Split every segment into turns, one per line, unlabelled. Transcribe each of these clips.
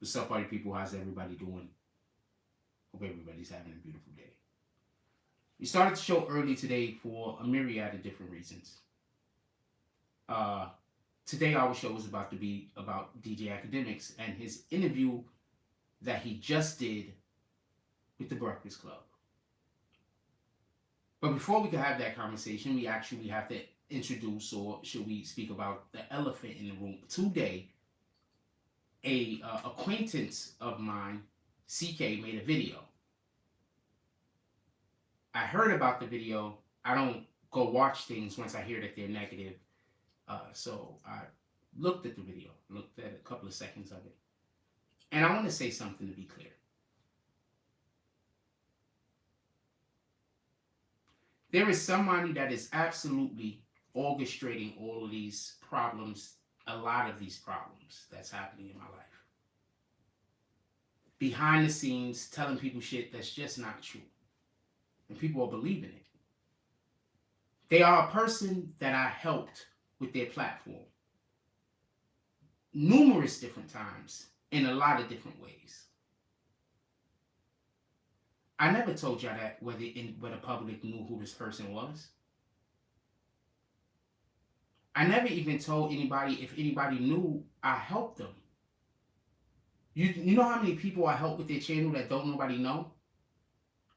What's up, party people? How's everybody doing? Hope everybody's having a beautiful day. We started the show early today for a myriad of different reasons. Today, our show is about to be about DJ Akademiks and his interview that he just did with the Breakfast Club. But before we can have that conversation, we actually have to introduce, or should we speak about, the elephant in the room. Today, a acquaintance of mine, CK, made a video. I heard about the video. I don't go watch things once I hear that they're negative. So I looked at the video, looked at a couple of seconds of it. And I want to say something to be clear. There is somebody that is absolutely orchestrating all of these problems, a lot of these problems that's happening in my life. Behind the scenes, telling people shit that's just not true. And people are believing it. They are a person that I helped with their platform numerous different times in a lot of different ways. I never told y'all that whether the public knew who this person was. I never even told anybody if anybody knew I helped them. You know how many people I help with their channel that don't nobody know?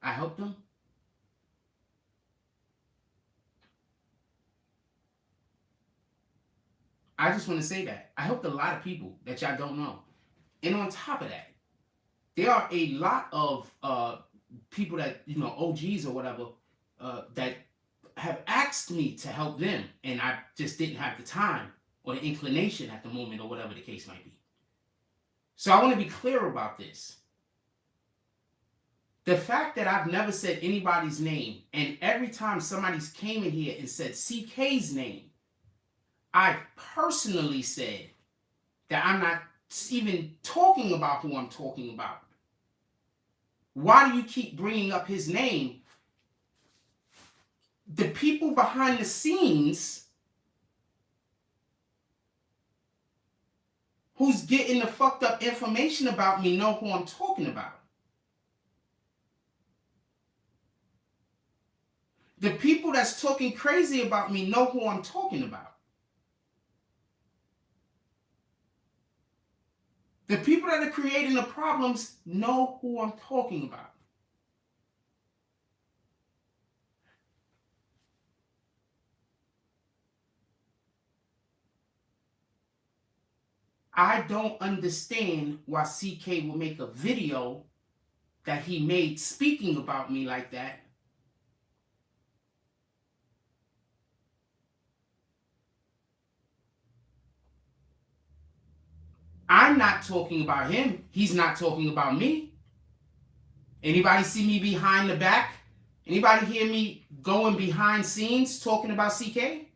I helped them. I just want to say that. I helped a lot of people that y'all don't know. And on top of that, there are a lot of people that, OGs or whatever, that have asked me to help them. And I just didn't have the time or the inclination at the moment, or whatever the case might be. So I want to be clear about this. The fact that I've never said anybody's name, and every time somebody's came in here and said CK's name, I personally said that I'm not even talking about who I'm talking about. Why do you keep bringing up his name? The people behind the scenes who's getting the fucked up information about me know who I'm talking about. The people that's talking crazy about me know who I'm talking about. The people that are creating the problems know who I'm talking about. I don't understand why CK will make a video that he made speaking about me like that. I'm not talking about him. He's not talking about me. Anybody see me behind the back? Anybody hear me going behind scenes talking about CK?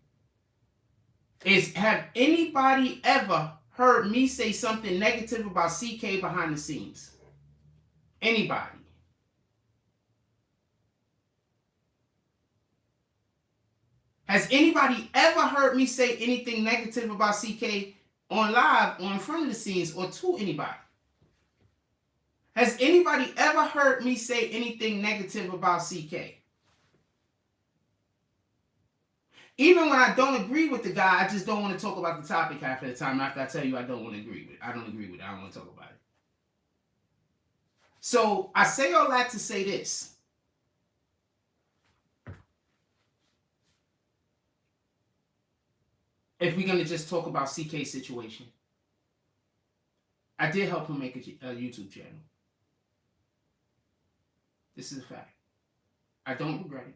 Have anybody ever heard me say something negative about CK behind the scenes? Anybody? Has anybody ever heard me say anything negative about CK on live or in front of the scenes or to anybody? Has anybody ever heard me say anything negative about CK? Even when I don't agree with the guy, I just don't want to talk about the topic half of the time after I tell you I don't want to agree with it. I don't agree with it. I don't want to talk about it. So I say all that to say this. If we're going to just talk about CK's situation, I did help him make a YouTube channel. This is a fact. I don't regret it.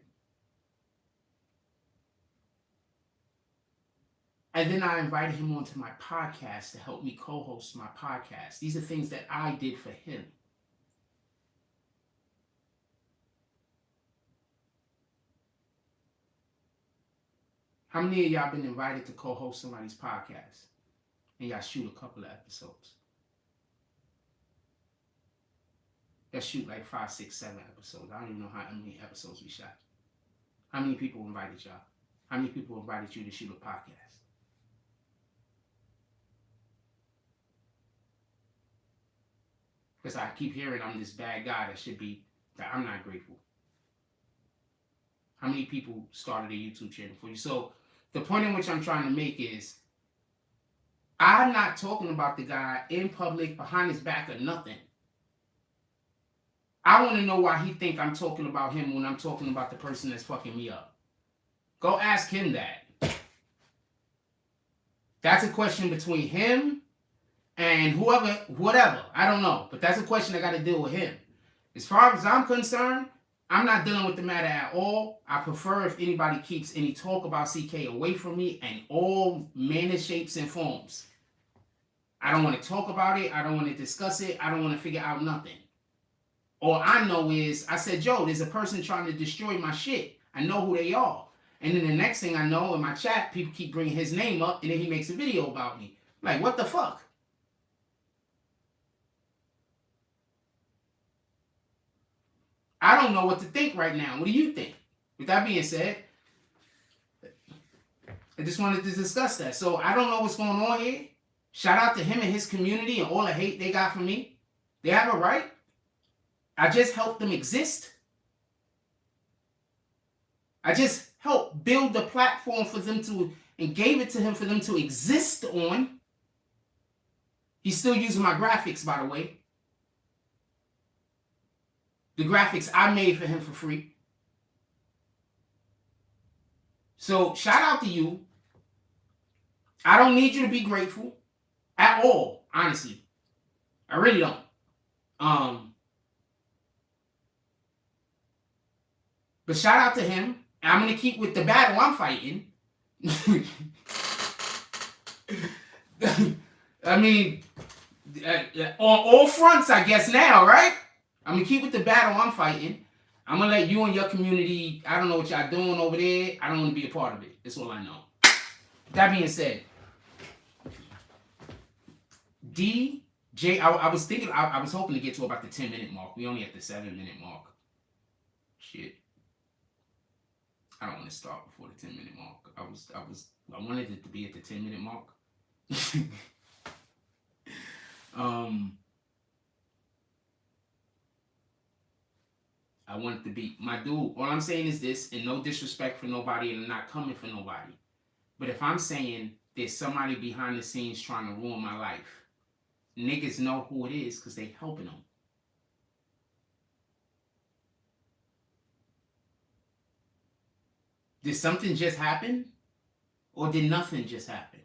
And then I invited him onto my podcast to help me co-host my podcast. These are things that I did for him. How many of y'all been invited to co-host somebody's podcast and y'all shoot a couple of episodes? Y'all shoot like 5, 6, 7 episodes. I don't even know how many episodes we shot. How many people invited y'all? How many people invited you to shoot a podcast? because I keep hearing I'm this bad guy that I'm not grateful. How many people started a YouTube channel for you? So the point in which I'm trying to make is, I'm not talking about the guy in public, behind his back, or nothing. I want to know why he think I'm talking about him when I'm talking about the person that's fucking me up. Go ask him that. That's a question between him and whatever. I don't know. But that's a question I got to deal with him. As far as I'm concerned, I'm not dealing with the matter at all. I prefer if anybody keeps any talk about CK away from me in all manner, shapes, and forms. I don't want to talk about it. I don't want to discuss it. I don't want to figure out nothing. All I know is, I said, Joe, there's a person trying to destroy my shit. I know who they are. And then the next thing I know, in my chat, people keep bringing his name up, and then he makes a video about me. Like, what the fuck? I don't know what to think right now. What do you think? With that being said, I just wanted to discuss that. So I don't know what's going on here. Shout out to him and his community and all the hate they got from me. They have a right. I just helped them exist. I just helped build the platform for them to, and gave it to him for them to exist on. He's still using my graphics, by the way. The graphics I made for him for free. So shout out to you. I don't need you to be grateful at all, honestly. I really don't. But shout out to him. I'm going to keep with the battle I'm fighting. I mean, on all fronts, I guess now, right? I'm going to keep with the battle I'm fighting. I'm going to let you and your community, I don't know what y'all doing over there. I don't want to be a part of it. That's all I know. That being said, DJ, I was thinking, I was hoping to get to about the 10-minute mark. We only at the 7-minute mark. Shit. I don't want to start before the 10-minute mark. I wanted it to be at the 10-minute mark. I want it to be, my dude, all I'm saying is this, and no disrespect for nobody, and I'm not coming for nobody. But if I'm saying there's somebody behind the scenes trying to ruin my life, niggas know who it is because they helping them. Did something just happen? Or did nothing just happen?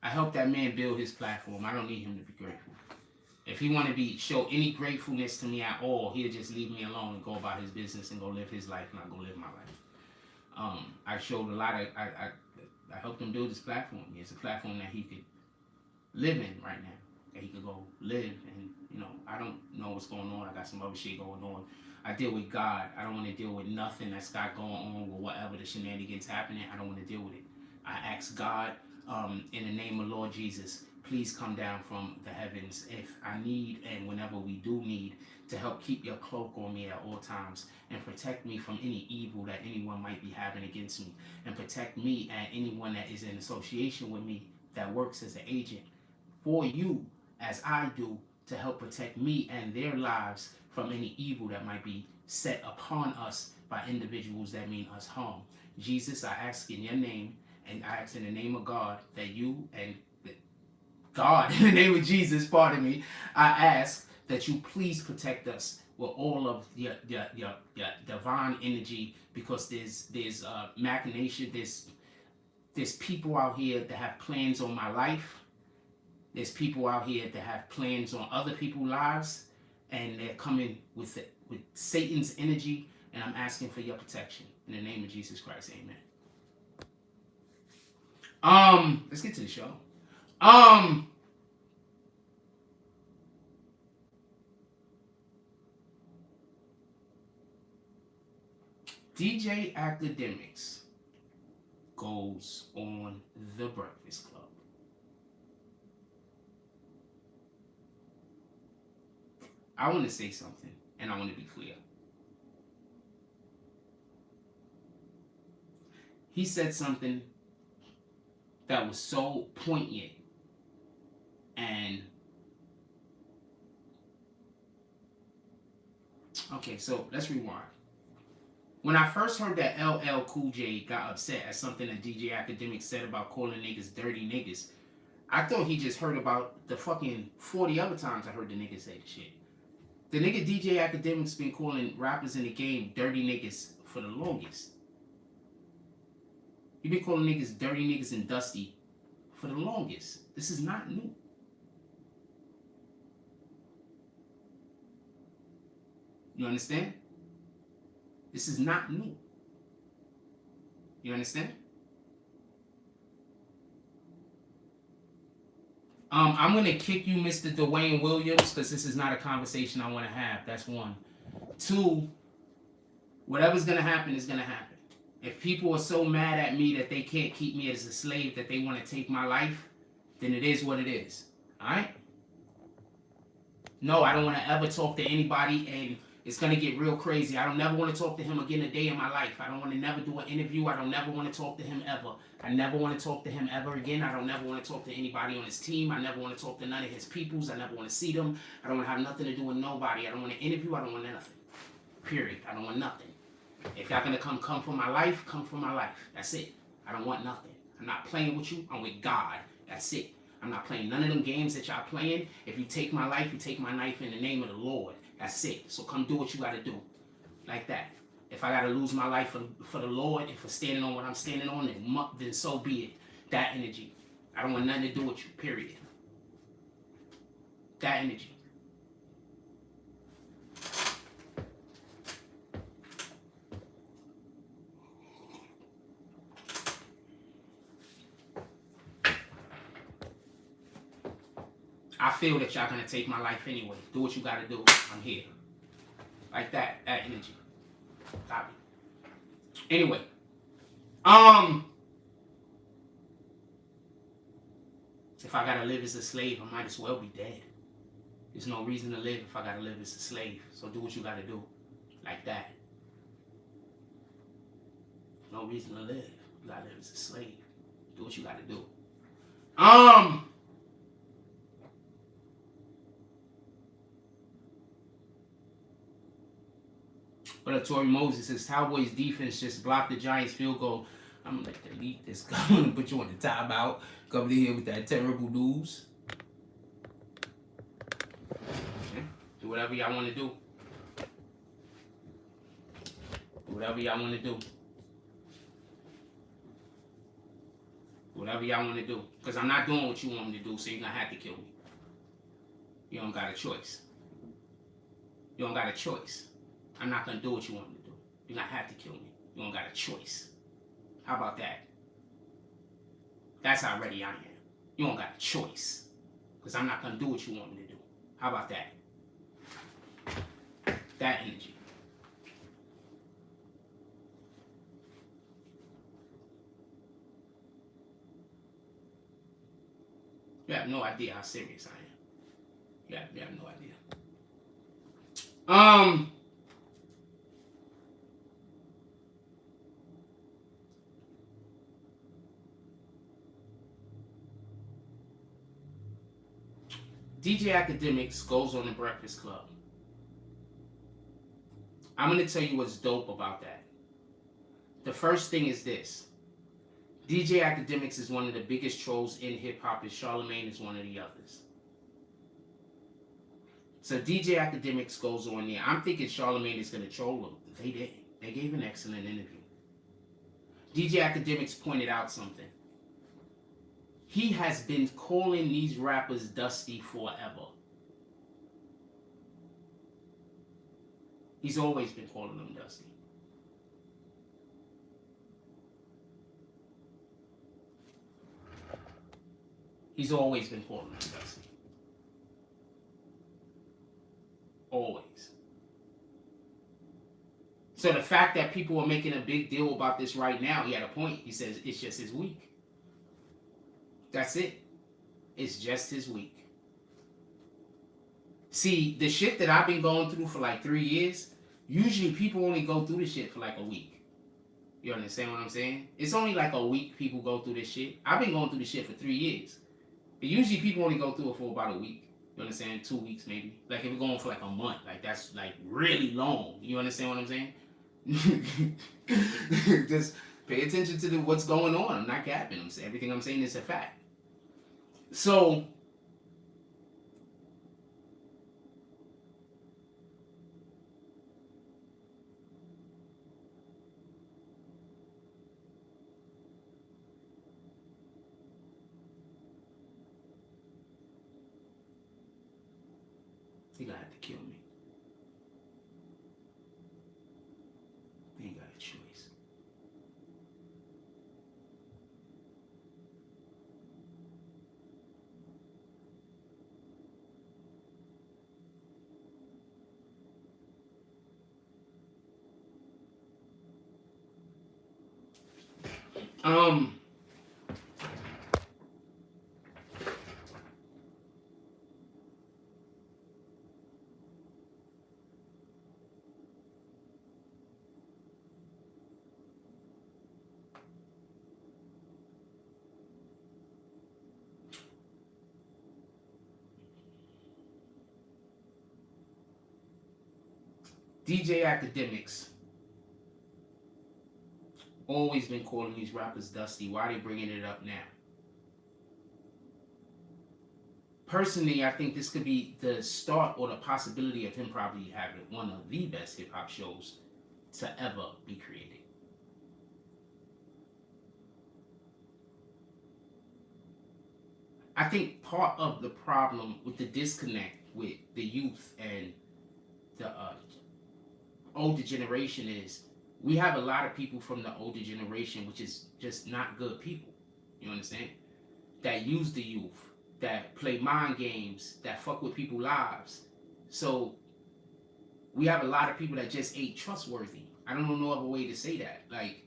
I helped that man build his platform. I don't need him to be grateful. If he want to show any gratefulness to me at all, he'll just leave me alone and go about his business and go live his life, and I'll go live my life. I showed a lot of, I helped him build his platform. It's a platform that he could live in right now. That he could go live, and I don't know what's going on. I got some other shit going on. I deal with God. I don't want to deal with nothing that's got going on with whatever the shenanigans happening. I don't want to deal with it. I ask God, in the name of Lord Jesus, please come down from the heavens if I need, and whenever we do need, to help keep your cloak on me at all times and protect me from any evil that anyone might be having against me, and protect me and anyone that is in association with me that works as an agent for you, as I do, to help protect me and their lives from any evil that might be set upon us by individuals that mean us harm. Jesus, I ask in your name, and I ask in the name of God, that you and God, in the name of Jesus, pardon me, I ask that you please protect us with all of your divine energy, because there's machination, there's people out here that have plans on my life. There's people out here that have plans on other people's lives, and they're coming with Satan's energy, and I'm asking for your protection. In the name of Jesus Christ, amen. Let's get to the show. DJ Akademiks goes on The Breakfast Club. I want to say something, and I want to be clear. He said something that was so poignant. And okay, so let's rewind. When I first heard that LL Cool J got upset at something that DJ Akademiks said about calling niggas dirty niggas, I thought he just heard about the fucking 40 other times I heard the nigga say the shit. The nigga DJ Akademiks been calling rappers in the game dirty niggas for the longest. He been calling niggas dirty niggas and dusty for the longest. This is not new. You understand? This is not new. You understand? I'm going to kick you, Mr. Dwayne Williams, because this is not a conversation I want to have. That's one. Two, whatever's going to happen is going to happen. If people are so mad at me that they can't keep me as a slave, that they want to take my life, then it is what it is. All right? No, I don't want to ever talk to anybody, and it's going to get real crazy. I don't never want to talk to him again a day in my life. I don't want to never do an interview. I don't never want to talk to him ever. I never want to talk to him ever again. I don't never want to talk to anybody on his team. I never want to talk to none of his peoples. I never want to see them. I don't want to have nothing to do with nobody. I don't want to interview. I don't want nothing. Period. I don't want nothing. If y'all going to come for my life, come for my life. That's it. I don't want nothing. I'm not playing with you. I'm with God. That's it. I'm not playing none of them games that y'all playing. If you take my life, you take my knife in the name of the Lord. That's it. So come do what you got to do. Like that. If I got to lose my life for the Lord and for standing on what I'm standing on, then so be it. That energy. I don't want nothing to do with you. Period. That energy. I feel that y'all gonna take my life anyway. Do what you gotta do. I'm here. Like that. That energy. Copy. Anyway. If I gotta live as a slave, I might as well be dead. There's no reason to live if I gotta live as a slave. So do what you gotta do. Like that. No reason to live. You gotta live as a slave. Do what you gotta do. But Tory Moses says Cowboys defense just blocked the Giants field goal. I'm gonna delete this. I'm gonna put you on the timeout. Come to here with that terrible news. Okay. Do whatever y'all want to do. Do whatever y'all want to do. Whatever y'all want to do. Because I'm not doing what you want me to do, so you're gonna have to kill me. You don't got a choice. You don't got a choice. I'm not going to do what you want me to do. You're going to have to kill me. You don't got a choice. How about that? That's how ready I am. You don't got a choice. Because I'm not going to do what you want me to do. How about that? That energy. You have no idea how serious I am. You have no idea. DJ Akademiks goes on the Breakfast Club. I'm going to tell you what's dope about that. The first thing is this. DJ Akademiks is one of the biggest trolls in hip-hop, and Charlamagne is one of the others. So DJ Akademiks goes on there. I'm thinking Charlamagne is going to troll him. They did. They gave an excellent interview. DJ Akademiks pointed out something. He has been calling these rappers dusty forever. He's always been calling them dusty. He's always been calling them dusty. Always. So the fact that people are making a big deal about this right now, he had a point. He says it's just his week. That's it. It's just his week. See, the shit that I've been going through for like 3 years, usually people only go through the shit for like a week. You understand what I'm saying? It's only like a week people go through this shit. I've been going through this shit for 3 years. But usually people only go through it for about a week. You understand? 2 weeks maybe. Like if you're going for like a month, like that's like really long. You understand what I'm saying? Just pay attention to what's going on. I'm not capping. Everything I'm saying is a fact. So he gonna have to kill me. He ain't got a choice. DJ Akademiks always been calling these rappers dusty. Why are they bringing it up now? Personally, I think this could be the start or the possibility of him probably having one of the best hip-hop shows to ever be created. I think part of the problem with the disconnect with the youth and the older generation is we have a lot of people from the older generation, which is just not good people. You understand? That use the youth, that play mind games, that fuck with people's lives. So we have a lot of people that just ain't trustworthy. I don't know no other way to say that. Like,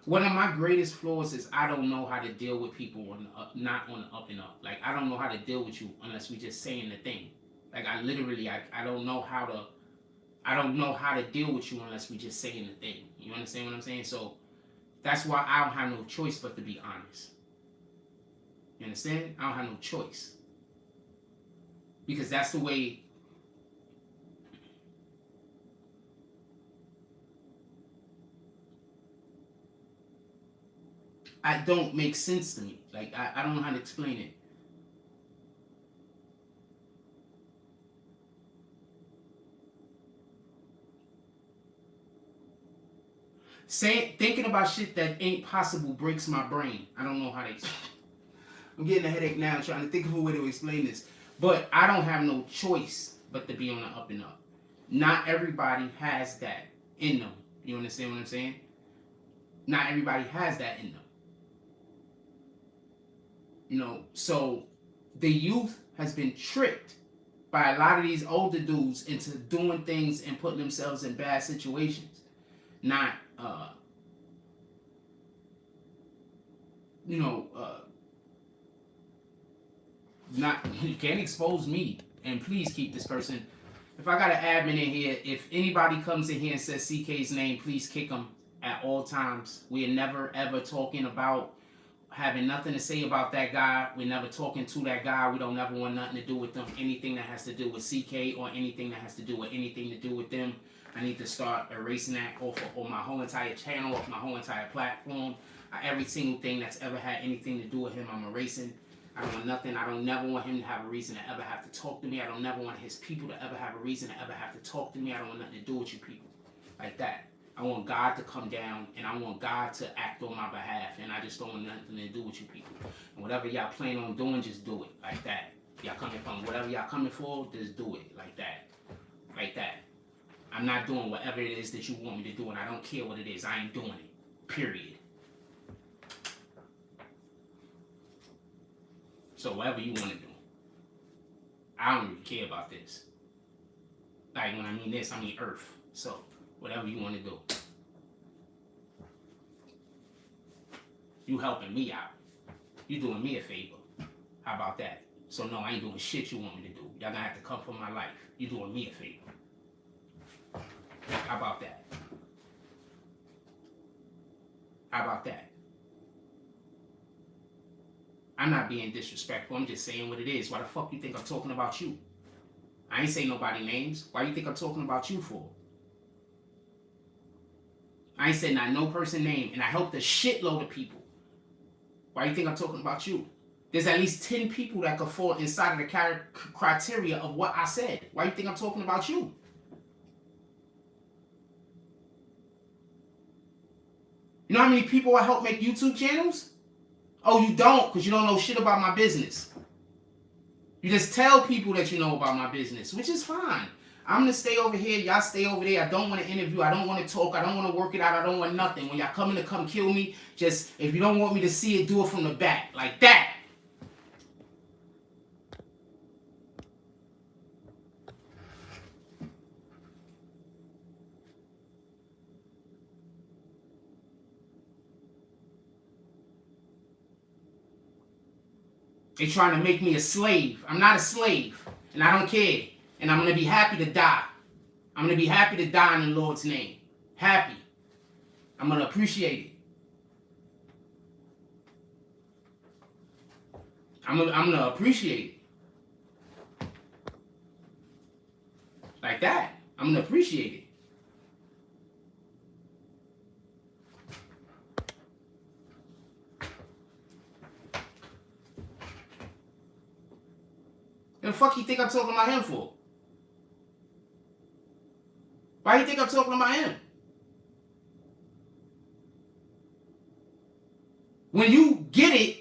one of my greatest flaws is I don't know how to deal with people on the up, not on the up and up. Like, I don't know how to deal with you unless we just saying the thing. Like, I literally, I don't know how to deal with you unless we just saying the thing. You understand what I'm saying? So that's why I don't have no choice but to be honest. You understand? I don't have no choice. Because that's the way I don't make sense to me. Like, I don't know how to explain it. Thinking about shit that ain't possible breaks my brain. I don't know how to explain. I'm getting a headache now trying to think of a way to explain this. But I don't have no choice but to be on the up and up. Not everybody has that in them. You understand what I'm saying? Not everybody has that in them. You know, so the youth has been tricked by a lot of these older dudes into doing things and putting themselves in bad situations. Not, not, you can't expose me. And please keep this person. If I got an admin in here, if anybody comes in here and says CK's name, please kick them at all times. We are never ever talking about having nothing to say about that guy. We're never talking to that guy. We don't never want nothing to do with them. Anything that has to do with CK or anything that has to do with anything to do with them, I need to start erasing that off of my whole entire channel, off my whole entire platform. Every single thing that's ever had anything to do with him, I'm erasing. I don't want nothing. I don't never want him to have a reason to ever have to talk to me. I don't never want his people to ever have a reason to ever have to talk to me. I don't want nothing to do with you people. Like that. I want God to come down and I want God to act on my behalf, and I just don't want nothing to do with you people. And whatever y'all plan on doing, just do it like that. Y'all coming from whatever y'all coming for, just do it like that. Like that. I'm not doing whatever it is that you want me to do, and I don't care what it is. I ain't doing it. Period. So whatever you want to do. I don't really care about this. Like when I mean this, I mean earth. So whatever you want to do. You helping me out. You doing me a favor. How about that? So no, I ain't doing shit you want me to do. Y'all gonna have to come for my life. You doing me a favor. How about that? How about that? I'm not being disrespectful. I'm just saying what it is. Why the fuck you think I'm talking about you? I ain't say nobody names. Why you think I'm talking about you for? I ain't said not no person name, and I helped a shitload of people. Why you think I'm talking about you? There's at least 10 people that could fall inside of the criteria of what I said. Why you think I'm talking about you? You know how many people I help make YouTube channels? Oh, you don't, because you don't know shit about my business. You just tell people that you know about my business, which is fine. I'm going to stay over here. Y'all stay over there. I don't want to interview. I don't want to talk. I don't want to work it out. I don't want nothing. When y'all coming to come kill me, just, if you don't want me to see it, do it from the back. Like that. They're trying to make me a slave. I'm not a slave. And I don't care. And I'm going to be happy to die. I'm going to be happy to die in the Lord's name. Happy. I'm going to appreciate it. I'm gonna appreciate it. Like that. I'm gonna appreciate it. And the fuck you think I'm talking about him for? Why you think I'm talking about him? When you get it,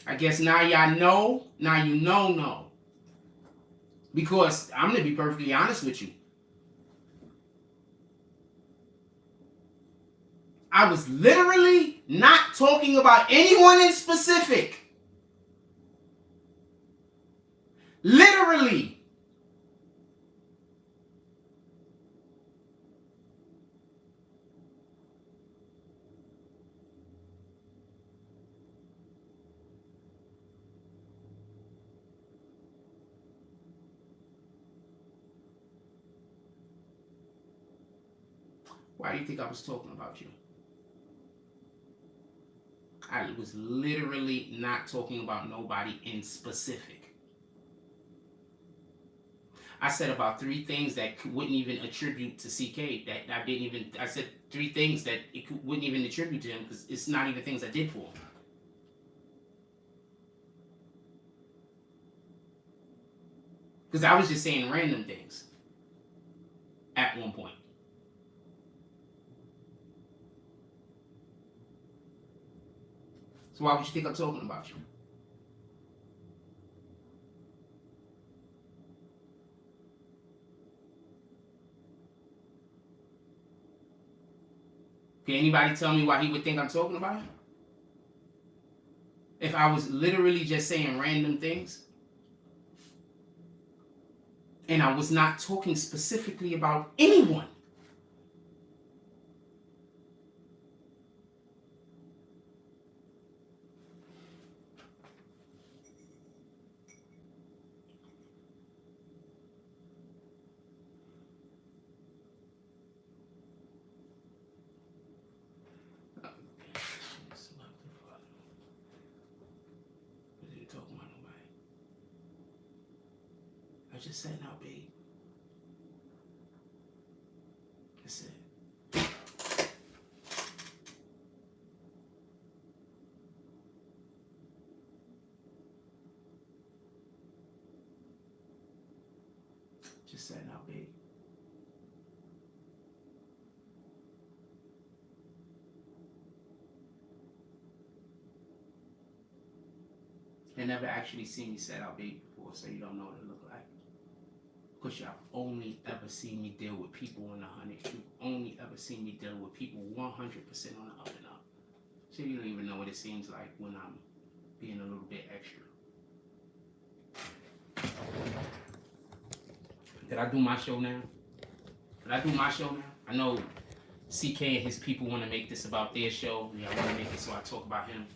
I guess now y'all know. Now you know. Because I'm going to be perfectly honest with you. I was literally not talking about anyone in specific. Literally. Why do you think I was talking about you? I was literally not talking about nobody in specific. I said about 3 things that wouldn't even attribute to CK. That I didn't even. I said 3 things that it wouldn't even attribute to him because it's not even things I did for him. Because I was just saying random things at one point. So why would you think I'm talking about you? Can anybody tell me why he would think I'm talking about him? If I was literally just saying random things and I was not talking specifically about anyone. I just said now, babe. That's it. Just said now, babe. and never actually seen me set out bait before, so you don't know what it look like. Because y'all only ever seen me deal with people on the 100. You only ever seen me deal with people 100% on the up and up. So you don't even know what it seems like when I'm being a little bit extra. Did I do my show now? I know CK and his people want to make this about their show. Yeah, I want to make it so I talk about him,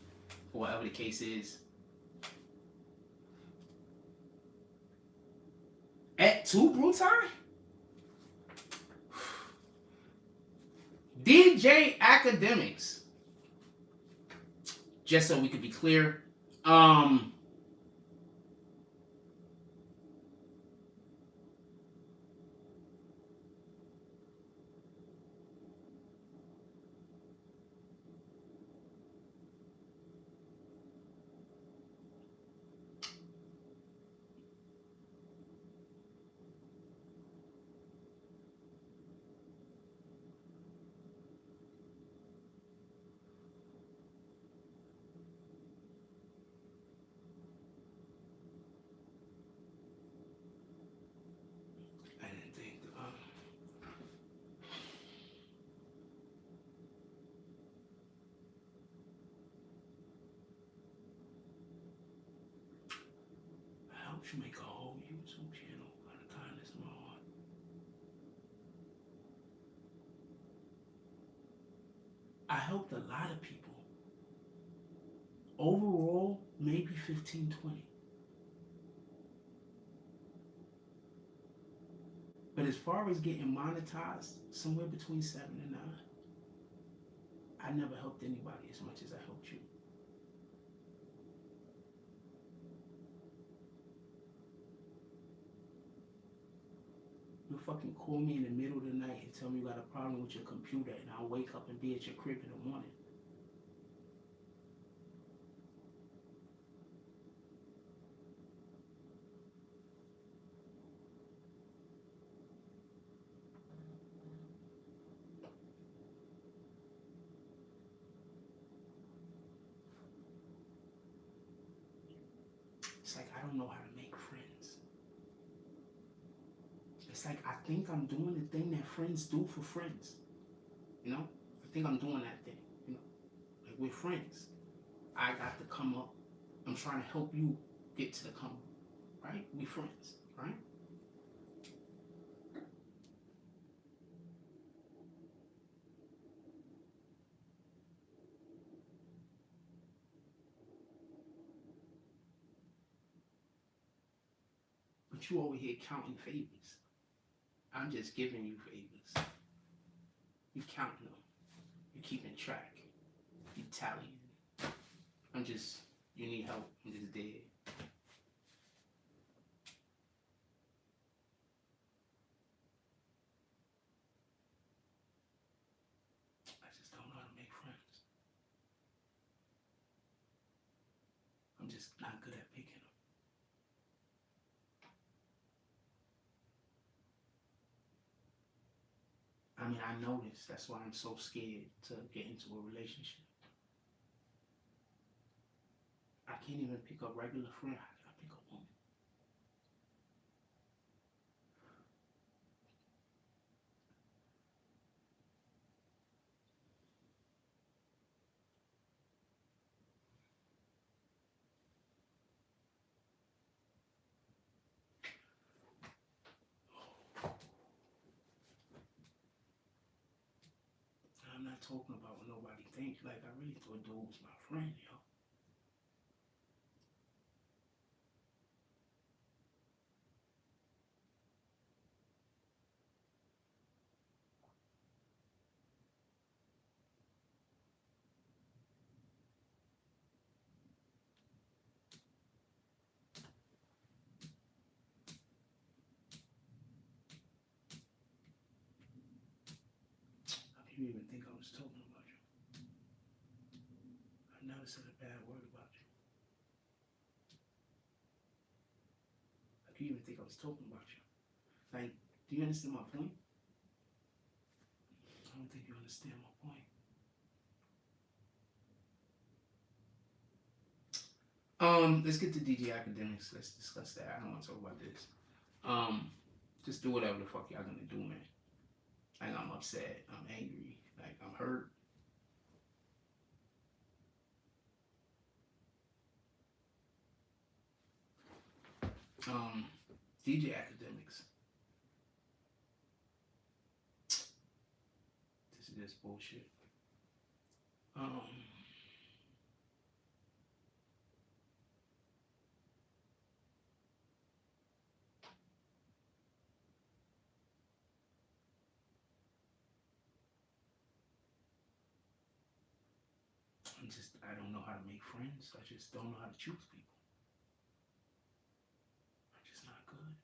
or whatever the case is. At 2 Brutai? DJ Akademiks. Just so we could be clear. To make a whole YouTube channel out of kindness of my heart. I helped a lot of people. Overall, maybe 15, 20. But as far as getting monetized, somewhere between 7 and 9. I never helped anybody as much as I helped you. You fucking call me in the middle of the night and tell me you got a problem with your computer, and I'll wake up and be at your crib in the morning. It's like I don't know how to make friends. It's like I think I'm doing the thing that friends do for friends. You know? I think I'm doing that thing. You know? Like we're friends. I got to come up. I'm trying to help you get to the come up. Right? We friends. Right? But you over here counting favors. I'm just giving you favors. You counting them. You keeping track. You tallying. I'm just, you need help. I'm just dead. I just don't know how to make friends. I'm just not good at picking them. I mean, I know this. That's why I'm so scared to get into a relationship. I can't even pick a regular friend. How can I pick a woman? I'm not talking about what nobody thinks. Like, I really thought dude was my friend, yo. How can you even think I was talking about you? I never said a bad word about you. How can you even think I was talking about you? Like, do you understand my point? I don't think you understand my point. Let's get to DJ Akademiks. Let's discuss that. I don't want to talk about this. Just do whatever the fuck y'all gonna do, man. Like, I'm upset, I'm angry, like, I'm hurt. DJ Akademiks. This is just bullshit. I don't know how to make friends. I just don't know how to choose people. I'm just not good.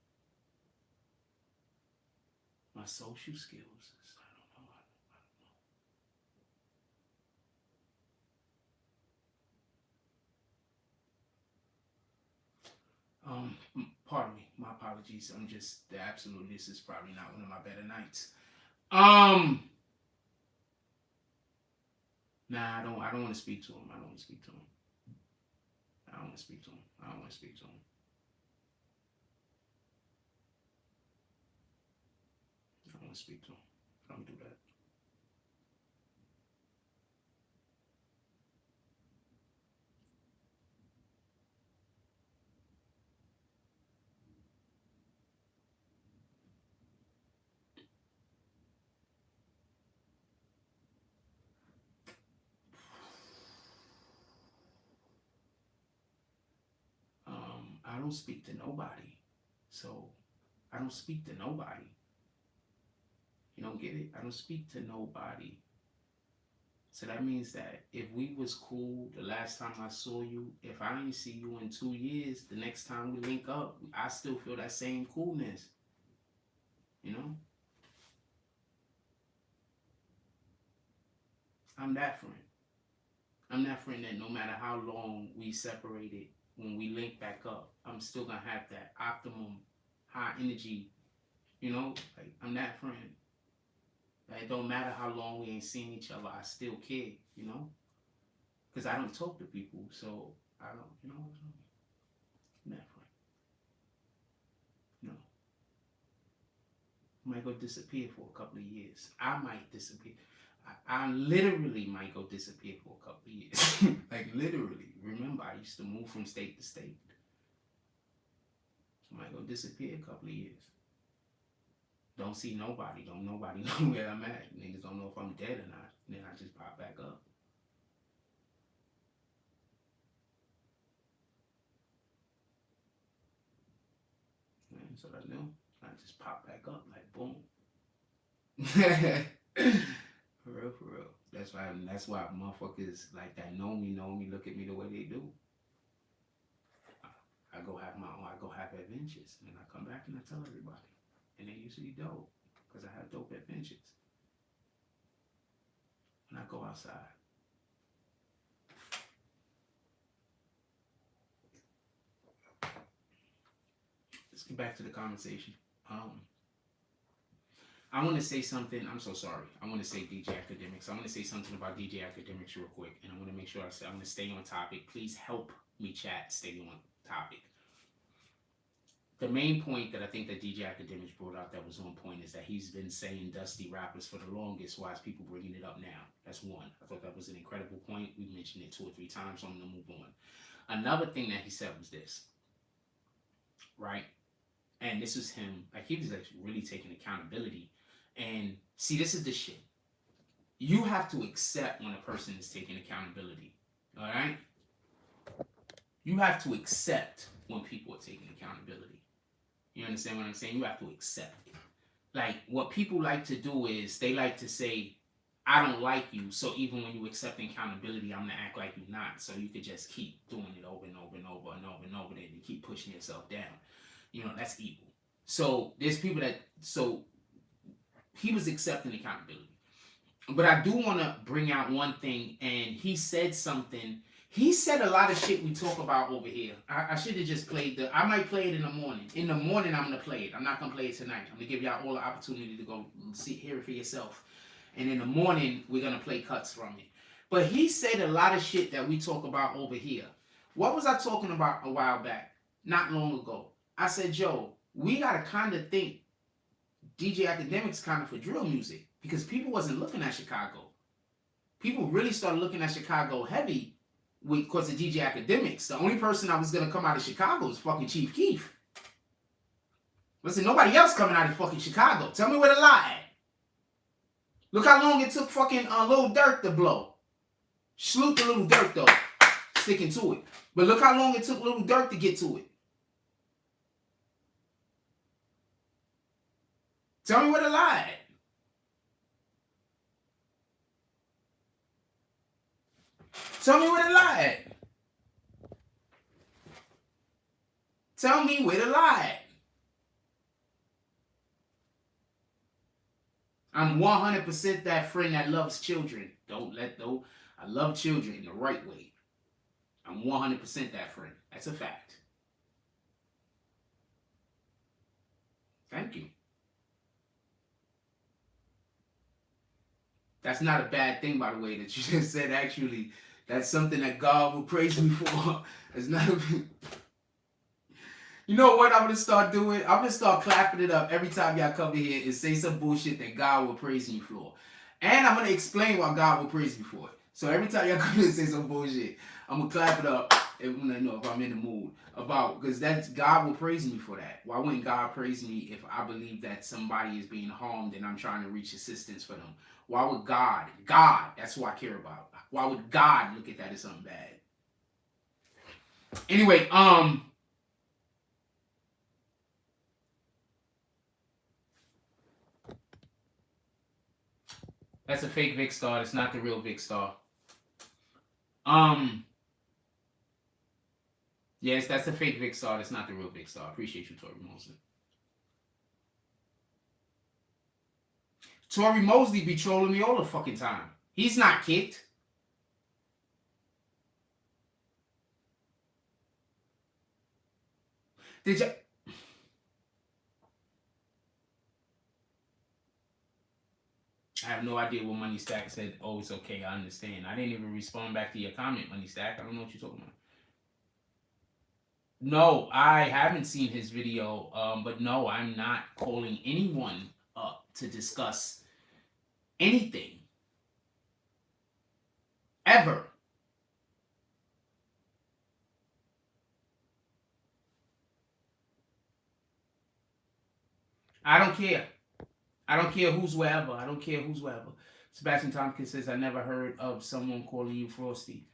My social skills is, I don't know. Pardon me. My apologies. I'm just the absolute. This is probably not one of my better nights. Nah, I don't want to speak to him. I don't want to speak to him. I don't want to speak to him. I don't want to speak to him. I don't want to speak to him. Don't do that. I don't speak to nobody. So I don't speak to nobody. You don't get it? I don't speak to nobody. So that means that if we was cool the last time I saw you, if I didn't see you in 2 years, the next time we link up, I still feel that same coolness. You know? I'm that friend. I'm that friend that no matter how long we separated, when we link back up, I'm still gonna have that optimum high energy, you know? Like, I'm that friend. Like, it don't matter how long we ain't seen each other, I still care, you know? Because I don't talk to people, so I don't, you know, I'm that friend. You know? I might go disappear for a couple of years. I might disappear. I literally might go disappear for a couple of years. Like, literally. Remember, I used to move from state to state. I might go disappear a couple of years. Don't see nobody. Don't nobody know where I'm at. Niggas don't know if I'm dead or not. Then I just pop back up. And so I knew. I just pop back up like boom. For real, for real. That's why motherfuckers like that know me, look at me the way they do. I go have my own, I go have adventures, and I come back and I tell everybody. And they usually dope, because I have dope adventures. When I go outside. Let's get back to the conversation. I want to say something. I'm so sorry. I want to say DJ Akademiks. I want to say something about DJ Akademiks real quick, and I want to make sure I'm going to stay on topic. Please help me, chat, stay on topic. The main point that I think that DJ Akademiks brought out that was on point is that he's been saying dusty rappers for the longest. Why is people bringing it up now? That's one. I thought that was an incredible point. We mentioned it 2 or 3 times, so I'm going to move on. Another thing that he said was this, right? And this was him, like, he was like really taking accountability. And see, this is the shit. You have to accept when a person is taking accountability. All right? You have to accept when people are taking accountability. You understand what I'm saying? You have to accept it. Like, what people like to do is they like to say, I don't like you, so even when you accept accountability, I'm going to act like you're not. So you could just keep doing it over and over and over and over and over and you keep pushing yourself down. You know, that's evil. So there's people that, so he was accepting accountability. But I do want to bring out one thing, and he said something. He said a lot of shit we talk about over here. I should have just played I might play it in the morning. In the morning, I'm going to play it. I'm not going to play it tonight. I'm going to give y'all all the opportunity to go hear it for yourself. And in the morning, we're going to play cuts from it. But he said a lot of shit that we talk about over here. What was I talking about a while back? Not long ago. I said, yo, we gotta kind of think DJ Akademiks kind of for drill music because people wasn't looking at Chicago. People really started looking at Chicago heavy because of DJ Akademiks. The only person that was gonna come out of Chicago was fucking Chief Keef. Listen, nobody else coming out of fucking Chicago. Tell me where the lie at. Look how long it took fucking Lil Durk to blow. Salute to Lil Durk though, sticking to it. But look how long it took Lil Durk to get to it. Tell me where the lie at. Tell me where the lie at. Tell me where the lie at. I'm 100% that friend that loves children. I love children the right way. I'm 100% that friend. That's a fact. Thank you. That's not a bad thing, by the way, that you just said. Actually, that's something that God will praise me for. It's not a... You know what I'm going to start doing? I'm going to start clapping it up every time y'all come in here and say some bullshit that God will praise me for. And I'm going to explain why God will praise me for it. So every time y'all come in and say some bullshit, I'm going to clap it up when I know if I'm in the mood. Because that's God will praise me for that. Why wouldn't God praise me if I believe that somebody is being harmed and I'm trying to reach assistance for them? Why would God, that's who I care about. Why would God look at that as something bad? Anyway, that's a fake Vic Star. It's not the real Vic Star. Yes, that's a fake Vic Star. That's not the real Vic Star. Appreciate you, Tori Mosley. Tori Mosley be trolling me all the fucking time. He's not kicked. Did you... I have no idea what Money Stack said. Oh, it's okay. I understand. I didn't even respond back to your comment, Money Stack. I don't know what you're talking about. No, I haven't seen his video. But no, I'm not calling anyone up to discuss anything. Ever. I don't care. I don't care who's wherever. I don't care who's wherever. Sebastian Tompkins says, I never heard of someone calling you Frosty.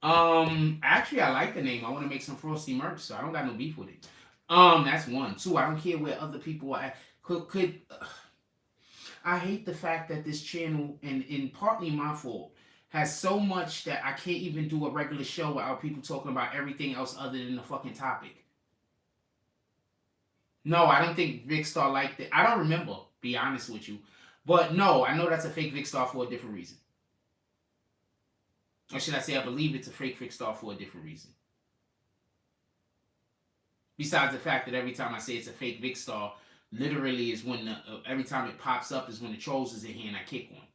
Actually, I like the name. I want to make some Frosty merch, so I don't got no beef with it. That's one. Two, I don't care where other people are at. I hate the fact that this channel, and partly my fault, has so much that I can't even do a regular show without people talking about everything else other than the fucking topic. No, I don't think Vic Star liked it. I don't remember, be honest with you. But no, I know that's a fake Vic Star for a different reason. Or should I say I believe it's a fake Vic Star for a different reason. Besides the fact that every time I say it's a fake Vic Star, literally is when every time it pops up is when the trolls is in here and I kick one.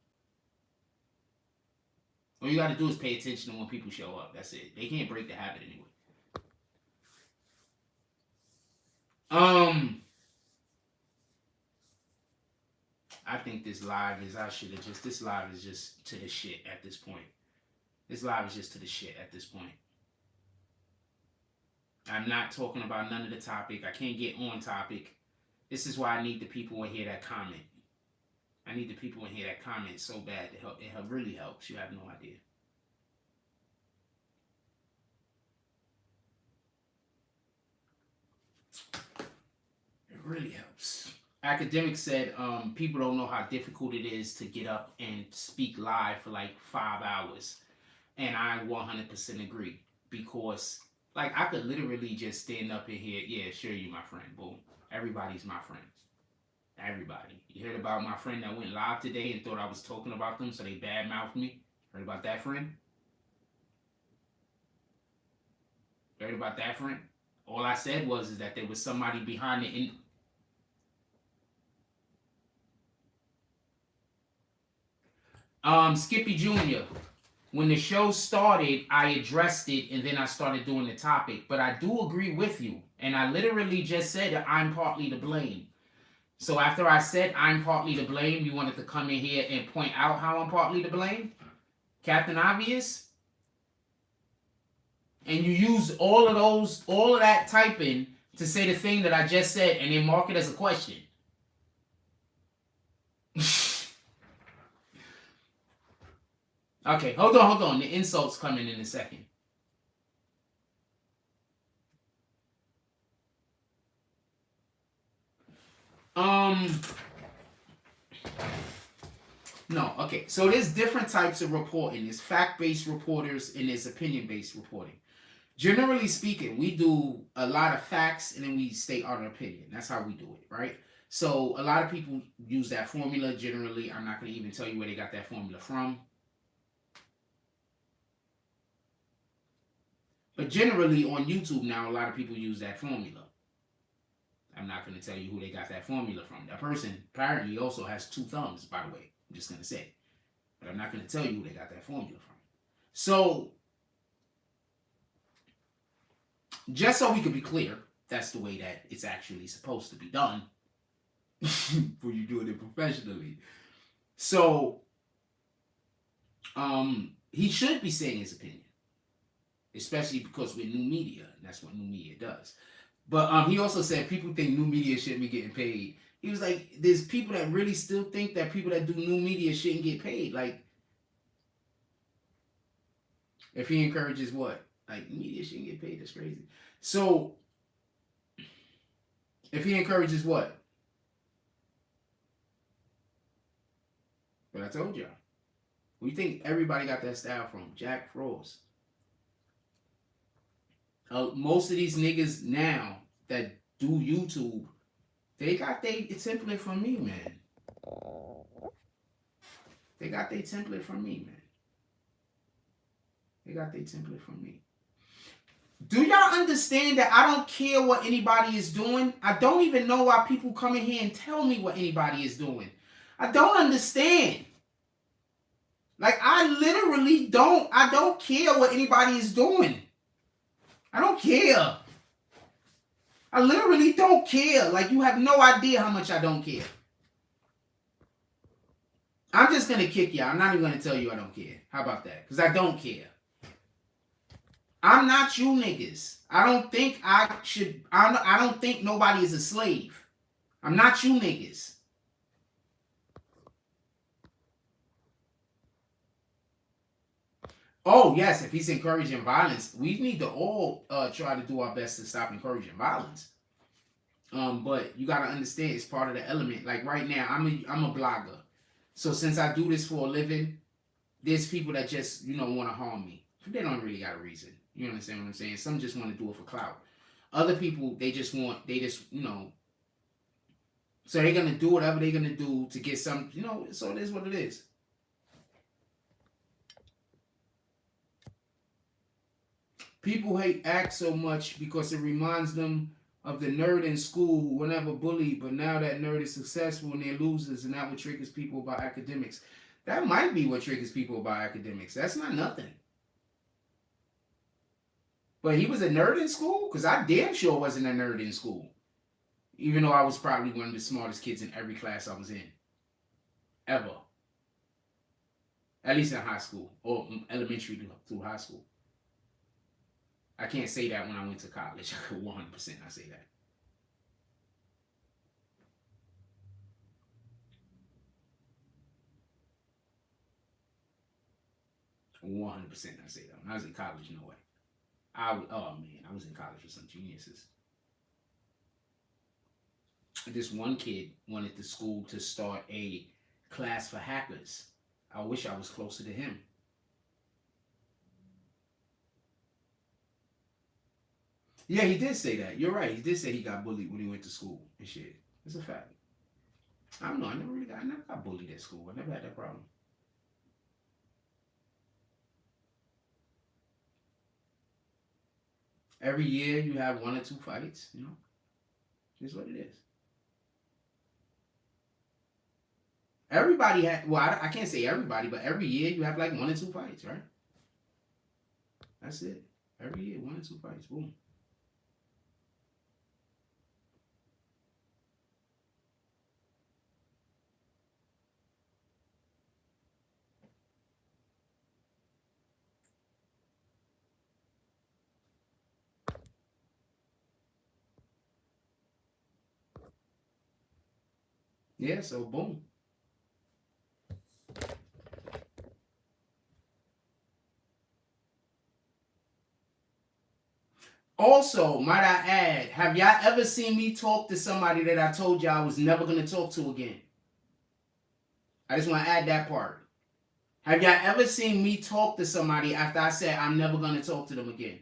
All you got to do is pay attention to when people show up. That's it. They can't break the habit anyway. I think this live is, this live is just to the shit at this point. This live is just to the shit at this point. I'm not talking about none of the topic. I can't get on topic. This is why I need the people in here that comment. I need the people in here that comment so bad to help. It really helps. You have no idea. It really helps. Akademiks said people don't know how difficult it is to get up and speak live for like 5 hours. And I 100% agree. Because, like, I could literally just stand up in here. Yeah, sure, you my friend. Boom. Everybody's my friend. Everybody. You heard about my friend that went live today and thought I was talking about them, so they badmouthed me? Heard about that friend? Heard about that friend? All I said was that there was somebody behind it. Skippy Jr. when the show started, I addressed it and then I started doing the topic. But I do agree with you. And I literally just said that I'm partly to blame. So after I said I'm partly to blame, you wanted to come in here and point out how I'm partly to blame? Captain Obvious? And you used all of that typing to say the thing that I just said and then mark it as a question. Okay, hold on. The insults coming in a second. No, okay. So there's different types of reporting. There's fact-based reporters and there's opinion-based reporting. Generally speaking, we do a lot of facts and then we state our opinion. That's how we do it, right? So a lot of people use that formula. Generally, I'm not going to even tell you where they got that formula from. But generally on YouTube now, a lot of people use that formula. I'm not going to tell you who they got that formula from. That person apparently also has 2 thumbs, by the way. I'm just going to say. But I'm not going to tell you who they got that formula from. So, just so we can be clear, that's the way that it's actually supposed to be done. For you doing it professionally. So, he should be saying his opinion. Especially because we're new media. And that's what new media does. But he also said people think new media shouldn't be getting paid. He was like, there's people that really still think that people that do new media shouldn't get paid. Like, if he encourages what? Like, media shouldn't get paid. That's crazy. So, if he encourages what? But I told y'all. We think everybody got that style from Jack Frost. Most of these niggas now that do YouTube, they got their template from me, man. They got their template from me, man. They got their template from me. Do y'all understand that I don't care what anybody is doing? I don't even know why people come in here and tell me what anybody is doing. I don't understand. Like, I literally don't care what anybody is doing. I don't care. I literally don't care. Like, you have no idea how much I don't care. I'm just going to kick y'all. I'm not even going to tell you I don't care. How about that? Because I don't care. I'm not you niggas. I don't think I don't think nobody is a slave. I'm not you niggas. Oh, yes, if he's encouraging violence, we need to all try to do our best to stop encouraging violence. But you got to understand, it's part of the element. Like right now, I'm a blogger. So since I do this for a living, there's people that just, want to harm me. They don't really got a reason. You understand what I'm saying? Some just want to do it for clout. Other people, so they're going to do whatever they're going to do to get some, so it is what it is. People hate ACT so much because it reminds them of the nerd in school who were never bullied, but now that nerd is successful and they're losers, and that what triggers people about academics. That might be what triggers people about academics. That's not nothing. But he was a nerd in school? Because I damn sure wasn't a nerd in school. Even though I was probably one of the smartest kids in every class I was in. Ever. At least in high school. Or elementary through high school. I can't say that when I went to college. 100% I say that. I say that. When I was in college, no way. I was in college with some geniuses. This one kid wanted the school to start a class for hackers. I wish I was closer to him. Yeah, he did say that. You're right. He did say he got bullied when he went to school and shit. It's a fact. I don't know. I never got bullied at school. I never had that problem. Every year you have 1 or 2 fights, It's what it is. Everybody had, well, I can't say everybody, but every year you have like 1 or 2 fights, right? That's it. Every year, 1 or 2 fights. Boom. Yeah, so boom. Also, might I add, have y'all ever seen me talk to somebody that I told y'all I was never going to talk to again? I just want to add that part. Have y'all ever seen me talk to somebody after I said I'm never going to talk to them again?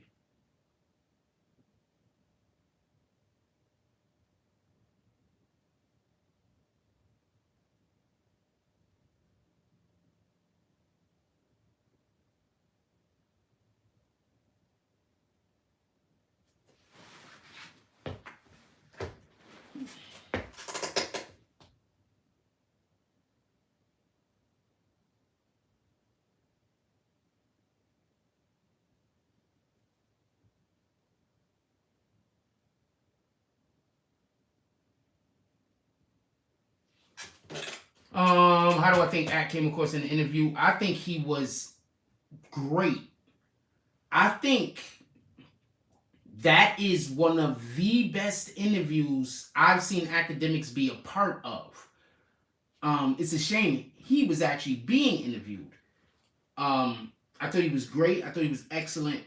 How do I think Act came across in the interview? I think he was great. I think that is one of the best interviews I've seen Akademiks be a part of. It's a shame he was actually being interviewed. I thought he was great. I thought he was excellent.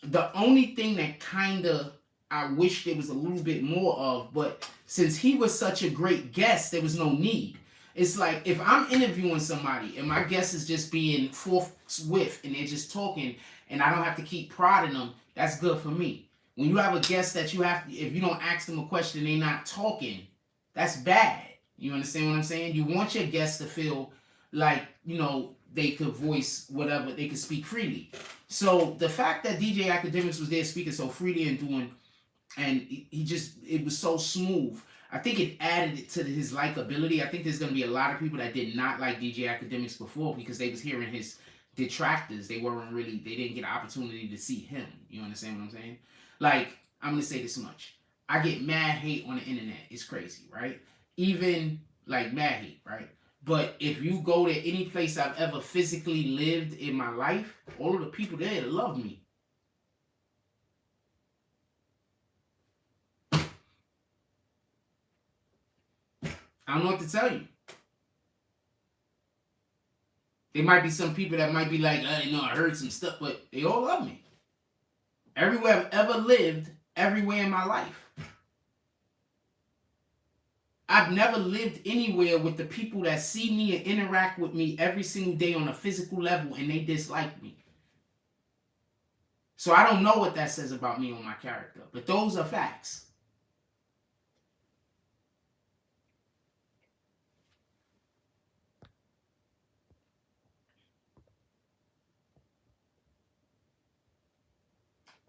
The only thing that kind of I wish there was a little bit more of, but since he was such a great guest, there was no need. It's like if I'm interviewing somebody and my guest is just being forthwith and they're just talking and I don't have to keep prodding them, that's good for me. When you have a guest that you have to, if you don't ask them a question, they're not talking, that's bad. You understand what I'm saying? You want your guests to feel like, they could voice whatever, they could speak freely. So the fact that DJ Akademiks was there speaking so freely and doing, and he just, it was so smooth. I think it added to his likability. I think there's going to be a lot of people that did not like DJ Akademiks before because they was hearing his detractors. They didn't get an opportunity to see him. You understand what I'm saying? Like, I'm going to say this much. I get mad hate on the internet. It's crazy, right? Even like mad hate, right? But if you go to any place I've ever physically lived in my life, all of the people there love me. I don't know what to tell you. There might be some people that might be like, I heard some stuff, but they all love me. Everywhere I've ever lived, everywhere in my life. I've never lived anywhere with the people that see me and interact with me every single day on a physical level and they dislike me. So I don't know what that says about me or my character, but those are facts.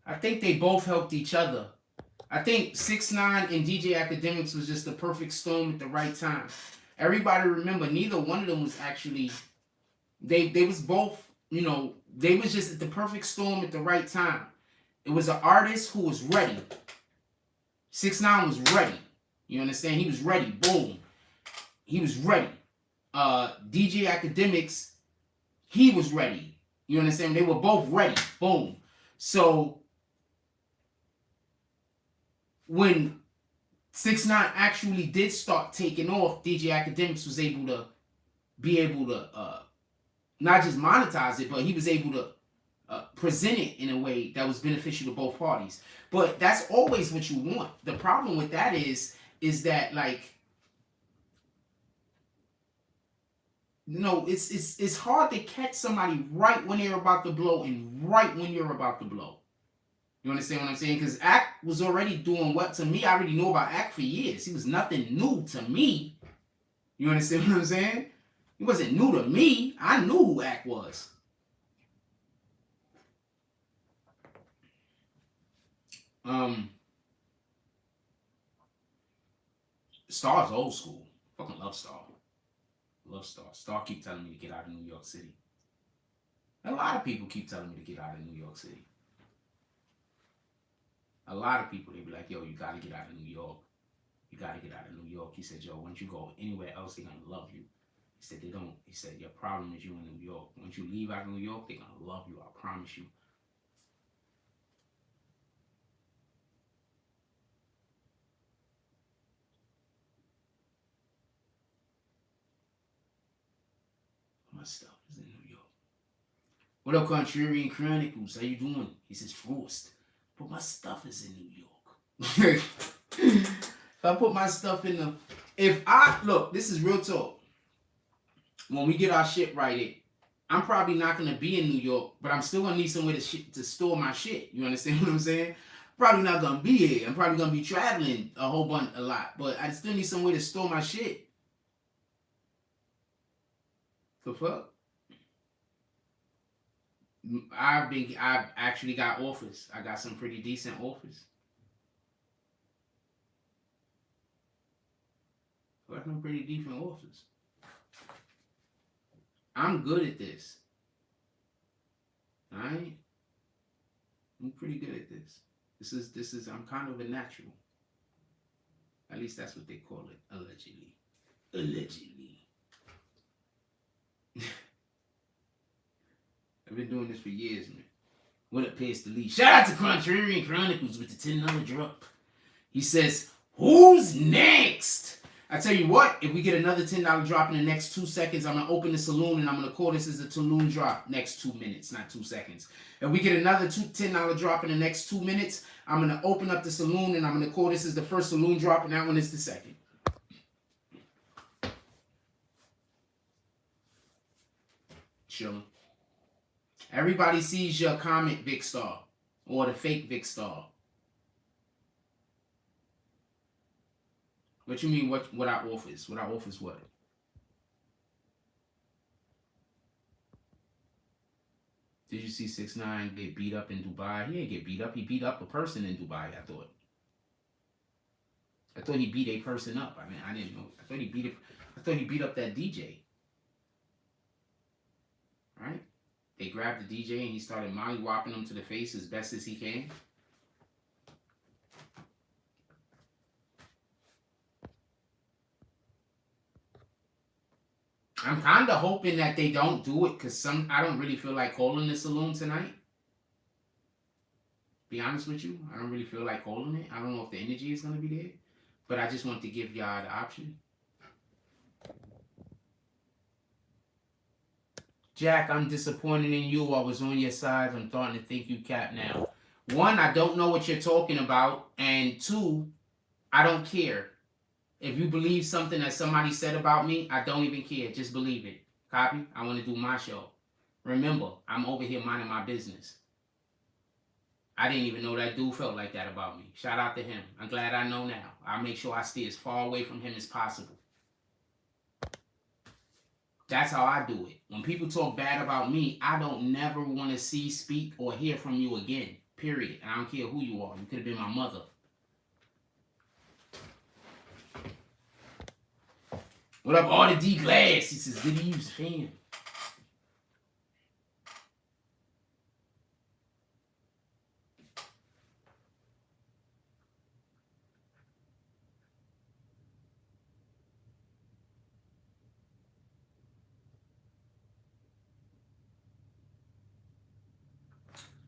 I think they both helped each other. I think 6ix9ine and DJ Akademiks was just the perfect storm at the right time. Everybody remember, neither one of them was actually, they was both, they was just at the perfect storm at the right time. It was an artist who was ready. 6ix9ine was ready. You understand? He was ready. Boom. He was ready. DJ Akademiks, he was ready. You understand? They were both ready. Boom. So when 6ix9ine actually did start taking off, DJ Akademiks was able to not just monetize it, but he was able to present it in a way that was beneficial to both parties. But that's always what you want. The problem with that is that like, it's hard to catch somebody right when they're about to blow and right when you're about to blow. You understand what I'm saying? Because Act was already doing what to me. I already know about Act for years. He was nothing new to me. You understand what I'm saying? He wasn't new to me. I knew who Act was. Star's old school. Fucking love Star. Love Star. Star keep telling me to get out of New York City. A lot of people keep telling me to get out of New York City. A lot of people, they be like, yo, you got to get out of New York. You got to get out of New York. He said, yo, once you go anywhere else, they're going to love you. He said, they don't. He said, your problem is you in New York. Once you leave out of New York, they're going to love you. I promise you. My stuff is in New York. What up, Contrarian Chronicles? How you doing? He says, forced. But my stuff is in New York. If I put my stuff in the... Look, this is real talk. When we get our shit righted, I'm probably not going to be in New York, but I'm still going to need somewhere to store my shit. You understand what I'm saying? Probably not going to be here. I'm probably going to be traveling a lot, but I still need somewhere to store my shit. The fuck? I've actually got offers. I got some pretty decent offers. I got some pretty decent offers. I'm good at this. Alright? I'm pretty good at this. This is I'm kind of a natural. At least that's what they call it. Allegedly. I've been doing this for years, man. What up, Pace the Lead? Shout out to Contrarian Chronicles with the $10 drop. He says, who's next? I tell you what, if we get another $10 drop in the next 2 seconds, I'm going to open the saloon and I'm going to call this as a Tulum drop next 2 minutes, not 2 seconds. If we get another $10 drop in the next 2 minutes, I'm going to open up the saloon and I'm going to call this as the first saloon drop and that one is the second. Chillin'. Everybody sees your comment, Vic Star, or the fake Vic Star. What you mean, what our offers? What our offers what? Did you see 6ix9ine get beat up in Dubai? He didn't get beat up. He beat up a person in Dubai, I thought. I thought he beat a person up. I mean, I didn't know. I thought he beat up that DJ. Right? They grabbed the DJ and he started mollywopping him to the face as best as he can. I'm kind of hoping that they don't do it because I don't really feel like calling the saloon tonight. Be honest with you, I don't really feel like calling it. I don't know if the energy is going to be there, but I just want to give y'all the option. Jack, I'm disappointed in you. I was on your side. I'm starting to think you cap now. One, I don't know what you're talking about. And two, I don't care. If you believe something that somebody said about me, I don't even care. Just believe it. Copy? I want to do my show. Remember, I'm over here minding my business. I didn't even know that dude felt like that about me. Shout out to him. I'm glad I know now. I'll make sure I stay as far away from him as possible. That's how I do it. When people talk bad about me, I don't never want to see, speak, or hear from you again. Period. And I don't care who you are. You could have been my mother. What up, Artie D Glass? He says, did he use fan?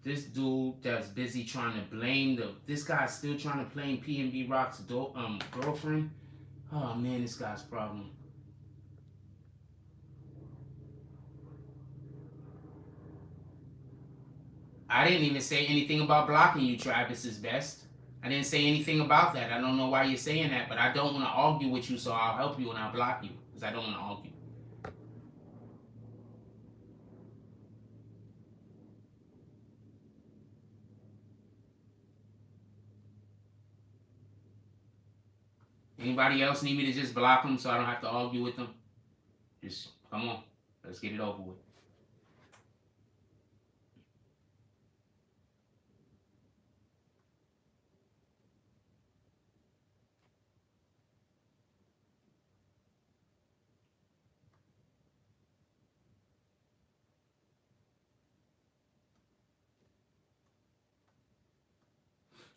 This dude that's busy trying to blame this guy's still trying to blame PNB Rock's girlfriend. Oh man, this guy's problem. I didn't even say anything about blocking you, Travis is best. I didn't say anything about that. I don't know why you're saying that, but I don't want to argue with you, so I'll help you and I'll block you because I don't want to argue. Anybody else need me to just block them so I don't have to argue with them? Just come on, let's get it over with.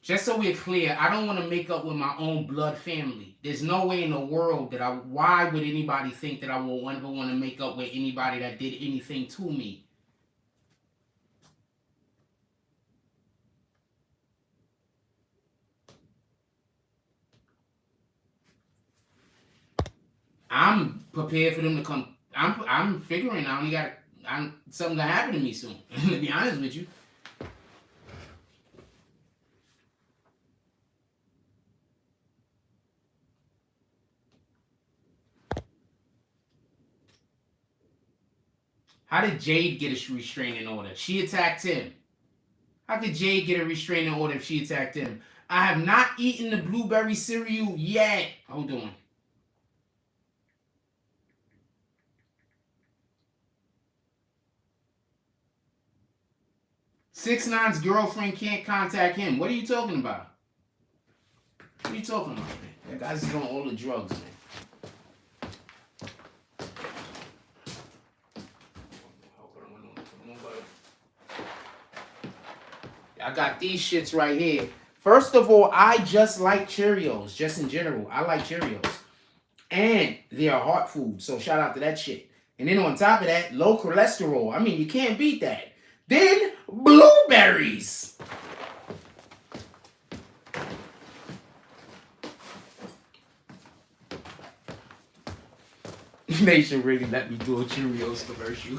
Just so we're clear, I don't want to make up with my own blood family. There's no way in the world that why would anybody think that I will ever want to make up with anybody that did anything to me? I'm prepared for them to come. I'm figuring I only got something gonna happen to me soon. To be honest with you. How did Jade get a restraining order? She attacked him. How could Jade get a restraining order if she attacked him? I have not eaten the blueberry cereal yet. Hold on. 6ix9ine's girlfriend can't contact him. What are you talking about? What are you talking about, man? That guy's just on all the drugs, man. I got these shits right here. First of all, I just like Cheerios, just in general. I like Cheerios. And they are heart food, so shout out to that shit. And then on top of that, low cholesterol. I mean, you can't beat that. Then, blueberries. They should really let me do a Cheerios commercial.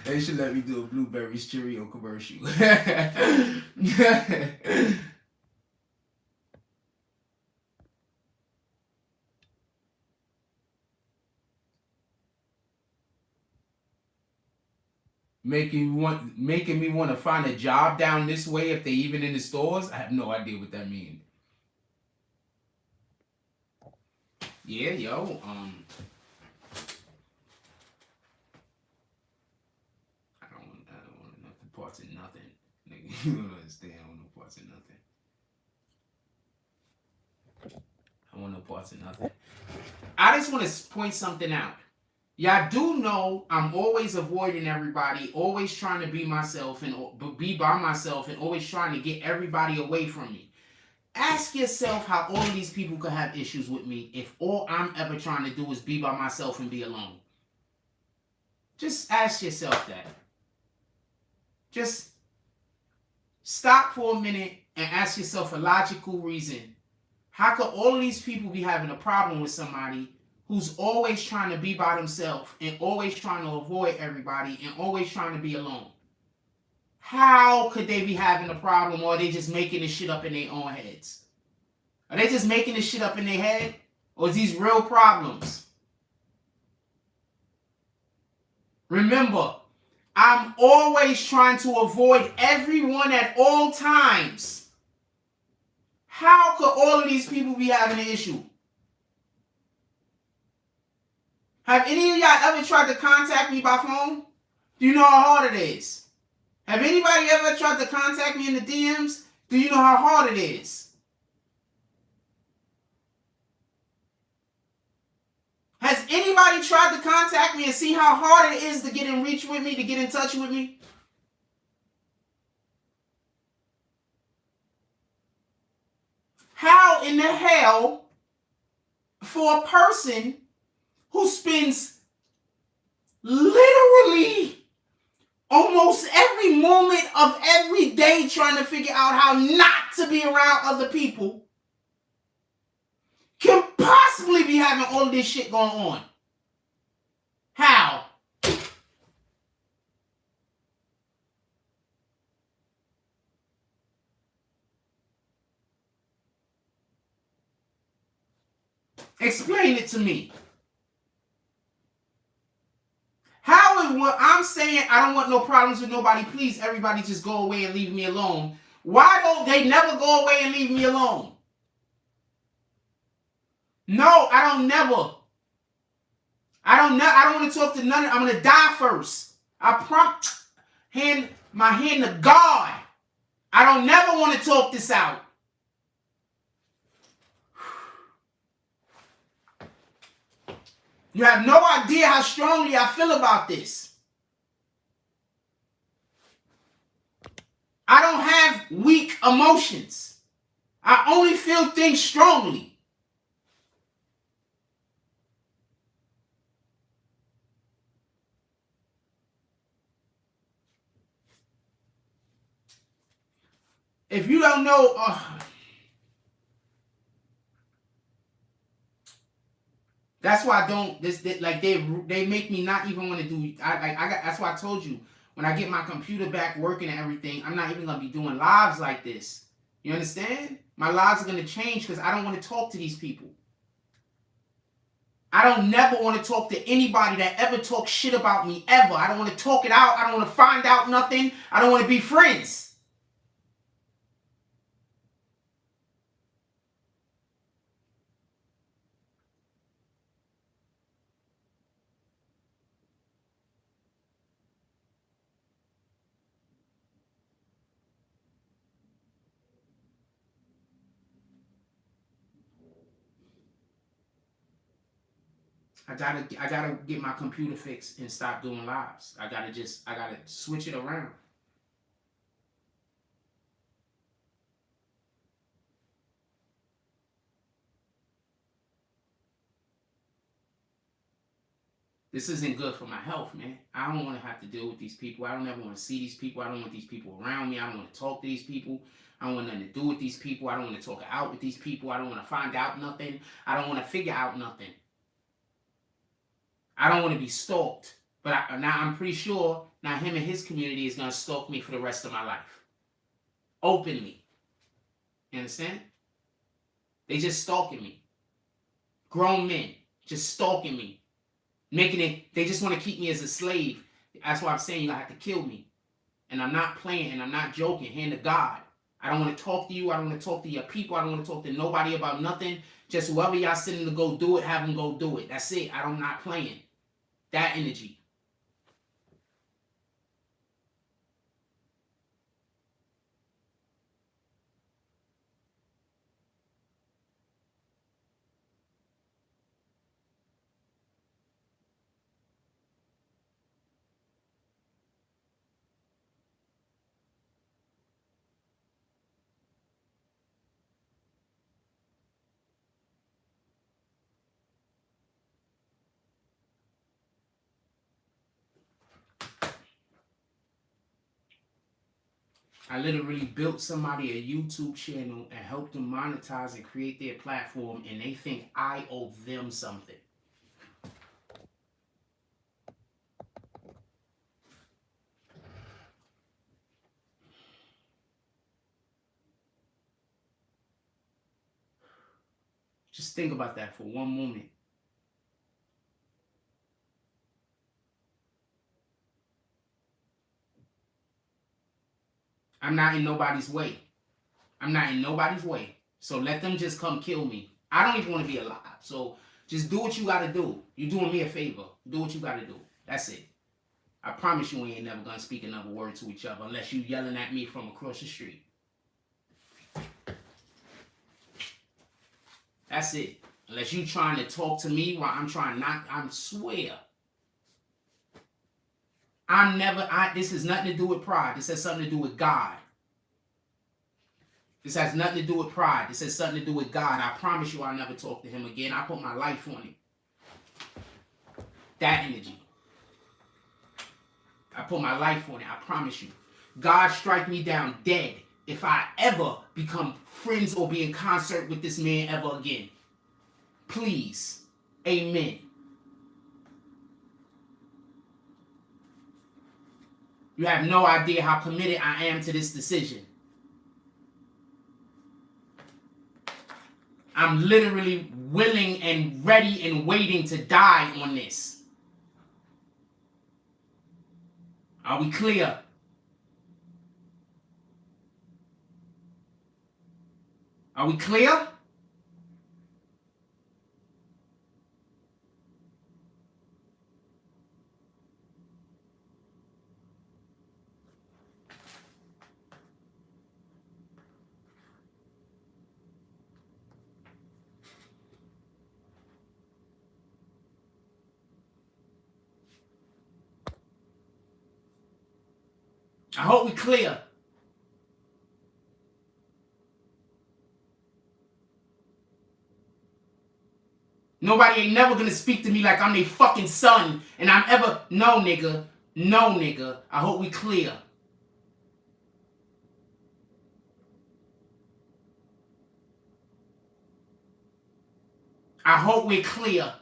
They should let me do a blueberries Cheerio commercial. Making me want to find a job down this way if they even in the stores. I have no idea what that means. Yeah, yo, I don't want nothing parts of nothing. Nigga, you don't understand. I want no parts of nothing. I want no parts of nothing. I just want to point something out. Y'all do know I'm always avoiding everybody, always trying to be myself and be by myself, and always trying to get everybody away from me. Ask yourself how all of these people could have issues with me if all I'm ever trying to do is be by myself and be alone. Just ask yourself that. Just stop for a minute and ask yourself a logical reason. How could all of these people be having a problem with somebody who's always trying to be by themselves and always trying to avoid everybody and always trying to be alone? How could they be having a problem, or are they just making this shit up in their own heads? Are they just making this shit up in their head? Or is these real problems? Remember, I'm always trying to avoid everyone at all times. How could all of these people be having an issue? Have any of y'all ever tried to contact me by phone? Do you know how hard it is? Have anybody ever tried to contact me in the DMs? Do you know how hard it is? Has anybody tried to contact me and see how hard it is to get in reach with me, to get in touch with me? How in the hell, for a person who spends literally almost every moment of every day trying to figure out how not to be around other people, can possibly be having all of this shit going on? How? Explain it to me. How is what I'm saying, I don't want no problems with nobody, please everybody just go away and leave me alone? Why don't they never go away and leave me alone? No, I don't never. I don't want to talk to none of, I'm going to die first. I my hand to God. I don't never want to talk this out. You have no idea how strongly I feel about this. I don't have weak emotions. I only feel things strongly. If you don't know, that's why I don't. Like they make me not even want to do. I got. That's why I told you when I get my computer back working and everything, I'm not even gonna be doing lives like this. You understand? My lives are gonna change because I don't want to talk to these people. I don't never want to talk to anybody that ever talks shit about me ever. I don't want to talk it out. I don't want to find out nothing. I don't want to be friends. I gotta get my computer fixed and stop doing lives. I gotta switch it around. This isn't good for my health, man. I don't want to have to deal with these people. I don't ever want to see these people. I don't want these people around me. I don't want to talk to these people. I don't want nothing to do with these people. I don't want to talk out with these people. I don't want to find out nothing. I don't want to figure out nothing. I don't want to be stalked. But now I'm pretty sure now him and his community is going to stalk me for the rest of my life. Openly. You understand? They just stalking me. Grown men just stalking me. Making it, they just want to keep me as a slave. That's why I'm saying you have to kill me. And I'm not playing and I'm not joking. Hand to God. I don't want to talk to you. I don't want to talk to your people. I don't want to talk to nobody about nothing. Just whoever y'all sending to go do it, have them go do it. That's it. I'm not playing. That energy. I literally built somebody a YouTube channel and helped them monetize and create their platform, and they think I owe them something. Just think about that for one moment. I'm not in nobody's way. I'm not in nobody's way. So let them just come kill me. I don't even want to be alive. So just do what you got to do. You're doing me a favor. Do what you got to do. That's it. I promise you we ain't never going to speak another word to each other unless you yelling at me from across the street. That's it. Unless you trying to talk to me while I'm trying not, I swear. This has nothing to do with pride. This has something to do with God. This has nothing to do with pride. This has something to do with God. I promise you I'll never talk to him again. I put my life on it. That energy. I put my life on it. I promise you. God strike me down dead if I ever become friends or be in concert with this man ever again. Please. Amen. You have no idea how committed I am to this decision. I'm literally willing and ready and waiting to die on this. Are we clear? Are we clear? I hope we clear. Nobody ain't never gonna speak to me like I'm their fucking son and I'm ever... No, nigga. No, nigga. I hope we clear. I hope we're clear.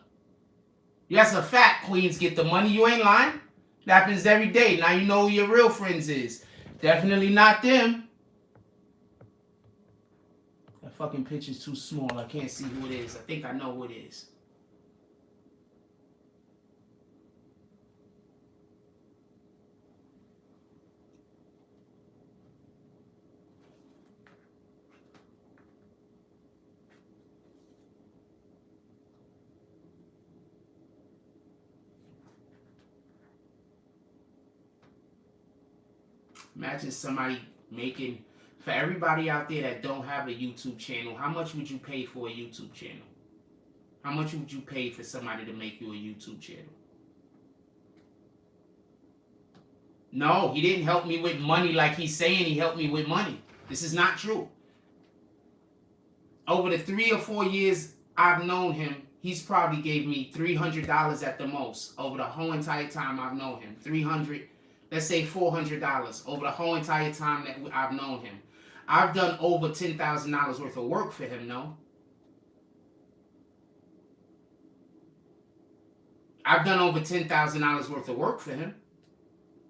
That's a fact, Queens. Get the money, you ain't lying. It happens every day. Now you know who your real friends is. Definitely not them. That fucking picture's too small. I can't see who it is. I think I know who it is. Imagine somebody making, for everybody out there that don't have a YouTube channel, how much would you pay for a YouTube channel? How much would you pay for somebody to make you a YouTube channel? No, he didn't help me with money like he's saying he helped me with money. This is not true. Over the 3 or 4 years I've known him, he's probably gave me $300 at the most. Over the whole entire time I've known him. $300, let's say $400 over the whole entire time that I've known him. I've done over $10,000 worth of work for him, no? I've done over $10,000 worth of work for him.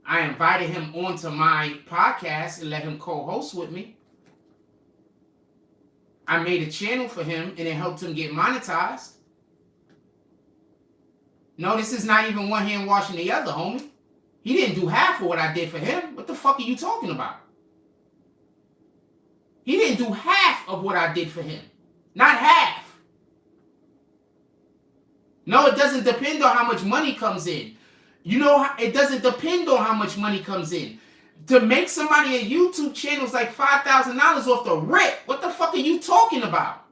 I invited him onto my podcast and let him co-host with me. I made a channel for him and it helped him get monetized. No, this is not even one hand washing the other, homie. He didn't do half of what I did for him. What the fuck are you talking about? He didn't do half of what I did for him. Not half. No, it doesn't depend on how much money comes in. You know, it doesn't depend on how much money comes in. To make somebody a YouTube channel is like $5,000 off the rip. What the fuck are you talking about?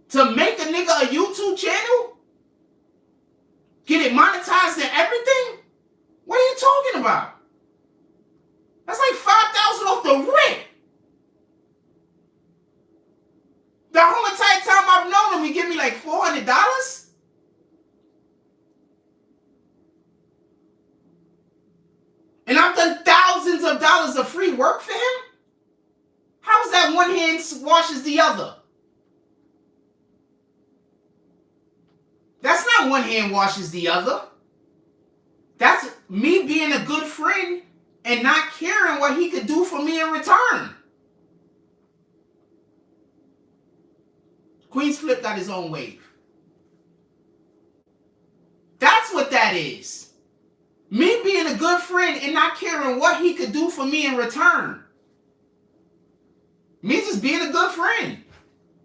To make a nigga a YouTube channel? Get it monetized and everything? What are you talking about? That's like $5,000 off the rip. The whole entire time I've known him, he give me like $400? And I've done thousands of dollars of free work for him? How is that one hand washes the other? That's not one hand washes the other. That's me being a good friend and not caring what he could do for me in return. Queens Flip got his own wave. That's what that is. Me being a good friend and not caring what he could do for me in return. Me just being a good friend.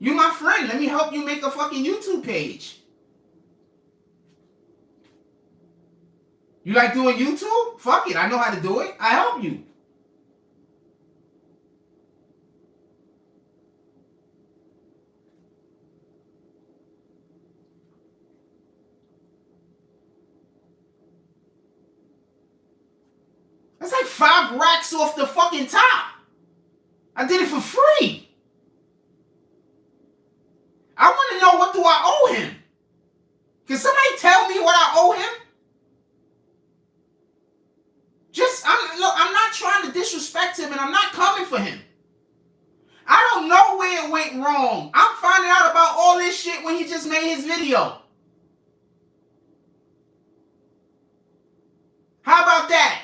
You my friend. Let me help you make a fucking YouTube page. You like doing YouTube? Fuck it. I know how to do it. I help you. That's like 5 racks off the fucking top. I did it for free. I want to know, what do I owe him? Can somebody tell me what I owe him? Look, I'm not trying to disrespect him and I'm not coming for him. I don't know where it went wrong. I'm finding out about all this shit when he just made his video. How about that?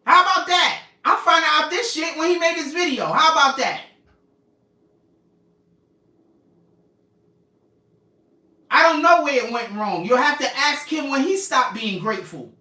How about that? I'm finding out this shit when he made his video. How about that? I don't know where it went wrong. You'll have to ask him when he stopped being grateful.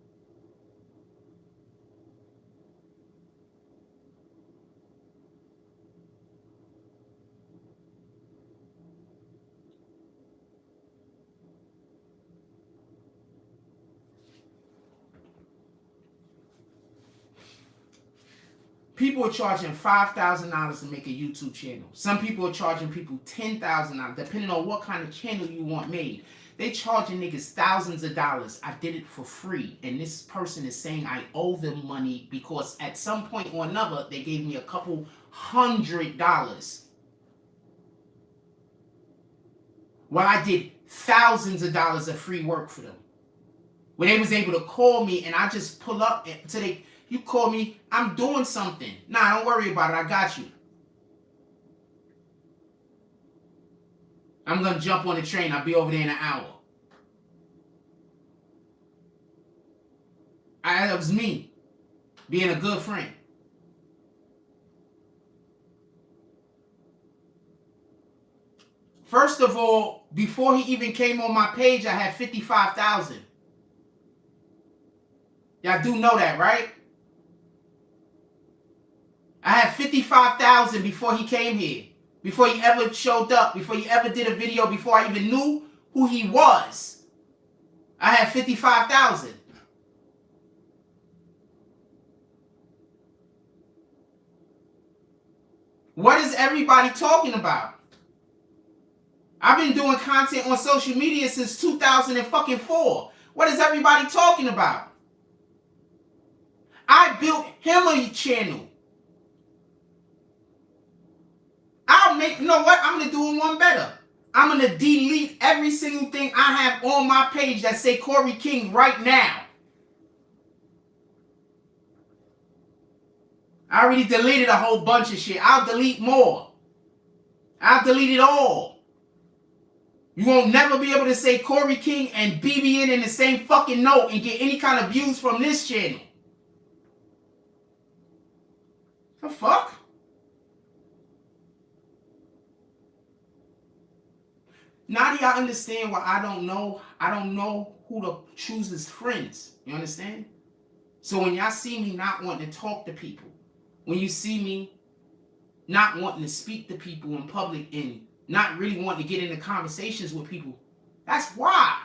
People are charging $5,000 to make a YouTube channel. Some people are charging people $10,000, depending on what kind of channel you want made. They charging niggas thousands of dollars. I did it for free. And this person is saying I owe them money because at some point or another, they gave me a couple $100 while I did thousands of dollars of free work for them. When they was able to call me and I just pull up until you call me, I'm doing something. Nah, don't worry about it. I got you. I'm going to jump on the train. I'll be over there in an hour. That was me being a good friend. First of all, before he even came on my page, I had 55,000. Y'all do know that, right? I had 55,000 before he came here. Before he ever showed up. Before he ever did a video. Before I even knew who he was. I had 55,000. What is everybody talking about? I've been doing content on social media since 2004. What is everybody talking about? I built him a channel. You know what? I'm going to do one better. I'm going to delete every single thing I have on my page that say Corey King right now. I already deleted a whole bunch of shit. I'll delete more. I'll delete it all. You won't never be able to say Corey King and BBN in the same fucking note and get any kind of views from this channel. The fuck? Now do y'all understand why I don't know who to choose as friends. You understand? So when y'all see me not wanting to talk to people, when you see me not wanting to speak to people in public and not really wanting to get into conversations with people, that's why.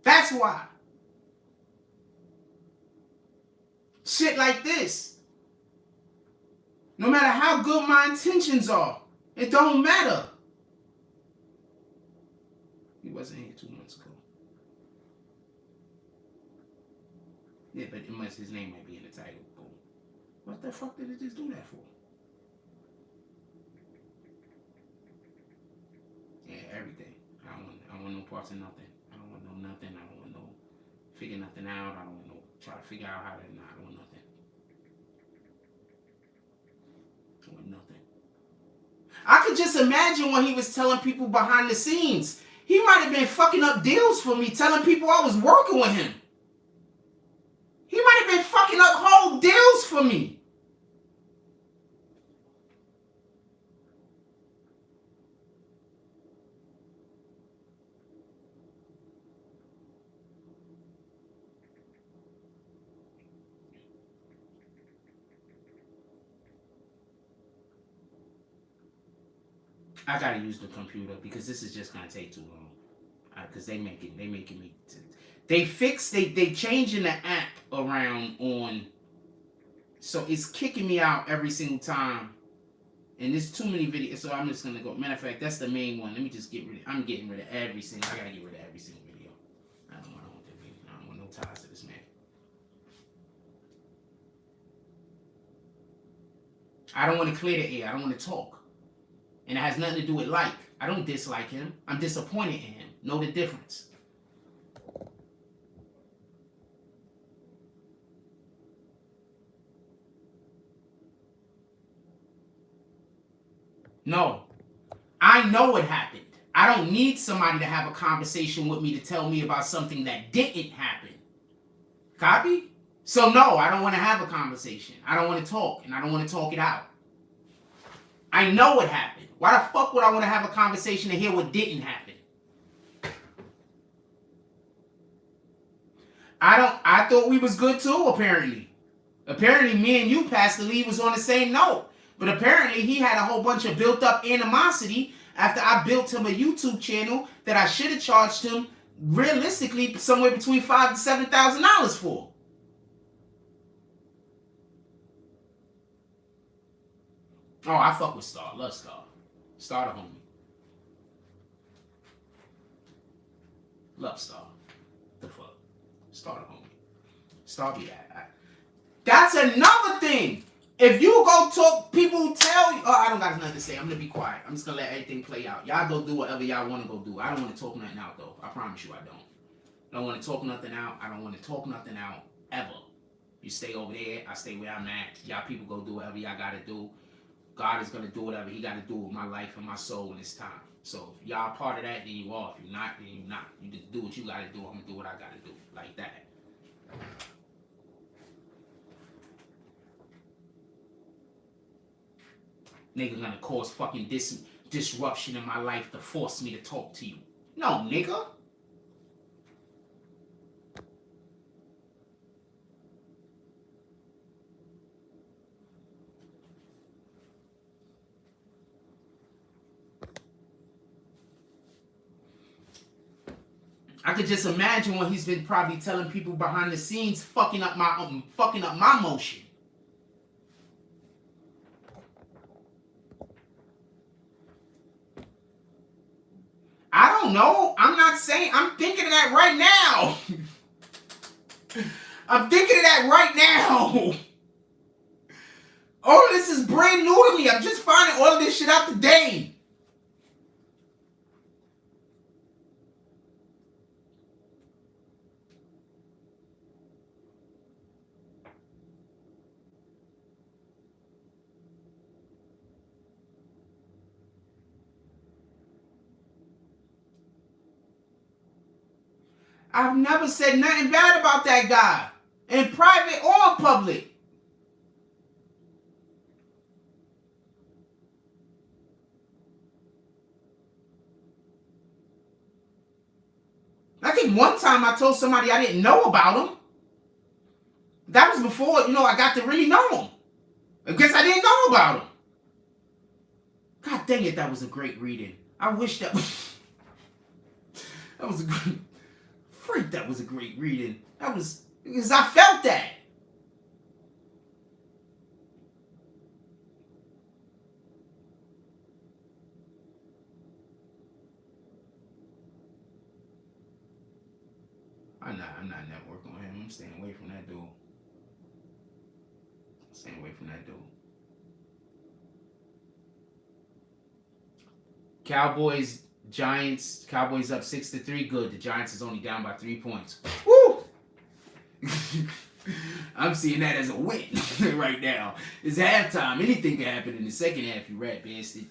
That's why. Shit like this. No matter how good my intentions are, it don't matter. He wasn't here 2 months ago. Yeah, but his name might be in the title. Boom. What the fuck did it just do that for? Yeah, everything. I don't want no parts of nothing. I don't want no nothing. I don't want no figure nothing out. I don't want no try to figure out how to. Nah, I don't want nothing. I don't want nothing. I could just imagine when he was telling people behind the scenes. He might have been fucking up deals for me, telling people I was working with him. He might have been fucking up whole deals for me. I gotta use the computer because this is just gonna take too long. Because they making me. They changing the app around on, so it's kicking me out every single time, and there's too many videos. So I'm just gonna go. Matter of fact, that's the main one. Let me just get rid of. I'm getting rid of every single. I gotta get rid of every single video. I don't want no ties to this man. I don't want to clear the air. I don't want to talk. And it has nothing to do with like. I don't dislike him. I'm disappointed in him. Know the difference. No. I know what happened. I don't need somebody to have a conversation with me to tell me about something that didn't happen. Copy? So no, I don't want to have a conversation. I don't want to talk, and I don't want to talk it out. I know what happened. Why the fuck would I want to have a conversation to hear what didn't happen? I thought we was good too, apparently. Apparently me and you, Pastor Lee, was on the same note. But apparently he had a whole bunch of built up animosity after I built him a YouTube channel that I should have charged him realistically somewhere between $5,000 to $7,000 for. Oh, I fuck with Star. Love Star. Star the homie. Love Star. The fuck. Star the homie. Star be that. That's another thing. If you go talk, people tell you, oh, I don't got nothing to say. I'm gonna be quiet. I'm just gonna let everything play out. Y'all go do whatever y'all want to go do. I don't want to talk nothing out though. I promise you I don't. I don't want to talk nothing out. I don't want to talk nothing out ever. You stay over there. I stay where I'm at. Y'all people go do whatever y'all gotta do. God is gonna do whatever He gotta do with my life and my soul in this time. So if y'all part of that, then you are. If you're not, then you're not. You just do what you gotta do. I'm gonna do what I gotta do. Like that. Nigga gonna cause fucking disruption in my life to force me to talk to you. No, nigga. I could just imagine what he's been probably telling people behind the scenes, fucking up my motion. I don't know. I'm not saying. I'm thinking of that right now. I'm thinking of that right now. All of this is brand new to me. I'm just finding all of this shit out today. I've never said nothing bad about that guy, in private or public. I think one time I told somebody I didn't know about him. That was before, I got to really know him. I guess I didn't know about him. God dang it, that was a great reading. I wish that was... That was a great... Freak, that was a great reading. That was... Because I felt that. I'm not networking with him. I'm staying away from that dude. Staying away from that dude. Cowboys, Giants. Cowboys up 6-3. Good. The Giants is only down by 3 points. Woo! I'm seeing that as a win right now. It's halftime. Anything can happen in the second half, you rat bastard.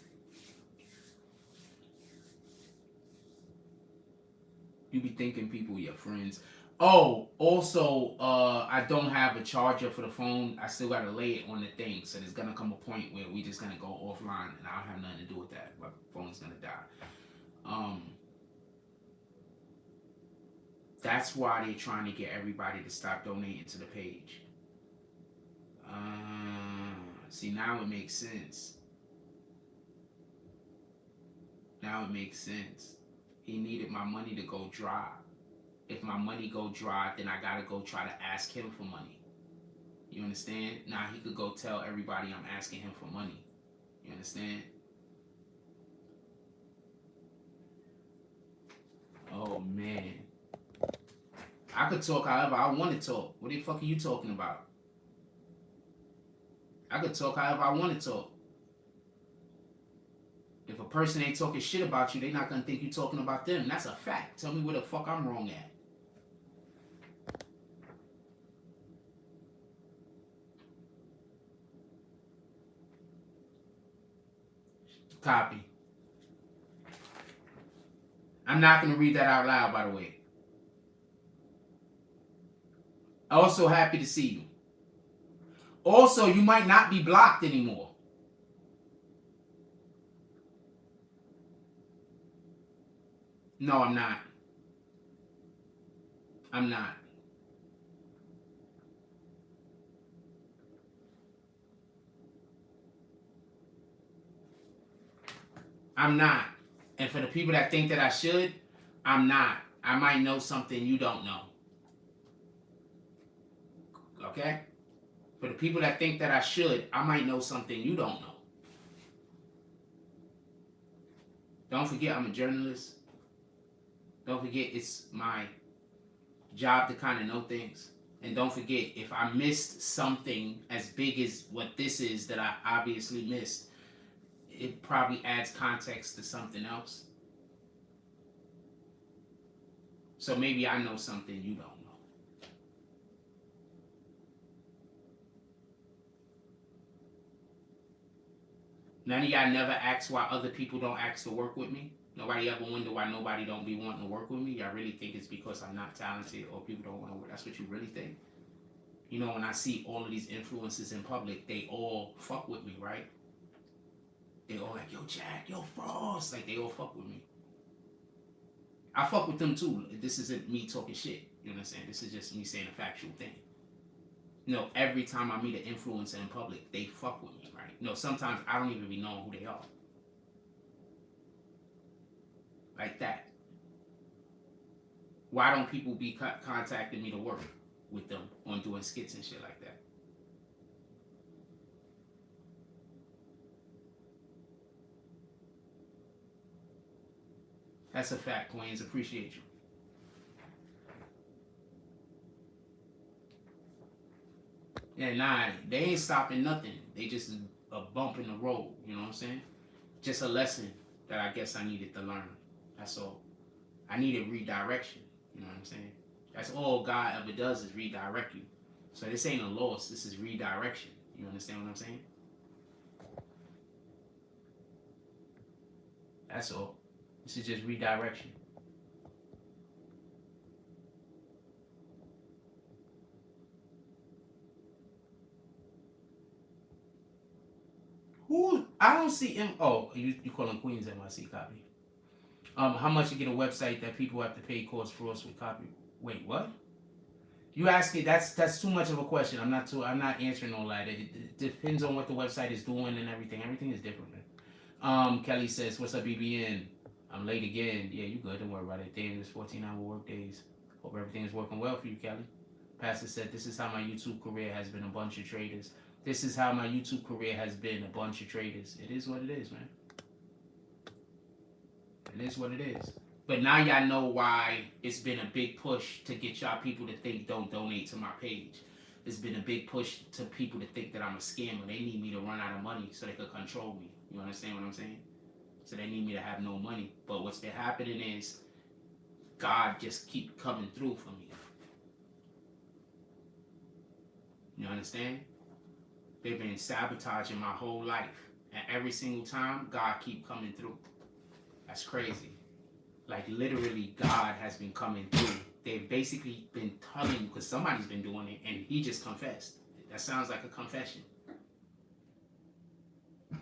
You be thinking people are your friends. Oh, also, I don't have a charger for the phone. I still gotta lay it on the thing. So there's gonna come a point where we just gonna go offline and I don't have nothing to do with that. My phone's gonna die. That's why they're trying to get everybody to stop donating to the page. See, now it makes sense. Now it makes sense. He needed my money to go dry. If my money go dry, then I gotta go try to ask him for money. You understand? Now he could go tell everybody I'm asking him for money. You understand? Oh man. I could talk however I want to talk. What the fuck are you talking about? I could talk however I want to talk. If a person ain't talking shit about you, they not gonna think you talking about them. That's a fact. Tell me where the fuck I'm wrong at. Copy. I'm not gonna read that out loud, by the way. Also happy to see you. Also, you might not be blocked anymore. No, I'm not. I'm not. I'm not. And for the people that think that I should, I'm not. I might know something you don't know. Okay? For the people that think that I should, I might know something you don't know. Don't forget I'm a journalist. Don't forget it's my job to kind of know things. And don't forget, if I missed something as big as what this is that I obviously missed, it probably adds context to something else. So maybe I know something you don't know. None of y'all never ask why other people don't ask to work with me. Nobody ever wonder why nobody don't be wanting to work with me. Y'all really think it's because I'm not talented or people don't want to work. That's what you really think. You know, when I see all of these influencers in public, they all fuck with me, right? They all like, yo, Jack, yo, Frost. Like, they all fuck with me. I fuck with them too. This isn't me talking shit. You know what I'm saying? This is just me saying a factual thing. You know, every time I meet an influencer in public, they fuck with me, right? You know, sometimes I don't even be knowing who they are. Like that. Why don't people be contacting me to work with them on doing skits and shit like that? That's a fact, Queens. Appreciate you. Yeah, nah, they ain't stopping nothing. They just a bump in the road, you know what I'm saying? Just a lesson that I guess I needed to learn. That's all. I needed redirection, you know what I'm saying? That's all God ever does is redirect you. So this ain't a loss, this is redirection. You understand what I'm saying? That's all. This is just redirection. Who? I don't see him. Oh, you call him Queens NYC copy. How much to get a website that people have to pay costs for us with copy? Wait, what? You ask it. That's too much of a question. I'm not answering all that. It depends on what the website is doing and everything. Everything is different, man. Kelly says, "What's up, BBN? I'm late again. Yeah, you good. Don't worry about it. Damn, it's 14-hour work days. Hope everything is working well for you, Kelly." Pastor said, "This is how my YouTube career has been a bunch of traders. This is how my YouTube career has been a bunch of traders. It is what it is, man. It is what it is." But now y'all know why it's been a big push to get y'all people to think don't donate to my page. It's been a big push to people to think that I'm a scammer. They need me to run out of money so they could control me. You understand what I'm saying? So they need me to have no money. But what's been happening is God just keep coming through for me. You understand? They've been sabotaging my whole life. And every single time, God keep coming through. That's crazy. Like literally, God has been coming through. They've basically been telling, because somebody's been doing it, and he just confessed. That sounds like a confession.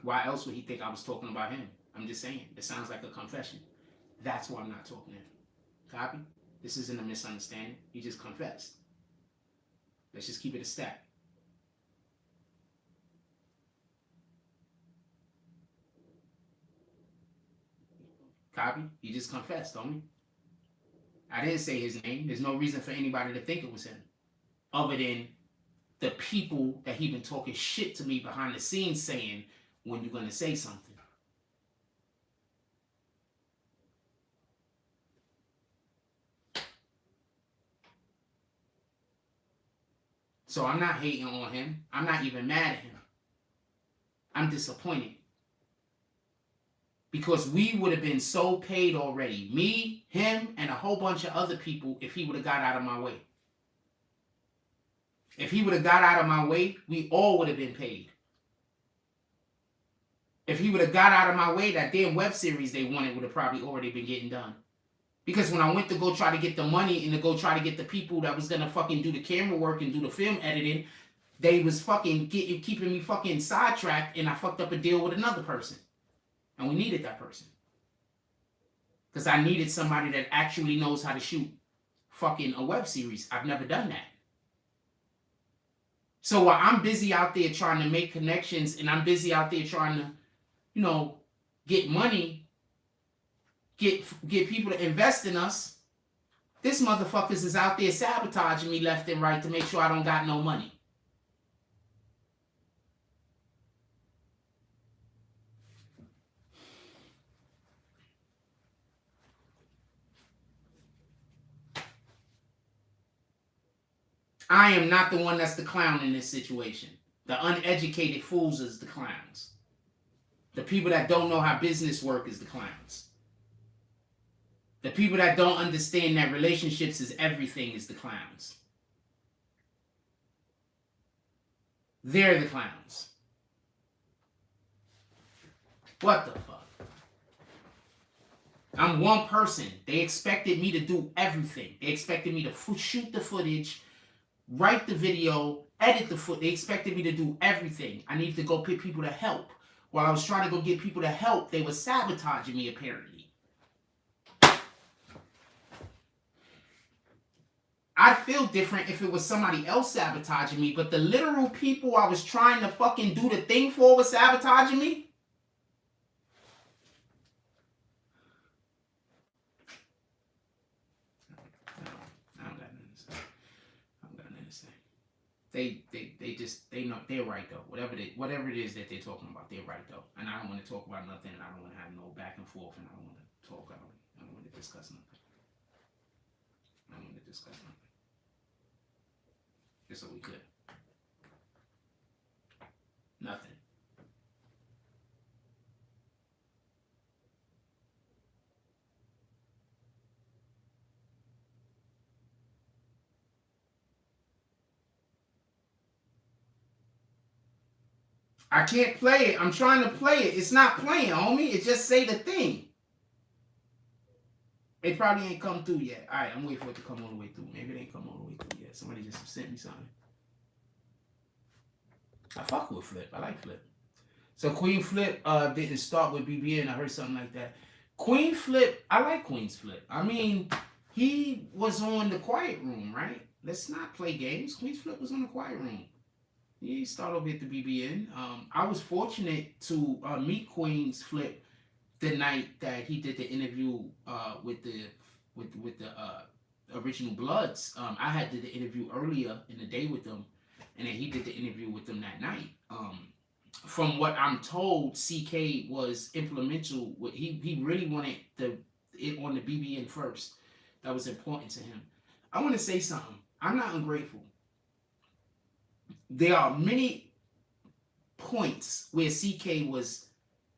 Why else would he think I was talking about him? I'm just saying. It sounds like a confession. That's why I'm not talking to him. Copy? This isn't a misunderstanding. He just confessed. Let's just keep it a stack. Copy? He just confessed, homie. I didn't say his name. There's no reason for anybody to think it was him. Other than the people that he been talking shit to me behind the scenes saying, when you're going to say something. So I'm not hating on him. I'm not even mad at him. I'm disappointed. Because we would have been so paid already. Me, him, and a whole bunch of other people if he would have got out of my way. If he would have got out of my way, we all would have been paid. If he would have got out of my way, that damn web series they wanted would have probably already been getting done. Because when I went to go try to get the money and to go try to get the people that was going to fucking do the camera work and do the film editing, they was fucking keeping me fucking sidetracked, and I fucked up a deal with another person. And we needed that person. Because I needed somebody that actually knows how to shoot fucking a web series. I've never done that. So while I'm busy out there trying to make connections and I'm busy out there trying to, you know, get money, get people to invest in us, This motherfuckers is out there sabotaging me left and right to make sure I don't got no money. I am not the one that's the clown in this situation. The uneducated fools is the clowns. The people that don't know how business work is the clowns. The people that don't understand that relationships is everything is the clowns. They're the clowns. What the fuck? I'm one person. They expected me to do everything. They expected me to shoot the footage, write the video, edit the footage. They expected me to do everything. I needed to go pick people to help. While I was trying to go get people to help, they were sabotaging me apparently. I'd feel different if it was somebody else sabotaging me, but the literal people I was trying to fucking do the thing for was sabotaging me. I don't got nothing to say. I don't got nothing to say. They know they're right though. Whatever it is that they're talking about, they're right though. And I don't want to talk about nothing, and I don't want to have no back and forth, and I don't want to talk. I don't want to discuss nothing. I don't want to discuss nothing. Just so we clear. Nothing. I can't play it. I'm trying to play it. It's not playing, homie. It just say the thing. It probably ain't come through yet. All right, I'm waiting for it to come all the way through. Maybe it ain't come all the way through yet. Somebody just sent me something. I fuck with Flip. I like Flip. So Queen Flip didn't start with BBN. I heard something like that. Queen Flip, I like Queen's Flip. I mean, he was on the Quiet Room, right? Let's not play games. Queen's Flip was on the Quiet Room. He started over at the BBN. I was fortunate to meet Queen's Flip the night that he did the interview with the Original Bloods. I had did the interview earlier in the day with them, and then he did the interview with them that night. From what I'm told, CK was implemental. He really wanted it on the BBN first. That was important to him. I want to say something. I'm not ungrateful. There are many points where CK was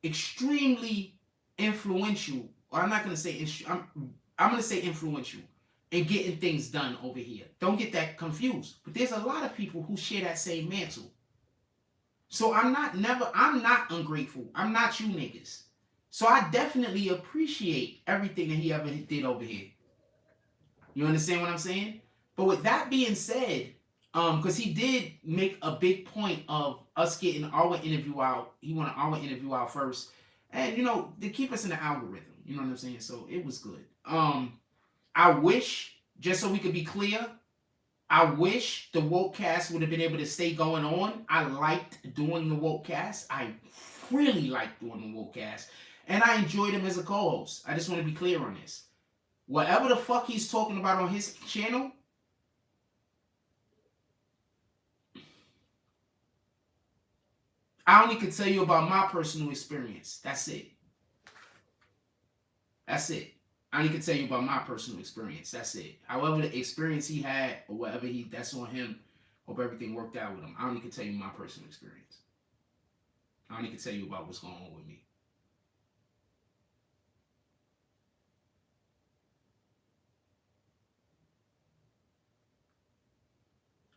extremely influential. Or I'm not going to say I'm going to say influential in getting things done over here. Don't get that confused. But there's a lot of people who share that same mantle. So I'm not ungrateful. I'm not you niggas. So I definitely appreciate everything that he ever did over here. You understand what I'm saying? But with that being said, because he did make a big point of us getting our interview out. He wanted our interview out first. And, to keep us in the algorithm. You know what I'm saying? So it was good. I wish, just so we could be clear, I wish the Wokecast would have been able to stay going on. I liked doing the Wokecast. I really liked doing the Wokecast. And I enjoyed him as a co-host. I just want to be clear on this. Whatever the fuck he's talking about on his channel, I only can tell you about my personal experience. That's it. That's it. I only can tell you about my personal experience. That's it. However, the experience he had or whatever that's on him. Hope everything worked out with him. I only can tell you my personal experience. I only can tell you about what's going on with me.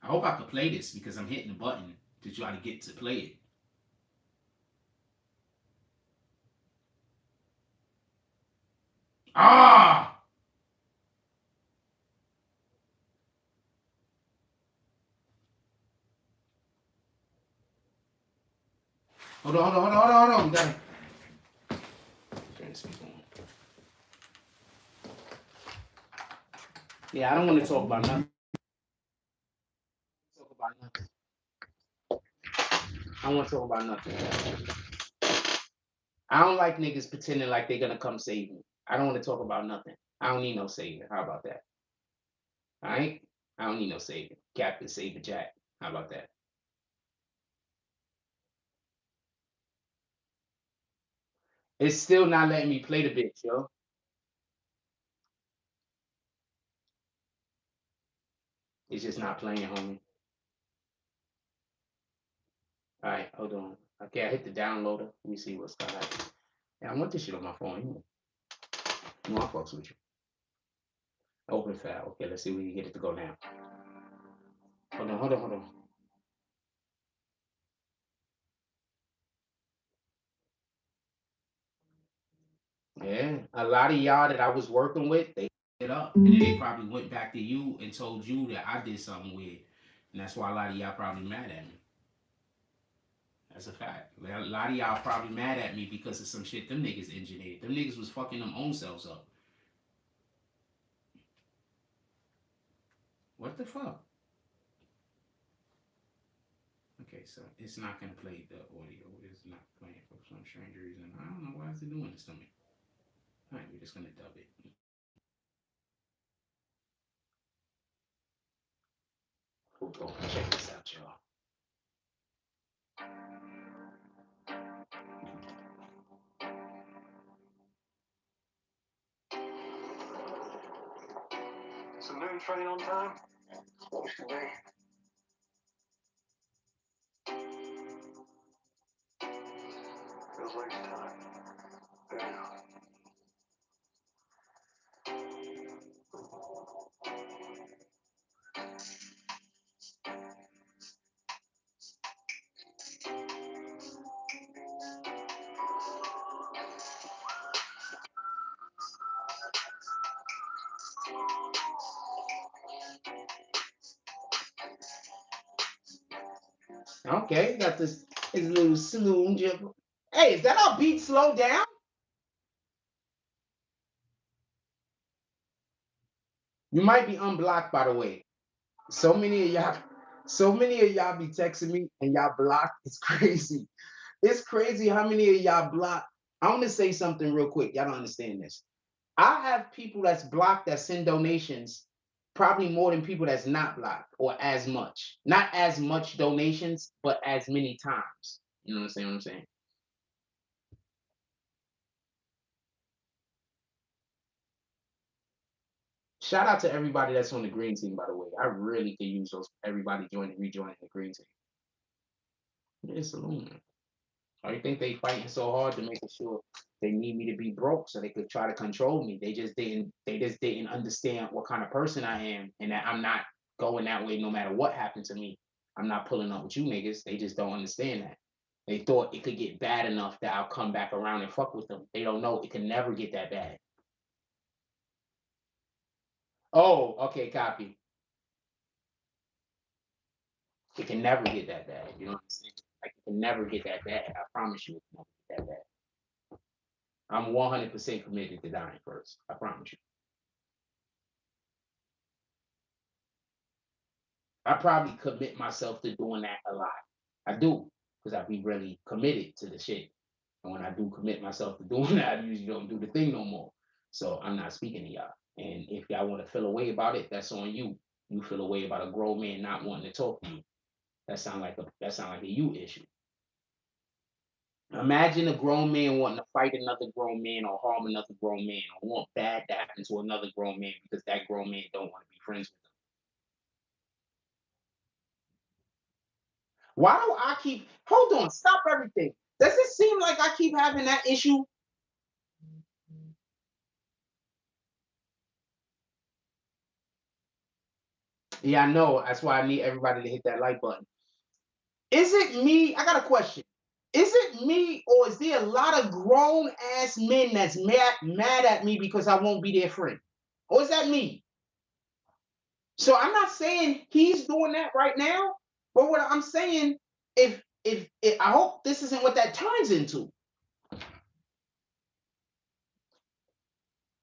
I hope I could play this because I'm hitting the button to try to get to play it. Ah! Hold on. We gotta turn this speaker on. Yeah, I don't want to talk about nothing. I don't want to talk about nothing. I don't like niggas pretending like they're gonna come save me. I don't want to talk about nothing. I don't need no savior. How about that? I don't need no savior. Captain Saber Jack. How about that? It's still not letting me play the bitch, yo. It's just not playing, homie. All right, hold on. Okay, I hit the downloader. Let me see what's going on. Yeah, I want this shit on my phone. You know, I fucks with you. Open file. Okay, let's see if we can get it to go now. Hold on. Yeah, a lot of y'all that I was working with, they it up, and then they probably went back to you and told you that I did something weird, and that's why a lot of y'all probably mad at me. That's a fact. A lot of y'all probably mad at me because of some shit them niggas engineered. Them niggas was fucking them own selves up. What the fuck? Okay, so it's not gonna play the audio. It's not playing for some strange reason. I don't know why is it doing this to me. All right, we're just gonna dub it. We'll go check this out, y'all. Is the noon train on time? Supposed to be. Feels like time. Yeah. Okay, got this little saloon jump. Hey, is that our beat slow down? You might be unblocked, by the way. So many of y'all, so many of y'all be texting me and y'all blocked. It's crazy. It's crazy how many of y'all blocked. I want to say something real quick. Y'all don't understand this. I have people that's blocked that send donations, probably more than people that's not blocked, or as much. Not as much donations, but as many times. You know what I'm saying? Shout out to everybody that's on the green team, by the way. I really could use those everybody rejoining the green team. Yeah, saloon, man. Or you think they fighting so hard to make sure they need me to be broke so they could try to control me? They just didn't understand what kind of person I am and that I'm not going that way no matter what happened to me. I'm not pulling up with you niggas. They just don't understand that. They thought it could get bad enough that I'll come back around and fuck with them. They don't know it can never get that bad. Oh, okay, copy. It can never get that bad. You know what I'm saying? Like it can never get that bad. I promise you, it can never get that bad. I'm 100% committed to dying first. I promise you. I probably commit myself to doing that a lot. I do because I be really committed to the shit. And when I do commit myself to doing that, I usually don't do the thing no more. So I'm not speaking to y'all. And if y'all want to feel a way about it, that's on you. You feel a way about a grown man not wanting to talk to you. That sound like a you issue. Imagine a grown man wanting to fight another grown man or harm another grown man or want bad to happen to another grown man because that grown man don't want to be friends with them. Why do I keep hold on, stop everything. Does it seem like I keep having that issue? Yeah, I know. That's why I need everybody to hit that like button. Is it me? I got a question. Is it me or is there a lot of grown ass men that's mad at me because I won't be their friend? Or is that me? So I'm not saying he's doing that right now, but what I'm saying, if I hope this isn't what that turns into.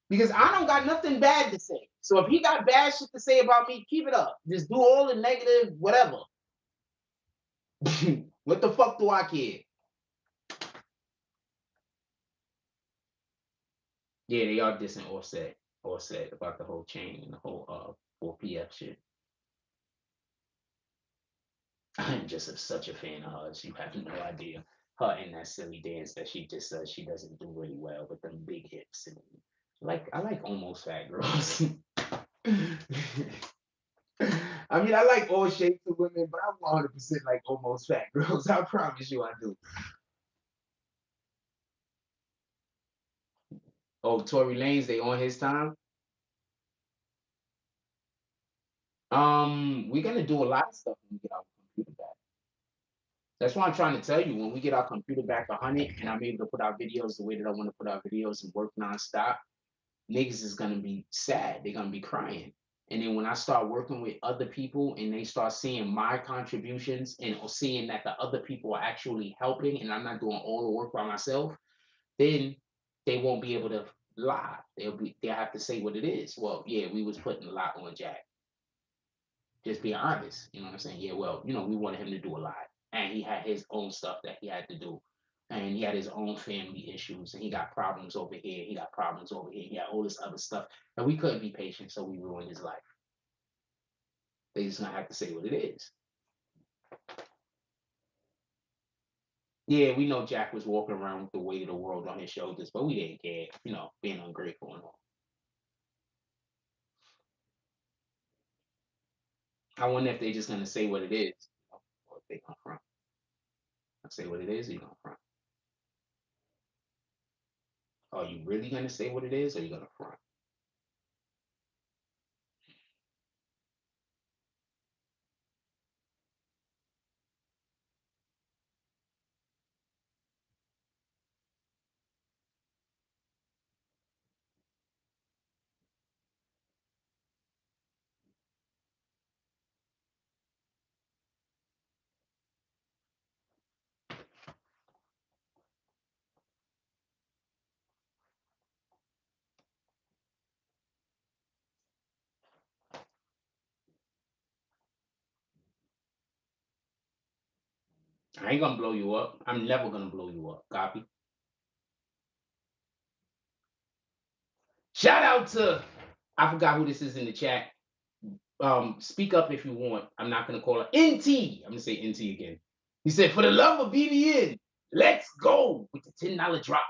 Because I don't got nothing bad to say. So if he got bad shit to say about me, keep it up. Just do all the negative, whatever. What the fuck do I care? Yeah, they are dissing Offset about the whole chain and the whole 4 p.m. shit. I'm just such a fan of hers. You have no idea. Her and that silly dance that she just says she doesn't do really well with them big hips. And like I like almost fat girls. I mean, I like all shapes of women, but I'm 100% like almost fat girls. I promise you, I do. Oh, Tory Lanez, they on his time. We're gonna do a lot of stuff when we get our computer back. That's why I'm trying to tell you. When we get our computer back 100, and I'm able to put our videos the way that I want to put our videos and work nonstop, niggas is gonna be sad. They're gonna be crying. And then when I start working with other people and they start seeing my contributions and seeing that the other people are actually helping and I'm not doing all the work by myself, then they won't be able to lie. They'll have to say what it is. Well, yeah, we was putting a lot on Jack. Just being honest. You know what I'm saying? Yeah, well, we wanted him to do a lot. And he had his own stuff that he had to do. And he had his own family issues. And he got problems over here. He got problems over here. He had all this other stuff. And we couldn't be patient, so we ruined his life. They just gonna have to say what it is. Yeah, we know Jack was walking around with the weight of the world on his shoulders, but we didn't care, being ungrateful and all. I wonder if they just gonna say what it is, or if they gonna front. Say what it is, or you gonna front. Are you really gonna say what it is, or you gonna front? I ain't gonna blow you up. I'm never gonna blow you up. Copy. Shout out to I forgot who this is in the chat. Speak up if you want. I'm not gonna call her NT. I'm gonna say NT again. He said, "For the love of BBN, let's go with the $10 drop.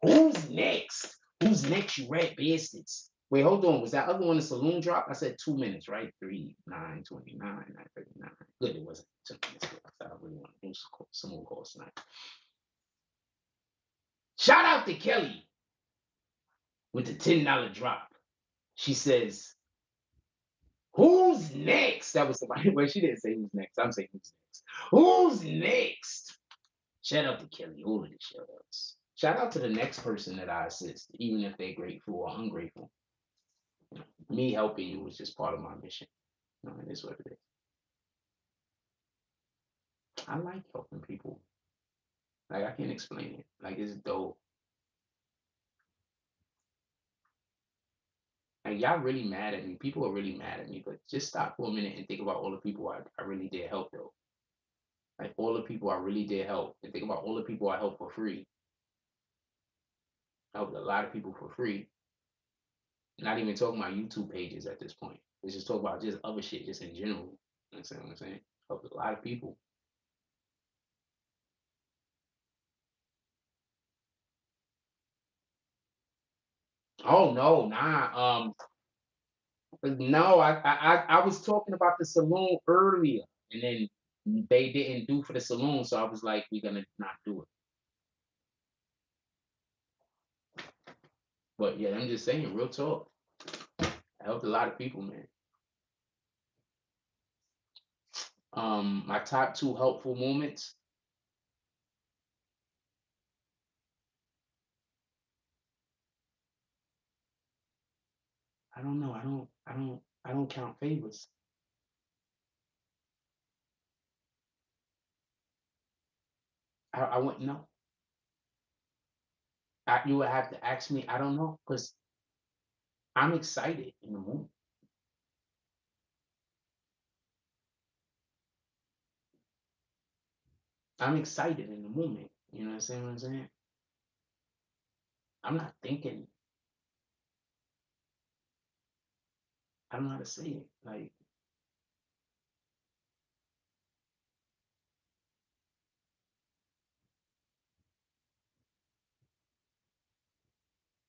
Who's next? Who's next? You red bastards." Wait, hold on. Was that other one a saloon drop? I said 2 minutes, right? 3, 9, 29, 9:39. Good, it wasn't 2 minutes. I really want to do some more calls tonight. Shout out to Kelly with the $10 drop. She says, "Who's next?" That was somebody. Well, she didn't say who's next. I'm saying who's next. Who's next? Shout out to Kelly. All of the shout outs. Shout out to the next person that I assist, even if they're grateful or ungrateful. Me helping you was just part of my mission. It is what it is. I like helping people. Like I can't explain it. Like it's dope. Like y'all really mad at me. People are really mad at me. But just stop for a minute and think about all the people I really did help though. Like all the people I really did help. And think about all the people I helped for free. I helped a lot of people for free. Not even talking about YouTube pages at this point. Let's just talk about just other shit, just in general. You know what I'm saying? Helped a lot of people. Oh no, nah. No, I was talking about the saloon earlier, and then they didn't do for the saloon, so I was like, we're gonna not do it. But yeah, I'm just saying, real talk. I helped a lot of people, man. My top two helpful moments. I don't know. I don't count favors. I wouldn't know. You would have to ask me. I don't know because I'm excited in the moment. I'm excited in the moment. You know what I'm saying? I'm not thinking. I don't know how to say it. Like,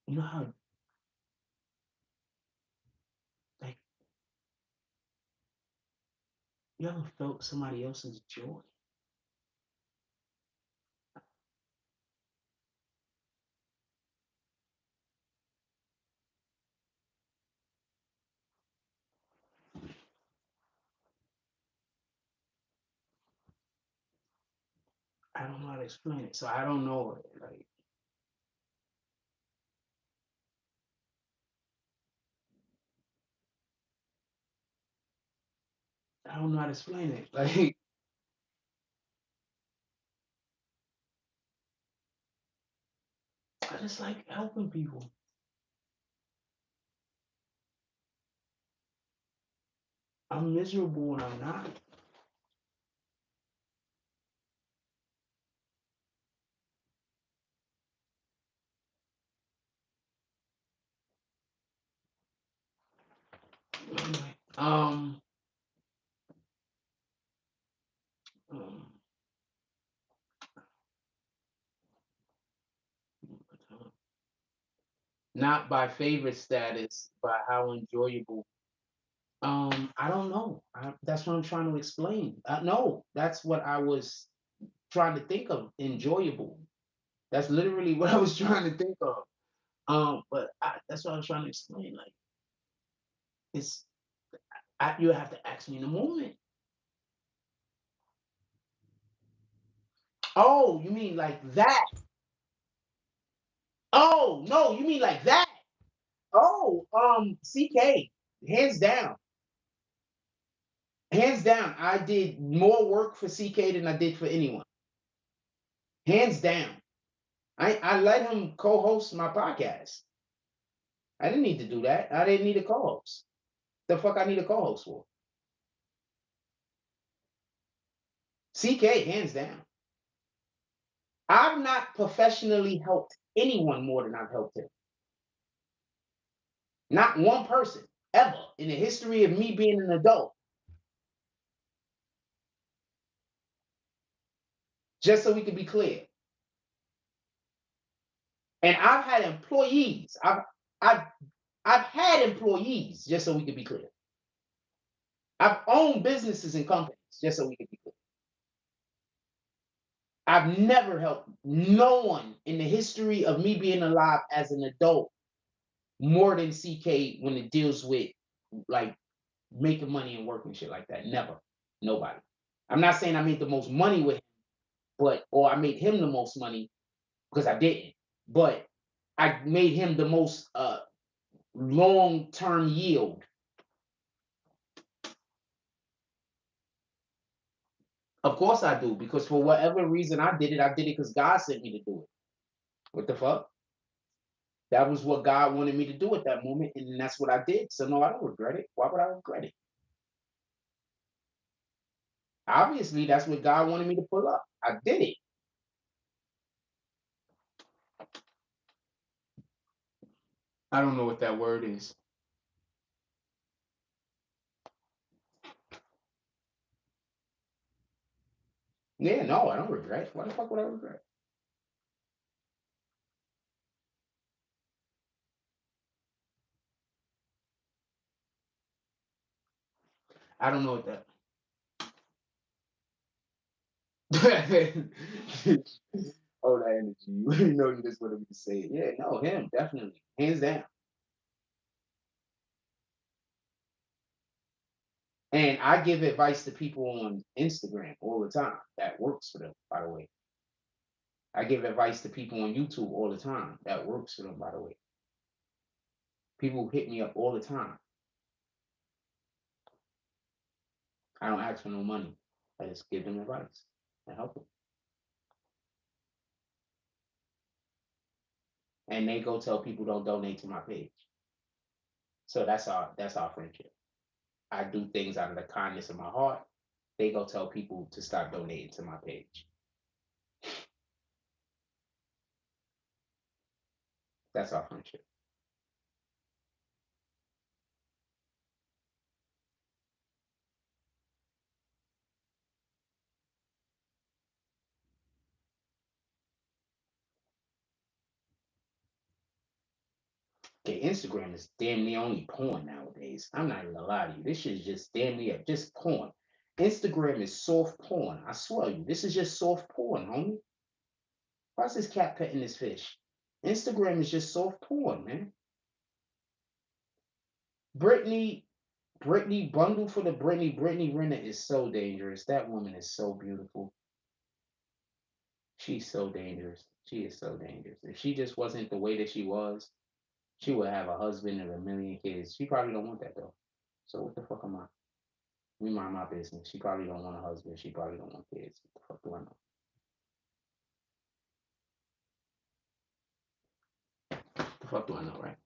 you know how, like, you ever felt somebody else's joy? I don't know how to explain it. So I don't know. Like, I don't know how to explain it. Like, I just like helping people. I'm miserable when I'm not. Anyway, um, not by favorite status, by how enjoyable. I don't know. That's what I'm trying to explain. No, that's what I was trying to think of. Enjoyable. That's literally what I was trying to think of. But that's what I was trying to explain. Like, it's you have to ask me in a moment. Oh, you mean like that? Oh no, you mean like that? Oh, CK, hands down, hands down. I did more work for CK than I did for anyone. Hands down. I let him co-host my podcast. I didn't need to do that. I didn't need a co-host. The fuck I need a co-host for? CK, hands down. I've not professionally helped anyone more than I've helped him. Not one person ever in the history of me being an adult. Just so we can be clear. And I've had employees. I've I've had employees, just so we can be clear. I've owned businesses and companies, just so we can be clear. I've never helped no one in the history of me being alive as an adult more than CK when it deals with like making money and working shit like that. Never. Nobody. I'm not saying I made the most money with him, but or I made him the most money because I didn't. But I made him the most long term yield. Of course I do, because for whatever reason I did it because God sent me to do it. What the fuck? That was what God wanted me to do at that moment, and that's what I did. So no, I don't regret it. Why would I regret it? Obviously, that's what God wanted me to pull up. I did it. I don't know what that word is. Yeah, no, I don't regret. Why the fuck would I regret? I don't know what that. Oh, that energy. You know, you just wanted me to say it. Yeah, no, him definitely, hands down. And I give advice to people on Instagram all the time. That works for them, by the way. I give advice to people on YouTube all the time. That works for them, by the way. People hit me up all the time. I don't ask for no money. I just give them advice and help them. And they go tell people don't donate to my page. So that's our friendship. I do things out of the kindness of my heart. They go tell people to stop donating to my page. That's our friendship. Okay, Instagram is damn near only porn nowadays. I'm not even gonna lie to you. This shit is just damn near just porn. Instagram is soft porn. I swear you, this is just soft porn, homie. Why's this cat petting this fish? Instagram is just soft porn, man. Brittany, Brittany, bundle for the Brittany. Brittany Renner is so dangerous. That woman is so beautiful. She's so dangerous. She is so dangerous. If she just wasn't the way that she was, she would have a husband and a million kids. She probably don't want that though. So what the fuck am I? Me mind my business. She probably don't want a husband. She probably don't want kids. What the fuck do I know? What the fuck do I know, right?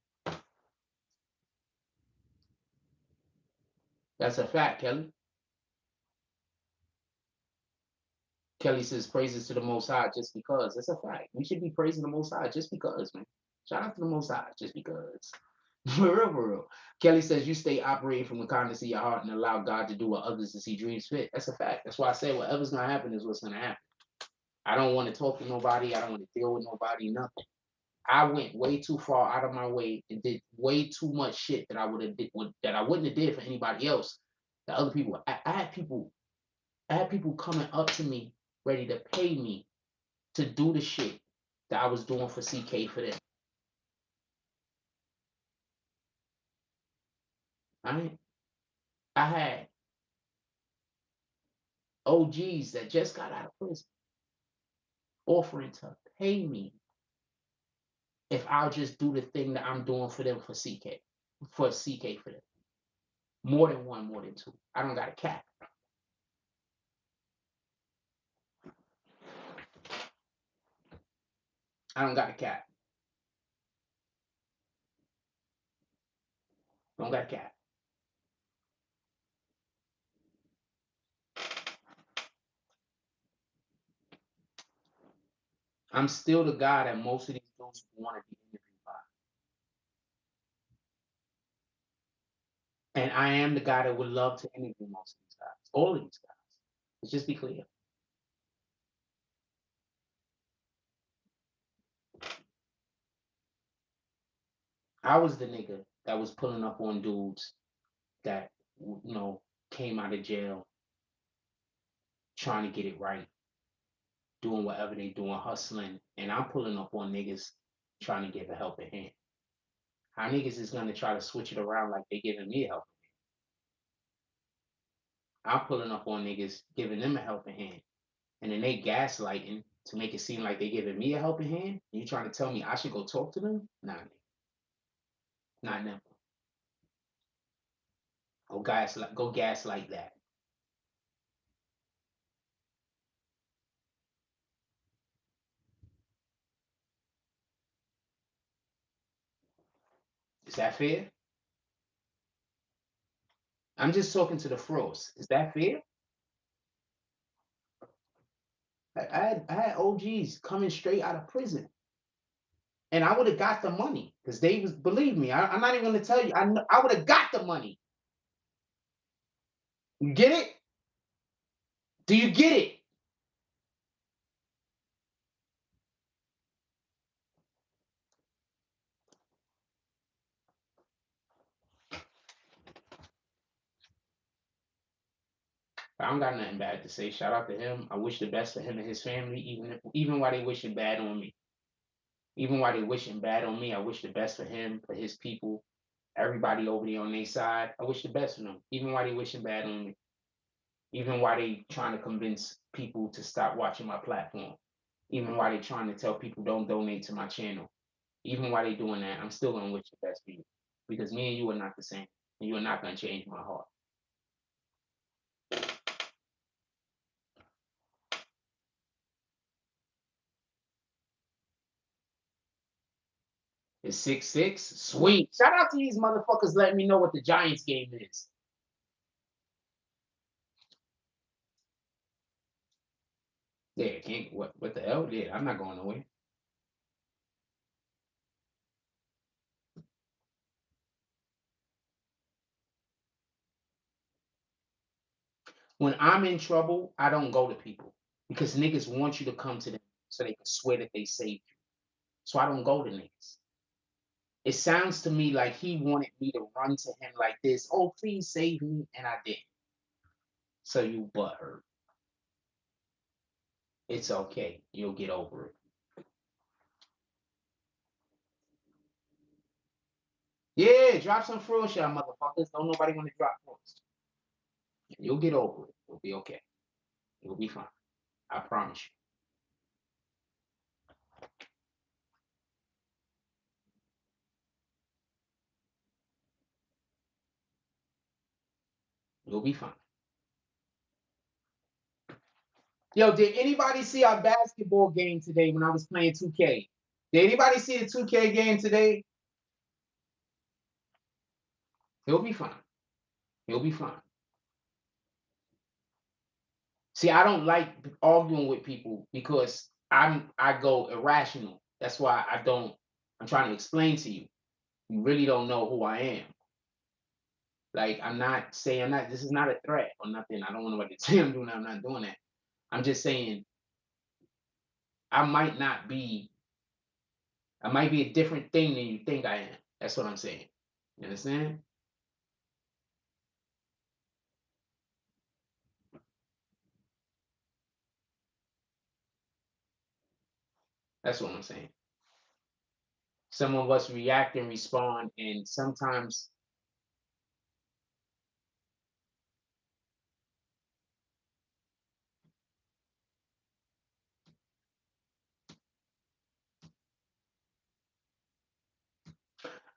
That's a fact, Kelly. Kelly says praises to the Most High just because. That's a fact. We should be praising the Most High just because, man. Shout out to the Most High just because. For real, for real. Kelly says you stay operating from the kindness of your heart and allow God to do what others to see dreams fit. That's a fact. That's why I say whatever's gonna happen is what's gonna happen. I don't want to talk to nobody. I don't want to deal with nobody. Nothing. I went way too far out of my way and did way too much shit that I would have did that I wouldn't have did for anybody else. The other people, I had people coming up to me ready to pay me to do the shit that I was doing for CK for them. I I had OGs that just got out of prison offering to pay me if I'll just do the thing that I'm doing for them for CK for them. More than one, more than two. I don't got a cap. I don't got a cap. Don't got a cap. I'm still the guy that most of these dudes want to be interviewed by. And I am the guy that would love to interview most of these guys. All of these guys. Let's just be clear. I was the nigga that was pulling up on dudes that, came out of jail trying to get it right, doing whatever they doing, hustling. And I'm pulling up on niggas trying to give a helping hand. How niggas is gonna try to switch it around like they giving me a helping hand? I'm pulling up on niggas giving them a helping hand. And then they gaslighting to make it seem like they giving me a helping hand. And you trying to tell me I should go talk to them? Nah, nigga. Not never. Go gaslight that. Is that fair? I'm just talking to the frost. Is that fair? I had OGs coming straight out of prison. And I would have got the money because they was, believe me, I'm not even gonna tell you. I would have got the money. You get it? Do you get it? I don't got nothing bad to say. Shout out to him. I wish the best for him and his family, even while they wishing bad on me. Even while they wishing bad on me, I wish the best for him, for his people, everybody over there on their side. I wish the best for them. Even while they wishing bad on me. Even while they trying to convince people to stop watching my platform. Even while they trying to tell people don't donate to my channel. Even while they doing that, I'm still gonna wish the best for you. Because me and you are not the same. And you are not gonna change my heart. It's 6-6. Sweet. Shout out to these motherfuckers letting me know what the Giants game is. Yeah, can't what the hell? Yeah, I'm not going nowhere. When I'm in trouble, I don't go to people because niggas want you to come to them so they can swear that they saved you. So I don't go to niggas. it sounds to me like he wanted me to run to him like this. Oh, please save me, and I didn't. So you butthurt. It's okay. You'll get over it. Yeah, drop some fruit, y'all motherfuckers. Don't nobody want to drop fruits. You'll get over it. It'll be okay. It'll be fine. I promise you. You'll be fine. Yo, did anybody see our basketball game today when I was playing 2K? Did anybody see the 2K game today? He'll be fine. He'll be fine. See, I don't like arguing with people because I go irrational. That's why I don't. I'm trying to explain to you. You really don't know who I am. Like I'm not saying I'm not. This is not a threat or nothing. I don't want nobody to say I'm doing that. I'm not doing that. I'm just saying I might not be. I might be a different thing than you think I am. That's what I'm saying. You understand? That's what I'm saying. Some of us react and respond, and sometimes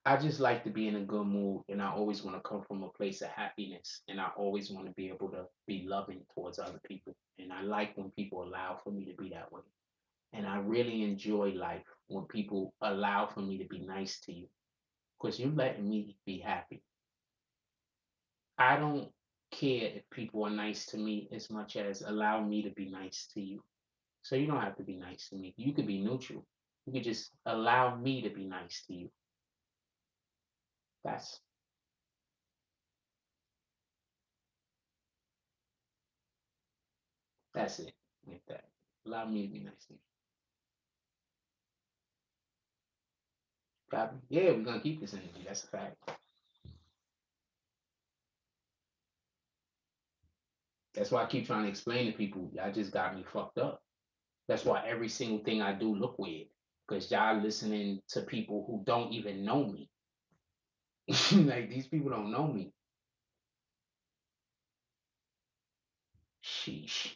I just like to be in a good mood, and I always want to come from a place of happiness, and I always want to be able to be loving towards other people. And I like when people allow for me to be that way. And I really enjoy life when people allow for me to be nice to you because you're letting me be happy. I don't care if people are nice to me as much as allow me to be nice to you. So you don't have to be nice to me. You could be neutral. You could just allow me to be nice to you. That's that's it. Like that. Allow me to be nice to you. Copy? Yeah, we're gonna keep this energy. That's a fact. That's why I keep trying to explain to people, y'all just got me fucked up. That's why every single thing I do look weird. Because y'all listening to people who don't even know me. Like these people don't know me. Sheesh.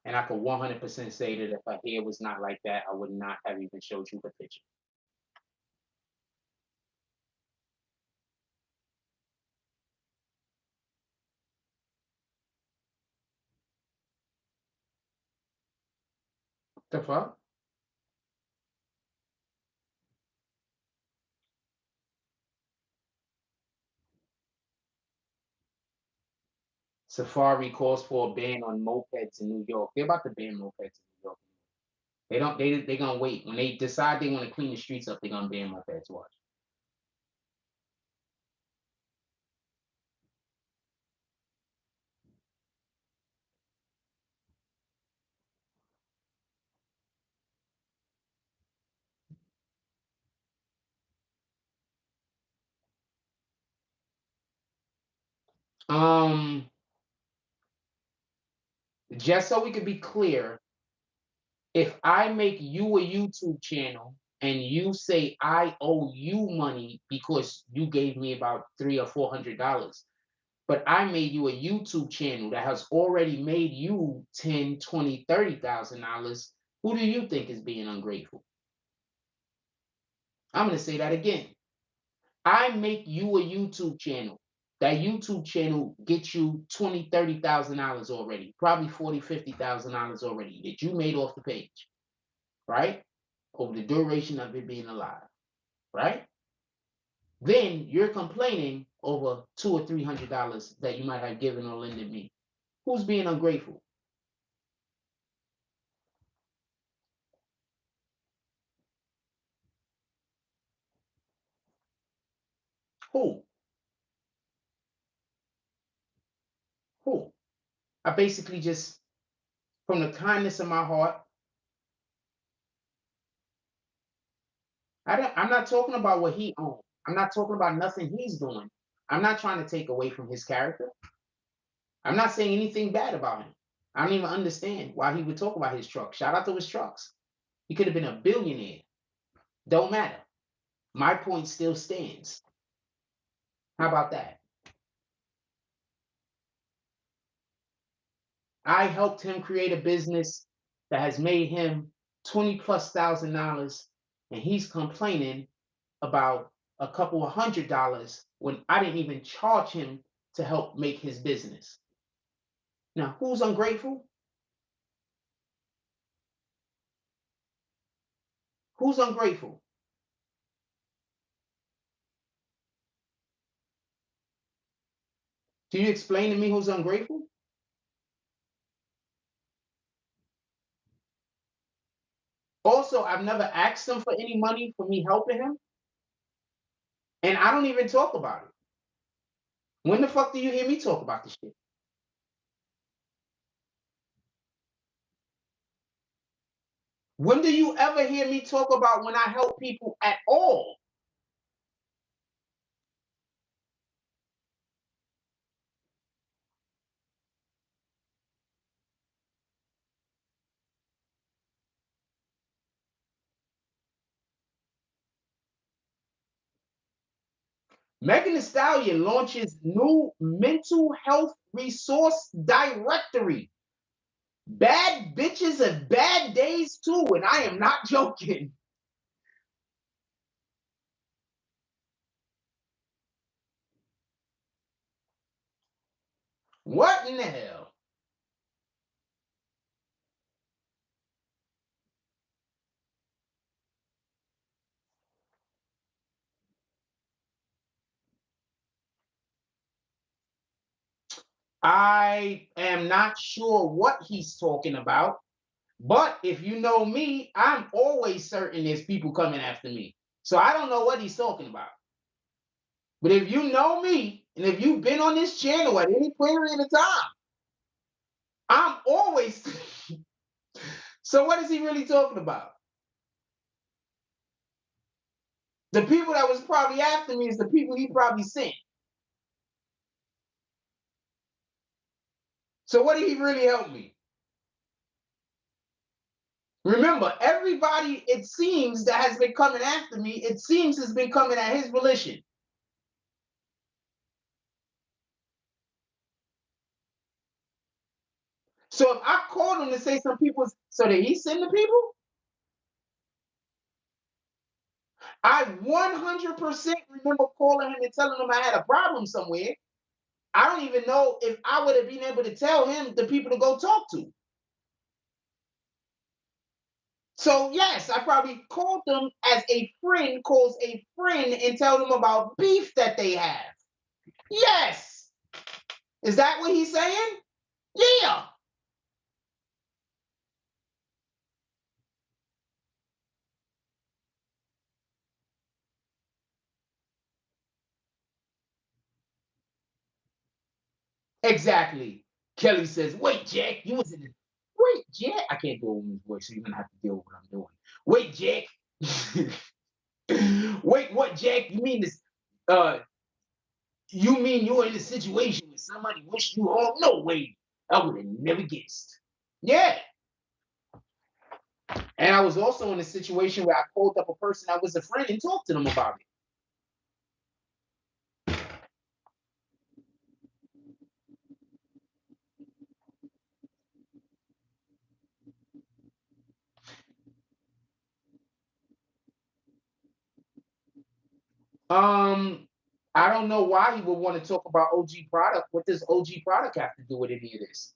And I could 100% say that if her hair was not like that, I would not have even showed you the picture. The fuck? Safari calls for a ban on mopeds in New York. They're about to ban mopeds in New York. They don't. They gonna wait when they decide they want to clean the streets up. They're gonna ban mopeds. Watch. Um, just so we could be clear, if I make you a YouTube channel and you say I owe you money because you gave me about $300 or $400, but I made you a YouTube channel that has already made you 10, 20, $30,000, who do you think is being ungrateful? I'm gonna say that again. I make you a YouTube channel. That YouTube channel gets you 20, $30,000 already, probably 40, $50,000 already that you made off the page, right? Over the duration of it being alive, right? Then you're complaining over $200 or $300 that you might have given or lended me. Who's being ungrateful? Who? Who? I basically just, from the kindness of my heart, I'm not talking about what he owns. I'm not talking about nothing he's doing. I'm not trying to take away from his character. I'm not saying anything bad about him. I don't even understand why he would talk about his truck. Shout out to his trucks. He could have been a billionaire. Don't matter. My point still stands. How about that? I helped him create a business that has made him 20 plus $1,000, and he's complaining about a couple of $100 when I didn't even charge him to help make his business. Now, who's ungrateful? Who's ungrateful? Can you explain to me who's ungrateful? Also, I've never asked him for any money for me helping him, and I don't even talk about it. When the fuck do you hear me talk about this shit? When do you ever hear me talk about when I help people at all? Megan Thee Stallion launches new mental health resource directory. Bad bitches and bad days too, and I am not joking. What in the hell? I am not sure what he's talking about, but if you know me, I'm always certain there's people coming after me. So I don't know what he's talking about. But if you know me, and if you've been on this channel at any period of time, I'm always. So what is he really talking about? The people that was probably after me is the people he probably sent. So what did he really help me? Remember, everybody, it seems, that has been coming after me, it seems has been coming at his volition. So if I called him to say some people, so did he send the people? I 100% remember calling him and telling him I had a problem somewhere. I don't even know if I would have been able to tell him the people to go talk to. So yes, I probably called them as a friend calls a friend and tell them about beef that they have. Yes. Is that what he's saying? Yeah. Exactly. Kelly says, wait, Jack, you was in the wait, Jack. I can't do a woman's voice, so you're gonna have to deal with what I'm doing. Wait, Jack. Wait, what, Jack? You mean this you mean you're in a situation where somebody wished you all? No way. I would have never guessed. Yeah. And I was also in a situation where I called up a person that was a friend and talked to them about it. Um, I don't know why he would want to talk about OG product. What does OG product have to do with any of this?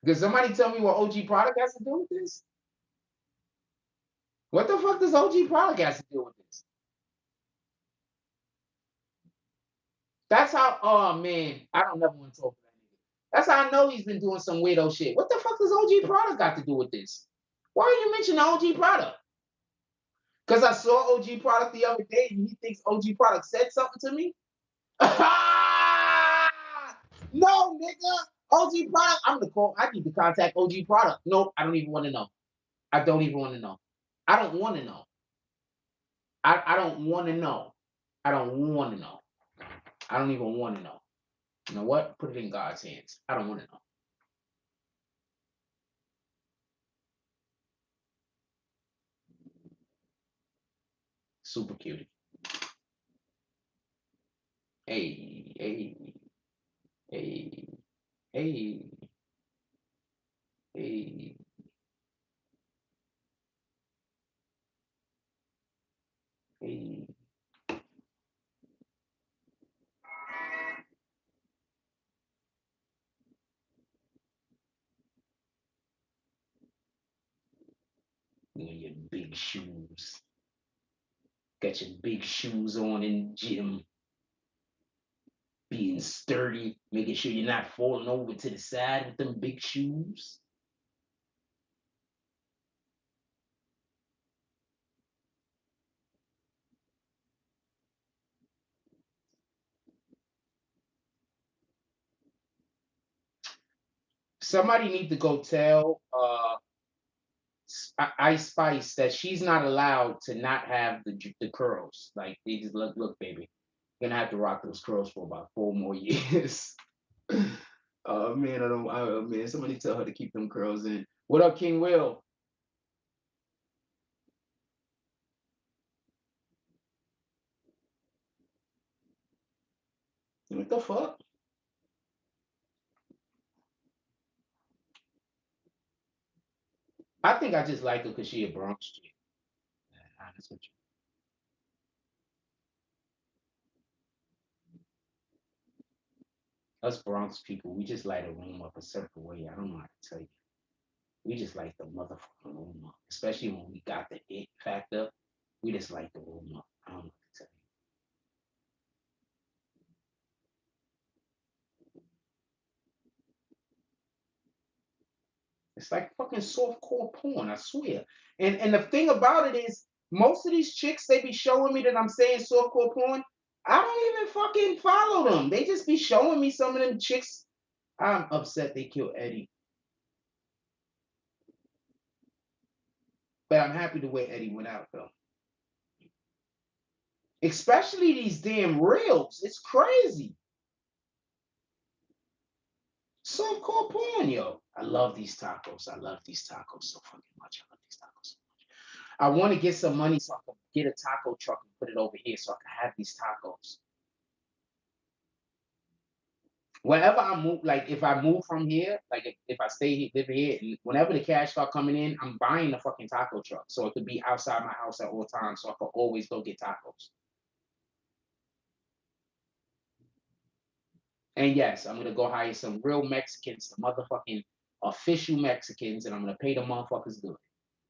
Does somebody tell me what OG product has to do with this? What the fuck does OG product has to do with this? That's how. Oh man, I don't never want to talk to that nigga. That's how I know he's been doing some weirdo shit. What the fuck does OG product got to do with this? Why are you mentioning OG product? Because I saw OG product the other day and he thinks OG product said something to me. No, nigga. OG product. I'm gonna call. I need to contact OG product. Nope, I don't even want to know. I don't even want to know. I don't want to know. I don't want to know. I don't want to know. I don't even want to know. You know what? Put it in God's hands. I don't want to know. Super cutie. Hey, hey, hey, hey, hey. Hey. You in your big shoes. Got your big shoes on in the gym. Being sturdy. Making sure you're not falling over to the side with them big shoes. Somebody need to go tell Ice Spice that she's not allowed to not have the curls. Like they just look, baby. You're gonna have to rock those curls for about 4 more years. Oh man, I don't. Man, somebody tell her to keep them curls in. What up, King Will? What the fuck? I think I just like her because she a Bronx chick. Honest with you. Us Bronx people, we just light a room up a certain way. I don't know how to tell you. We just like the motherfucking room up, especially when we got the it factor. We just like the room up. I don't know what to tell you. It's like fucking softcore porn, I swear. And the thing about it is, most of these chicks they be showing me that I'm saying softcore porn. I don't even fucking follow them. They just be showing me some of them chicks. I'm upset they killed Eddie, but I'm happy the way Eddie went out though. Especially these damn reels. It's crazy. Softcore porn, yo. I love these tacos. I love these tacos so fucking much. I love these tacos so much. I want to get some money so I can get a taco truck and put it over here so I can have these tacos. Whenever I move, like if I move from here, like if I stay here, live here, and whenever the cash start coming in, I'm buying the fucking taco truck so it could be outside my house at all times so I could always go get tacos. And yes, I'm gonna go hire some real Mexicans, some motherfucking official Mexicans, and I'm gonna pay the motherfuckers good.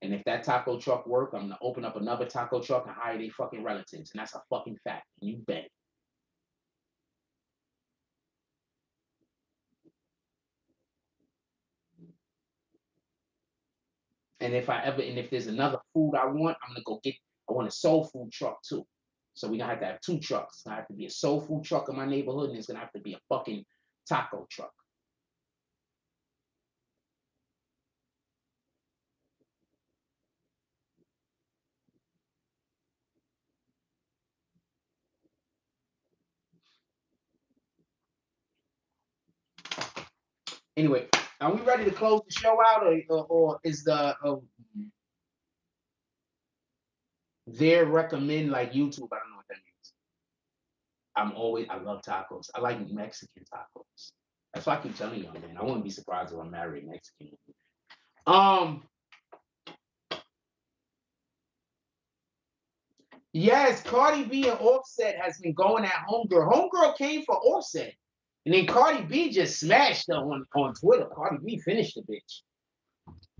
And if that taco truck work, I'm gonna open up another taco truck and hire their fucking relatives, and that's a fucking fact. You bet. And if there's another food I want, I'm gonna go get. I want a soul food truck too. So we're gonna have to have two trucks. It's gonna have to be a soul food truck in my neighborhood, and it's gonna have to be a fucking taco truck. Anyway, are we ready to close the show out, or is the their recommend like YouTube? I don't know what that means. I love tacos. I like Mexican tacos. That's why I keep telling y'all, man. I wouldn't be surprised if I marry a Mexican. Um, yes, Cardi B and Offset has been going at Homegirl. Homegirl came for Offset. And then Cardi B just smashed her on Twitter. Cardi B finished the bitch.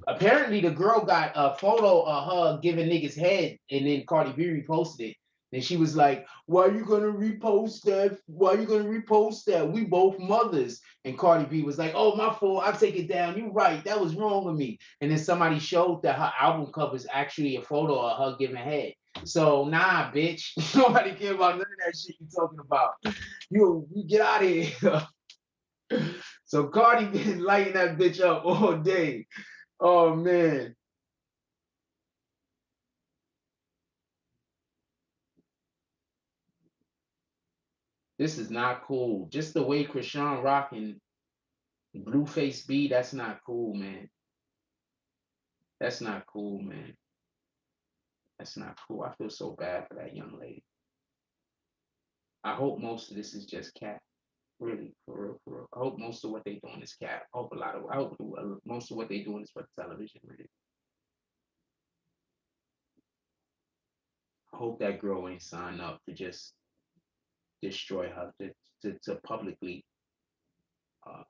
Apparently the girl got a photo of her giving niggas head, and then Cardi B reposted it. And she was like, "Why you gonna repost that? Why you gonna repost that? We both mothers." And Cardi B was like, "Oh, my fault. I'll take it down. You right. That was wrong with me." And then somebody showed that her album cover is actually a photo of her giving head. So nah, bitch. Nobody care about none of that shit you talking about. You get out of here. So Cardi been lighting that bitch up all day. Oh man. This is not cool. Just the way Krishan rocking Blueface B, that's not cool, man. That's not cool, man. That's not cool. I feel so bad for that young lady. I hope most of this is just cat. Really, for real, for real. I hope most of what they doing is cat. I hope a lot of. I hope most of what they doing is for television. Really. I hope that girl ain't signed up to just destroy her, to publicly. Uh,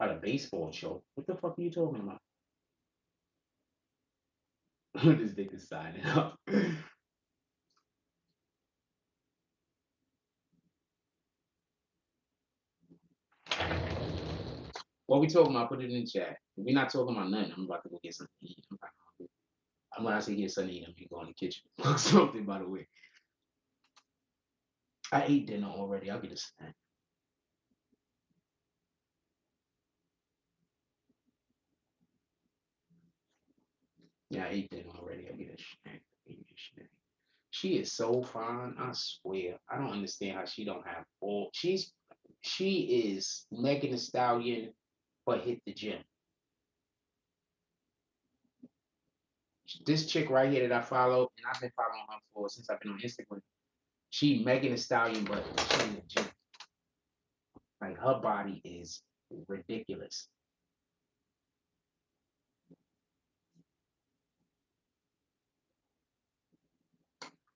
at a baseball show. What the fuck are you talking about? This nigga signing up. What we talking about? Put it in the chat. If we're not talking about nothing, I'm about to go get something to eat. I'm when I say get something to eat, I'm gonna go in the kitchen. Cook something, by the way. I ate dinner already. I'll get a snack. Yeah, I ate dinner already. I'll get a snack. I'll get a snack. She is so fine. I swear. I don't understand how she don't have all. She is Megan Thee Stallion, but hit the gym. This chick right here that I follow, and I've been following her for since I've been on Instagram. She Megan Thee Stallion, but she in the gym. Like her body is ridiculous.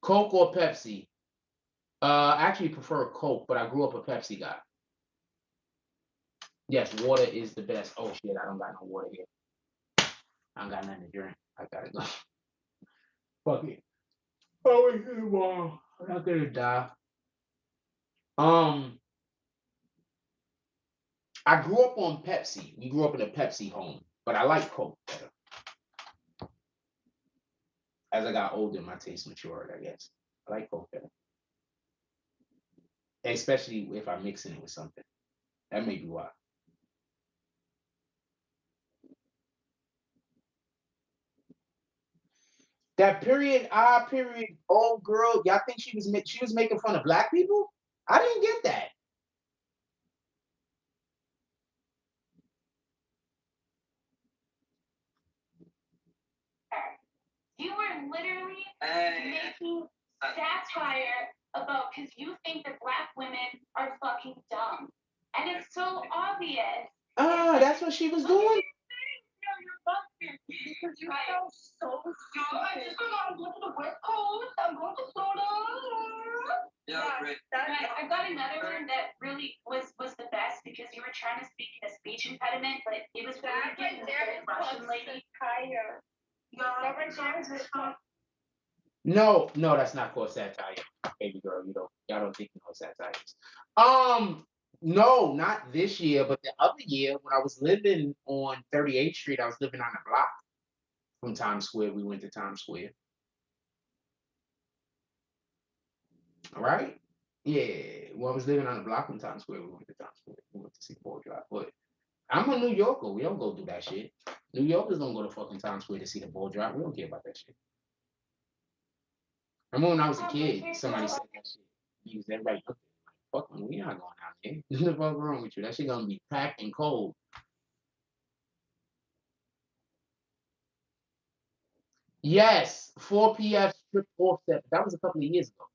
Coke or Pepsi? I actually prefer Coke, but I grew up a Pepsi guy. Yes, water is the best. Oh shit, I don't got no water here. I don't got nothing to drink. I gotta go. Fuck it. Oh, wait, wow. I'm not gonna die. Um, I grew up on Pepsi. We grew up in a Pepsi home, but I like Coke better. As I got older, my taste matured, I guess. I like Coke better, especially if I'm mixing it with something. That may be why. That period I period old girl, y'all think she was making fun of black people? I didn't get that. You were literally making satire about because you think that black women are fucking dumb. And it's so obvious. Ah, that's what she was doing? You're busted because you sound so stupid. I just got to go to the West Coast. I'm going to Florida. Yeah, right. Right. I got another one that really was the best because you were trying to speak in a speech impediment, but it was really getting the whole Russian lady. Satire. No, no, that's not called satire, baby girl. Y'all don't think you know what satire is. No, not this year, but the other year when I was living on 38th Street, I was living on the block from Times Square. We went to Times Square. All right. Yeah. Well, I was living on the block from Times Square. We went to Times Square. We went to see Paul Drive. But I'm a New Yorker. We don't go do that shit. New Yorkers don't go to fucking Times Square to see the ball drop. We don't care about that shit. I remember when I was a kid, somebody said that shit. Everybody looked at me like, fuck, we not going out there. What the fuck wrong with you? That shit gonna be packed and cold. Yes, 4 p.m. stripped Offset. That was a couple of years ago.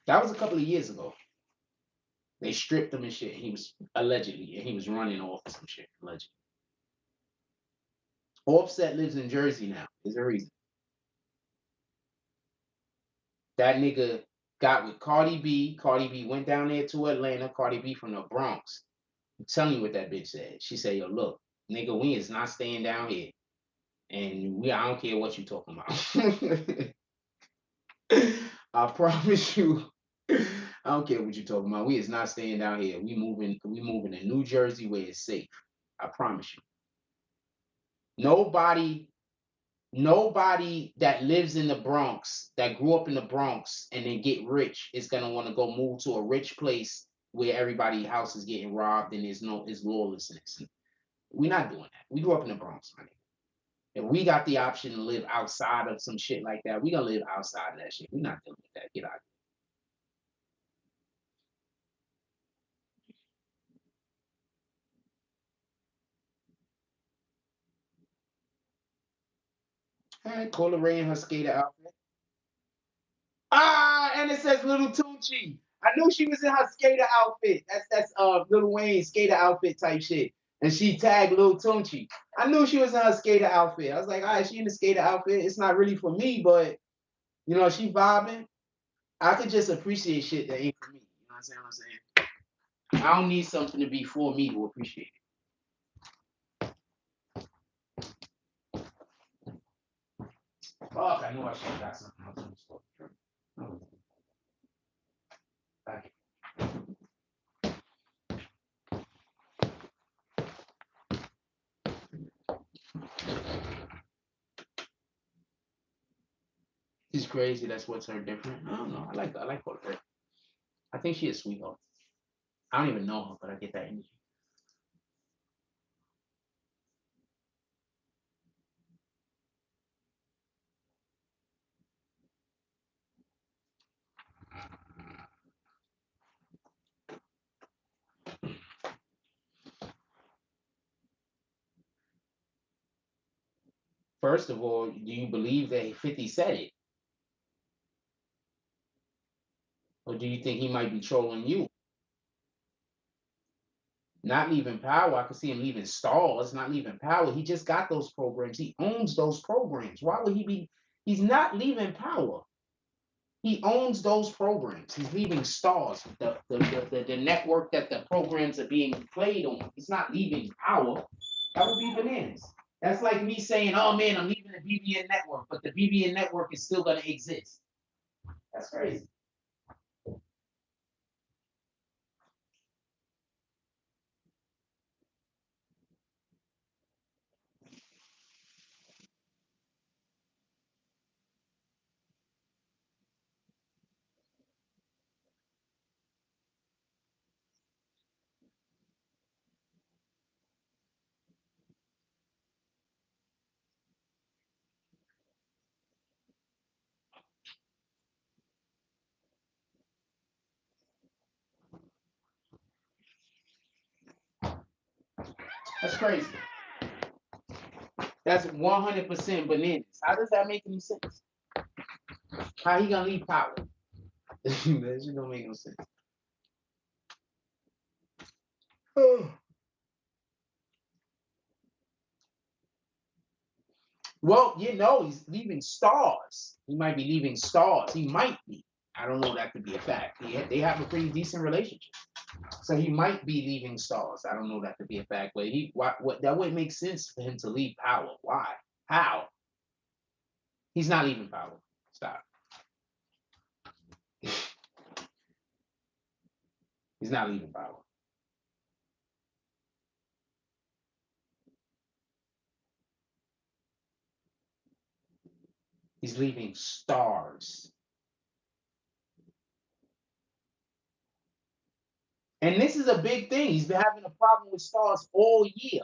That was a couple of years ago. They stripped him and shit. He was allegedly, and he was running off or some shit. Allegedly. Offset lives in Jersey now. There's a reason. That nigga got with Cardi B. Cardi B went down there to Atlanta. Cardi B from the Bronx. I'm telling you what that bitch said. She said, yo, look, nigga, we is not staying down here. And I don't care what you talking about. I promise you, I don't care what you talking about. We is not staying down here. We moving to New Jersey where it's safe. I promise you. Nobody, nobody that lives in the Bronx, that grew up in the Bronx and then get rich is gonna want to go move to a rich place where everybody's house is getting robbed and is lawlessness. We're not doing that. We grew up in the Bronx, man. If we got the option to live outside of some shit like that, we gonna live outside of that shit. We're not dealing with that. Get out. All right, Cola Ray in her skater outfit. Ah, and it says Little Tunechi. I knew she was in her skater outfit. That's Little Wayne's skater outfit type shit. And she tagged Little Tunechi. I knew she was in her skater outfit. I was like, all right, she in the skater outfit. It's not really for me, but she vibing. I could just appreciate shit that ain't for me. You know what I'm saying? I don't need something to be for me to appreciate it. Fuck, I know I should have got something else in the store. Oh, thank you. She's crazy. That's what's her different. I don't know. I like her. I think she is sweetheart. I don't even know her, but I get that energy. First of all, do you believe that 50 said it? Or do you think he might be trolling you? Not leaving power. I could see him leaving stars, not leaving power. He just got those programs. He owns those programs. Why would he be? He's not leaving power. He owns those programs. He's leaving stars, the network that the programs are being played on. He's not leaving power. That would be bananas. That's like me saying, oh man, I'm leaving the BBN network, but the BBN network is still going to exist. That's crazy. That's crazy. That's 100% bananas. How does that make any sense? How he gonna leave power? That shit don't make no sense. Well, he's leaving stars. He might be leaving stars. He might be. I don't know. That could be a fact. They have a pretty decent relationship, so he might be leaving stars. I don't know that to be a fact, but what that would make sense for him to leave power. Why? How? He's not leaving power. Stop. He's not leaving power. He's leaving stars. And this is a big thing. He's been having a problem with stars all year.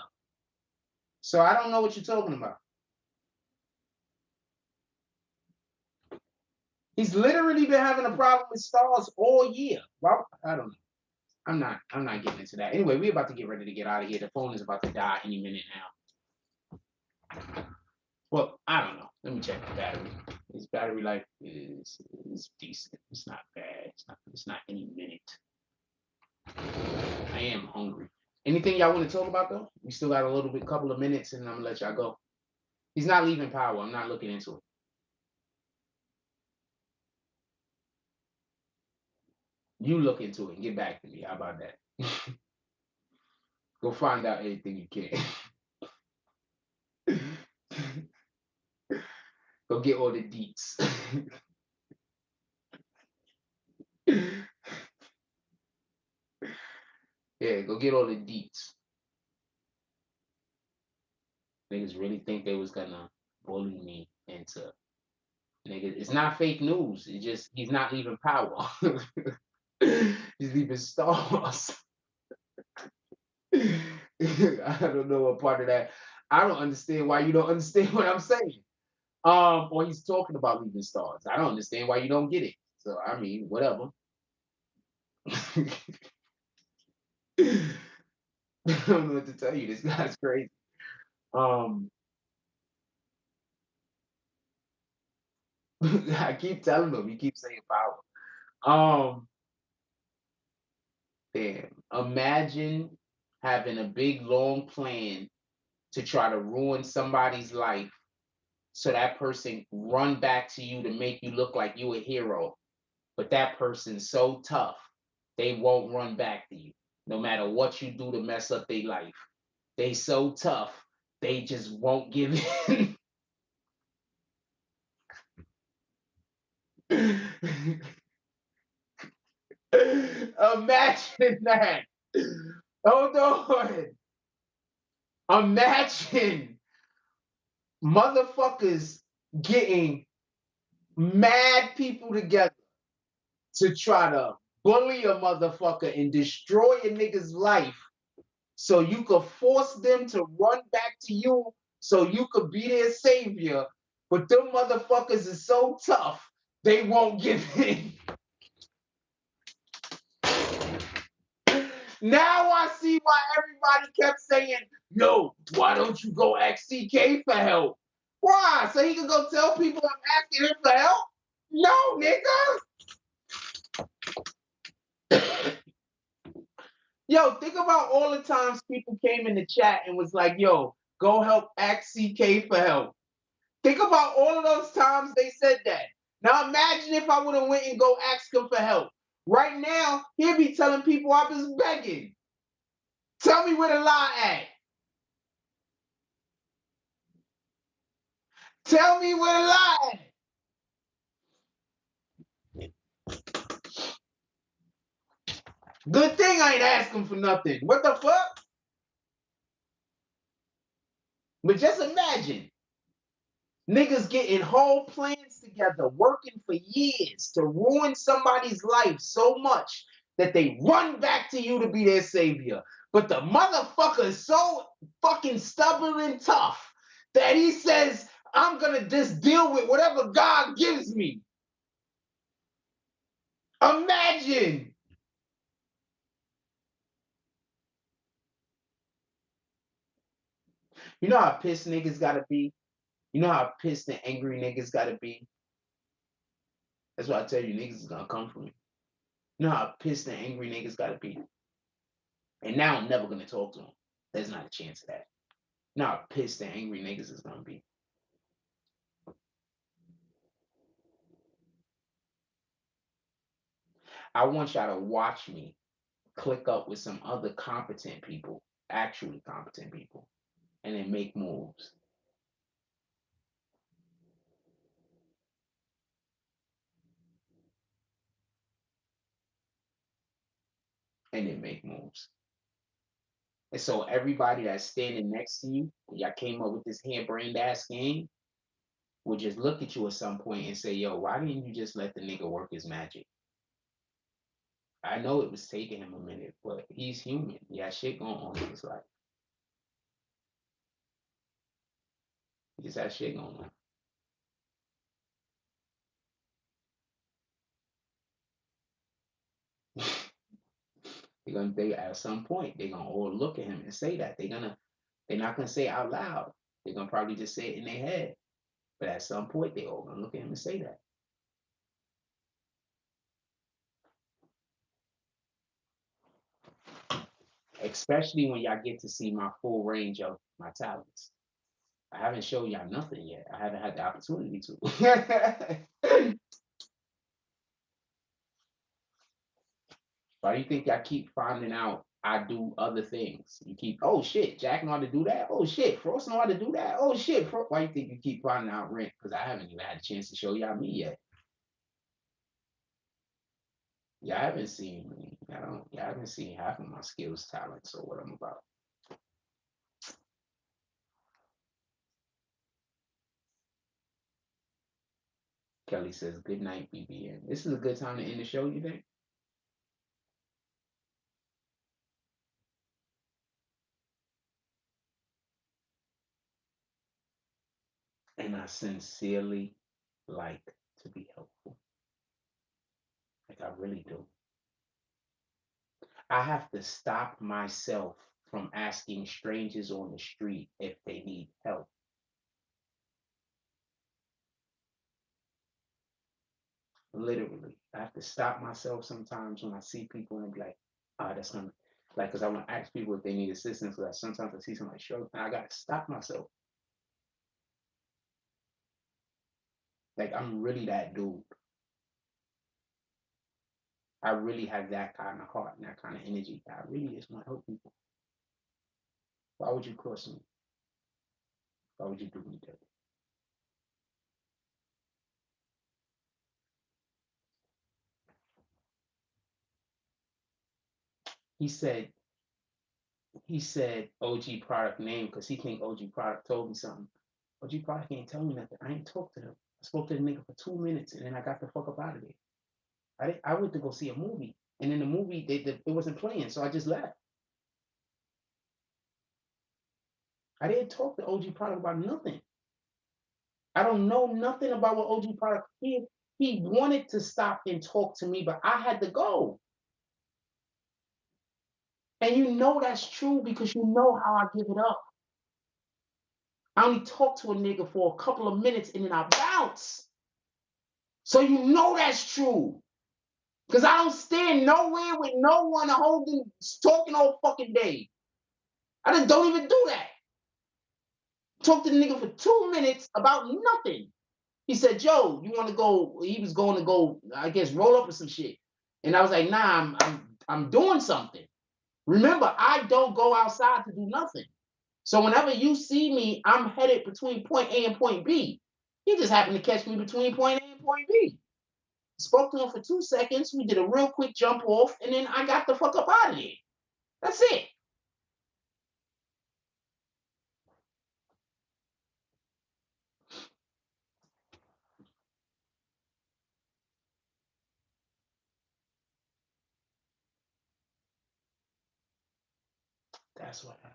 So I don't know what you're talking about. He's literally been having a problem with stars all year. Well, I don't know. I'm not getting into that. Anyway, we're about to get ready to get out of here. The phone is about to die any minute now. Well, I don't know. Let me check the battery. His battery life is decent. It's not bad. It's not any minute. I am hungry. Anything y'all want to talk about though? We still got a little bit, couple of minutes, and I'm gonna let y'all go. He's not leaving power. I'm not looking into it. You look into it and get back to me. How about that? Go find out anything you can. Go get all the deets. Yeah, go get all the deets. Niggas really think they was gonna bully me into nigga. It's not fake news. It's just he's not leaving power. He's leaving stars. I don't know what part of that. I don't understand why you don't understand what I'm saying. Or he's talking about leaving stars. I don't understand why you don't get it. So I mean, whatever. I don't know what to tell you. This guy's crazy. Um, I keep telling him. He keeps saying power. Um, Damn. Imagine having a big long plan to try to ruin somebody's life so that person run back to you to make you look like you a hero, but that person's so tough they won't run back to you no matter what you do to mess up their life. They so tough they just won't give in. Imagine that. Hold on. Imagine motherfuckers getting mad people together to try to bully a motherfucker and destroy a nigga's life so you could force them to run back to you so you could be their savior. But them motherfuckers is so tough, they won't give in. Now I see why everybody kept saying, yo, why don't you go ask CK for help? Why? So he can go tell people I'm asking him for help? No, nigga. Yo, think about all the times people came in the chat and was like, yo, go help ask CK for help. Think about all of those times they said that. Now imagine if I would have went and go ask him for help. Right now, he'll be telling people I was begging. Tell me where the lie at. Tell me where the lie at. Good thing I ain't asking for nothing. What the fuck? But just imagine niggas getting whole plans together, working for years to ruin somebody's life so much that they run back to you to be their savior. But the motherfucker is so fucking stubborn and tough that he says, I'm gonna just deal with whatever God gives me. Imagine. You know how pissed niggas gotta be? You know how pissed and angry niggas gotta be? That's why I tell you, niggas is gonna come for me. You know how pissed and angry niggas gotta be? And now I'm never gonna talk to them. There's not a chance of that. You know how pissed and angry niggas is gonna be. I want y'all to watch me click up with some other competent people, actually competent people, and then make moves. And then make moves. And so everybody that's standing next to you, when y'all came up with this harebrained ass game, will just look at you at some point and say, yo, why didn't you just let the nigga work his magic? I know it was taking him a minute, but he's human. He has shit going on in his life. He just has shit going on. They at some point they're gonna all look at him and say that. They're not gonna say it out loud. They're gonna probably just say it in their head. But at some point they all gonna look at him and say that. Especially when y'all get to see my full range of my talents. I haven't shown y'all nothing yet. I haven't had the opportunity to. Why do you think y'all keep finding out I do other things? You keep, oh shit, Jack know how to do that. Oh shit, Frost know how to do that. Oh shit, why do you think you keep finding out Rent? Because I haven't even had a chance to show y'all me yet. Y'all haven't seen me. Y'all haven't seen half of my skills, talents, or what I'm about. Kelly says, good night, BBN. This is a good time to end the show, you think? And I sincerely like to be helpful. Like I really do. I have to stop myself from asking strangers on the street if they need help. Literally. I have to stop myself sometimes when I see people and be like, ah, that's gonna like because I want to ask people if they need assistance. Because sometimes I see somebody struggling and I gotta stop myself. Like I'm really that dude. I really have that kind of heart and that kind of energy. I really just want to help people. Why would you cross me? Why would you do me that? He said he said OG product name because he think OG product told me something. OG product ain't tell me nothing. I ain't talked to him. I spoke to the nigga for 2 minutes and then I got the fuck up out of there. I went to go see a movie and in the movie it wasn't playing, so I just left. I didn't talk to OG product about nothing. I don't know nothing about what OG product did. He wanted to stop and talk to me, but I had to go. And you know that's true because you know how I give it up. I only talk to a nigga for a couple of minutes and then I bounce. So you know that's true. Because I don't stand nowhere with no one holding talking all fucking day. I just don't even do that. Talk to the nigga for 2 minutes about nothing. He said, Joe, you want to go? He was going to go, I guess, roll up or some shit. And I was like, nah, I'm doing something. Remember, I don't go outside to do nothing. So whenever you see me, I'm headed between point A and point B. He just happened to catch me between point A and point B. Spoke to him for 2 seconds. We did a real quick jump off, and then I got the fuck up out of there. That's it. That's what happened.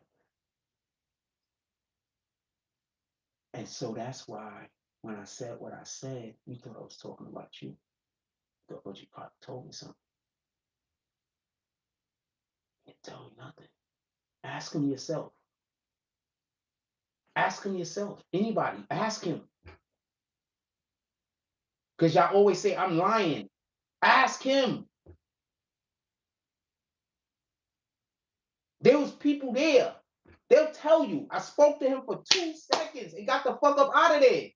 And so that's why when I said what I said, you thought I was talking about you. The OG Pop told me something. He didn't tell me nothing. Ask him yourself. Ask him yourself. Anybody, ask him. Because y'all always say I'm lying. Ask him. There was people there. They'll tell you. I spoke to him for 2 seconds and got the fuck up out of there.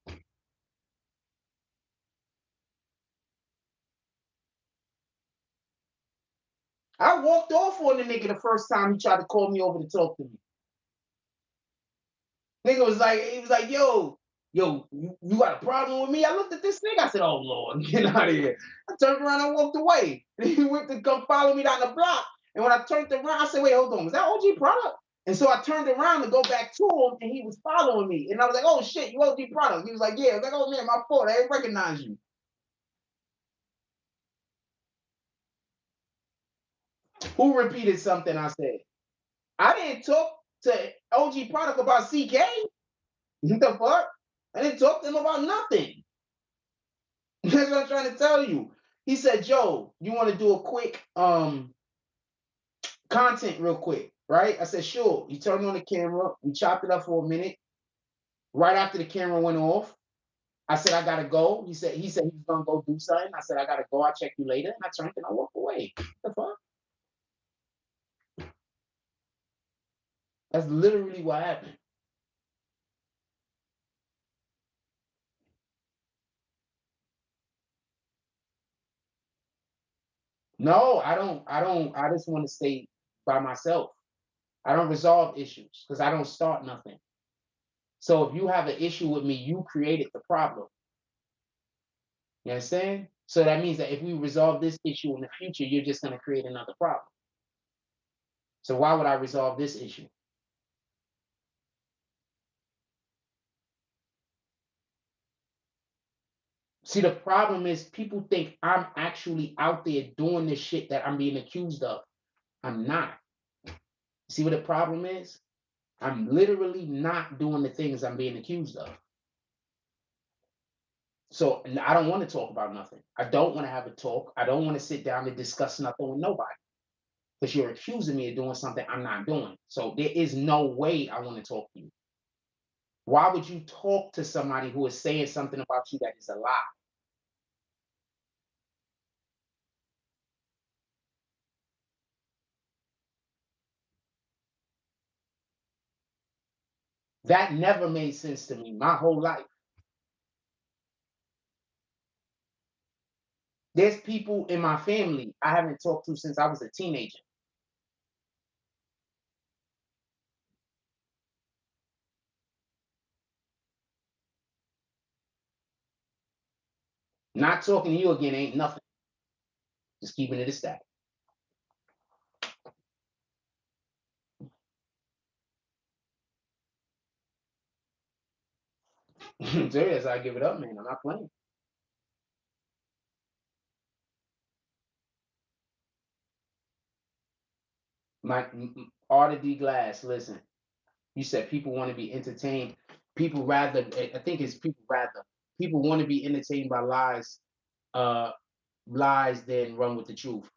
I walked off on the nigga the first time he tried to call me over to talk to me. Nigga was like, he was like, yo, you got a problem with me? I looked at this nigga. I said, oh Lord, get out of here. I turned around and walked away. And he went to come follow me down the block. And when I turned around, I said, wait, hold on, was that OG product? And so I turned around to go back to him, and he was following me. And I was like, oh shit, you OG product. He was like, yeah. I was like, oh man, my fault. I didn't recognize you. Who repeated something I said? I didn't talk to OG product about CK. What the fuck? I didn't talk to him about nothing. That's what I'm trying to tell you. He said, Joe, you want to do a quick content real quick, right? I said, sure. He turned on the camera. We chopped it up for a minute. Right after the camera went off, I said, I gotta go. He said he was gonna go do something. I said, I gotta go. I'll check you later. And I turned and I walked away. What the fuck? That's literally what happened. No, I just want to stay by myself. I don't resolve issues because I don't start nothing. So if you have an issue with me, you created the problem. You understand? So that means that if we resolve this issue in the future, you're just going to create another problem. So why would I resolve this issue? See, the problem is people think I'm actually out there doing the shit that I'm being accused of. I'm not. See what the problem is? I'm literally not doing the things I'm being accused of. So I don't want to talk about nothing. I don't want to have a talk. I don't want to sit down and discuss nothing with nobody. Because you're accusing me of doing something I'm not doing. So there is no way I want to talk to you. Why would you talk to somebody who is saying something about you that is a lie? That never made sense to me my whole life. There's people in my family I haven't talked to since I was a teenager. Not talking to you again ain't nothing. Just keeping it a stack. Serious, I give it up, man. I'm not playing. My Art D Glass, listen. You said people want to be entertained. People rather, I think it's people rather. People want to be entertained by uh, lies than run with the truth.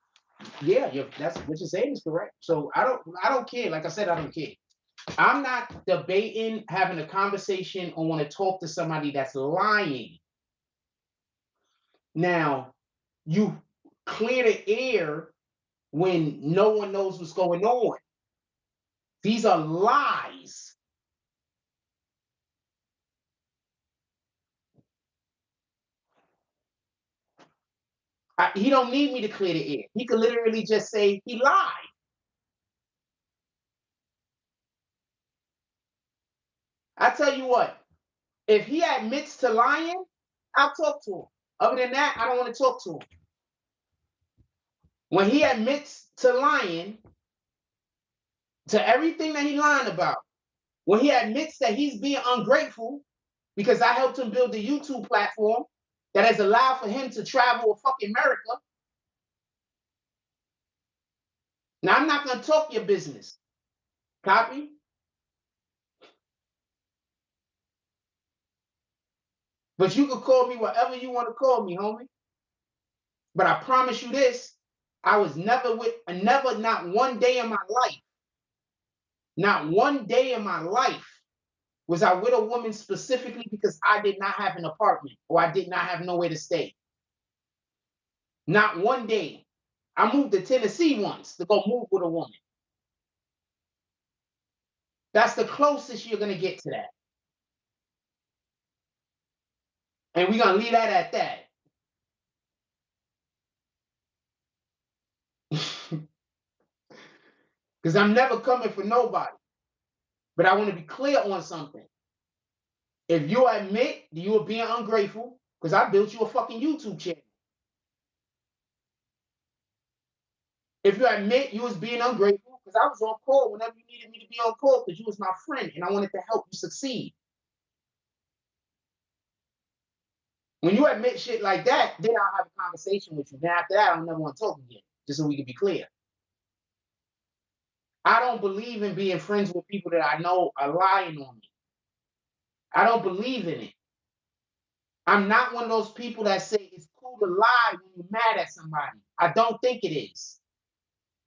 Yeah, that's what you're saying is correct. So I don't care. Like I said, I don't care. I'm not debating having a conversation or want to talk to somebody that's lying. Now, you clear the air when no one knows what's going on. These are lies. He don't need me to clear the air. He could literally just say he lied. I tell you what, if he admits to lying, I'll talk to him. Other than that, I don't want to talk to him. When he admits to lying, to everything that he lying about, when he admits that he's being ungrateful because I helped him build the YouTube platform that has allowed for him to travel fucking America. Now I'm not gonna talk your business. Copy? But you can call me whatever you want to call me, homie. But I promise you this, I was never with, never, not one day in my life, not one day in my life was I with a woman specifically because I did not have an apartment or I did not have nowhere to stay. Not one day. I moved to Tennessee once to go move with a woman. That's the closest you're going to get to that. And we're going to leave that at that. Because I'm never coming for nobody. But I want to be clear on something. If you admit you were being ungrateful, because I built you a fucking YouTube channel. If you admit you was being ungrateful, because I was on call whenever you needed me to be on call, because you was my friend and I wanted to help you succeed. When you admit shit like that, then I'll have a conversation with you. Then after that, I don't never want to talk again, just so we can be clear. I don't believe in being friends with people that I know are lying on me. I don't believe in it. I'm not one of those people that say it's cool to lie when you're mad at somebody. I don't think it is.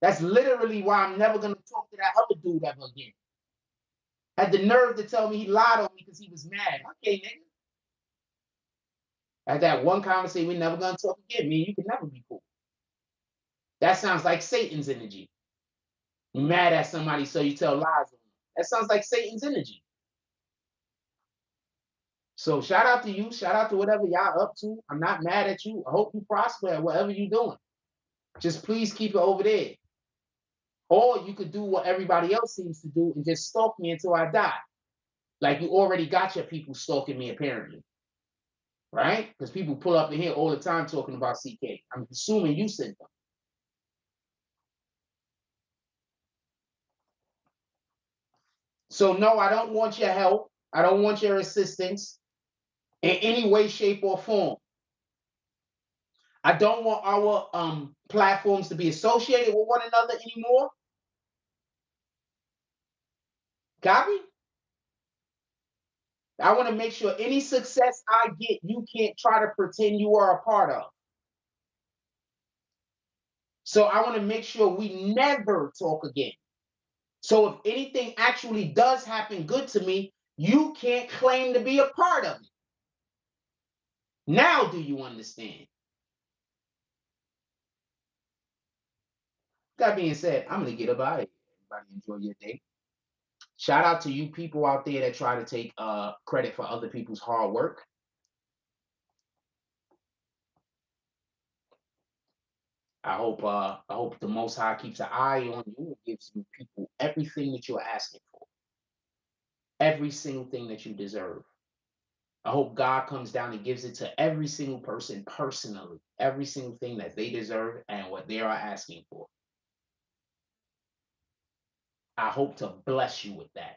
That's literally why I'm never gonna talk to that other dude ever again. Had the nerve to tell me he lied on me because he was mad. Okay, nigga. At that one conversation, we're never gonna talk again. Me and you can never be cool. That sounds like Satan's energy. You're mad at somebody, so you tell lies on them. That sounds like Satan's energy. So shout out to you. Shout out to whatever y'all up to. I'm not mad at you. I hope you prosper at whatever you're doing. Just please keep it over there. Or you could do what everybody else seems to do and just stalk me until I die. Like you already got your people stalking me, apparently. Right? Because people pull up in here all the time talking about CK. I'm assuming you sent them. So no, I don't want your help. I don't want your assistance in any way, shape, or form. I don't want our platforms to be associated with one another anymore. Copy? I want to make sure any success I get, you can't try to pretend you are a part of. So I want to make sure we never talk again. So if anything actually does happen good to me, you can't claim to be a part of it. Now, do you understand? That being said, I'm going to get up out of here. Everybody enjoy your day. Shout out to you people out there that try to take credit for other people's hard work. I hope the Most High keeps an eye on you and gives you people everything that you're asking for, every single thing that you deserve. I hope God comes down and gives it to every single person personally, every single thing that they deserve and what they are asking for. I hope to bless you with that.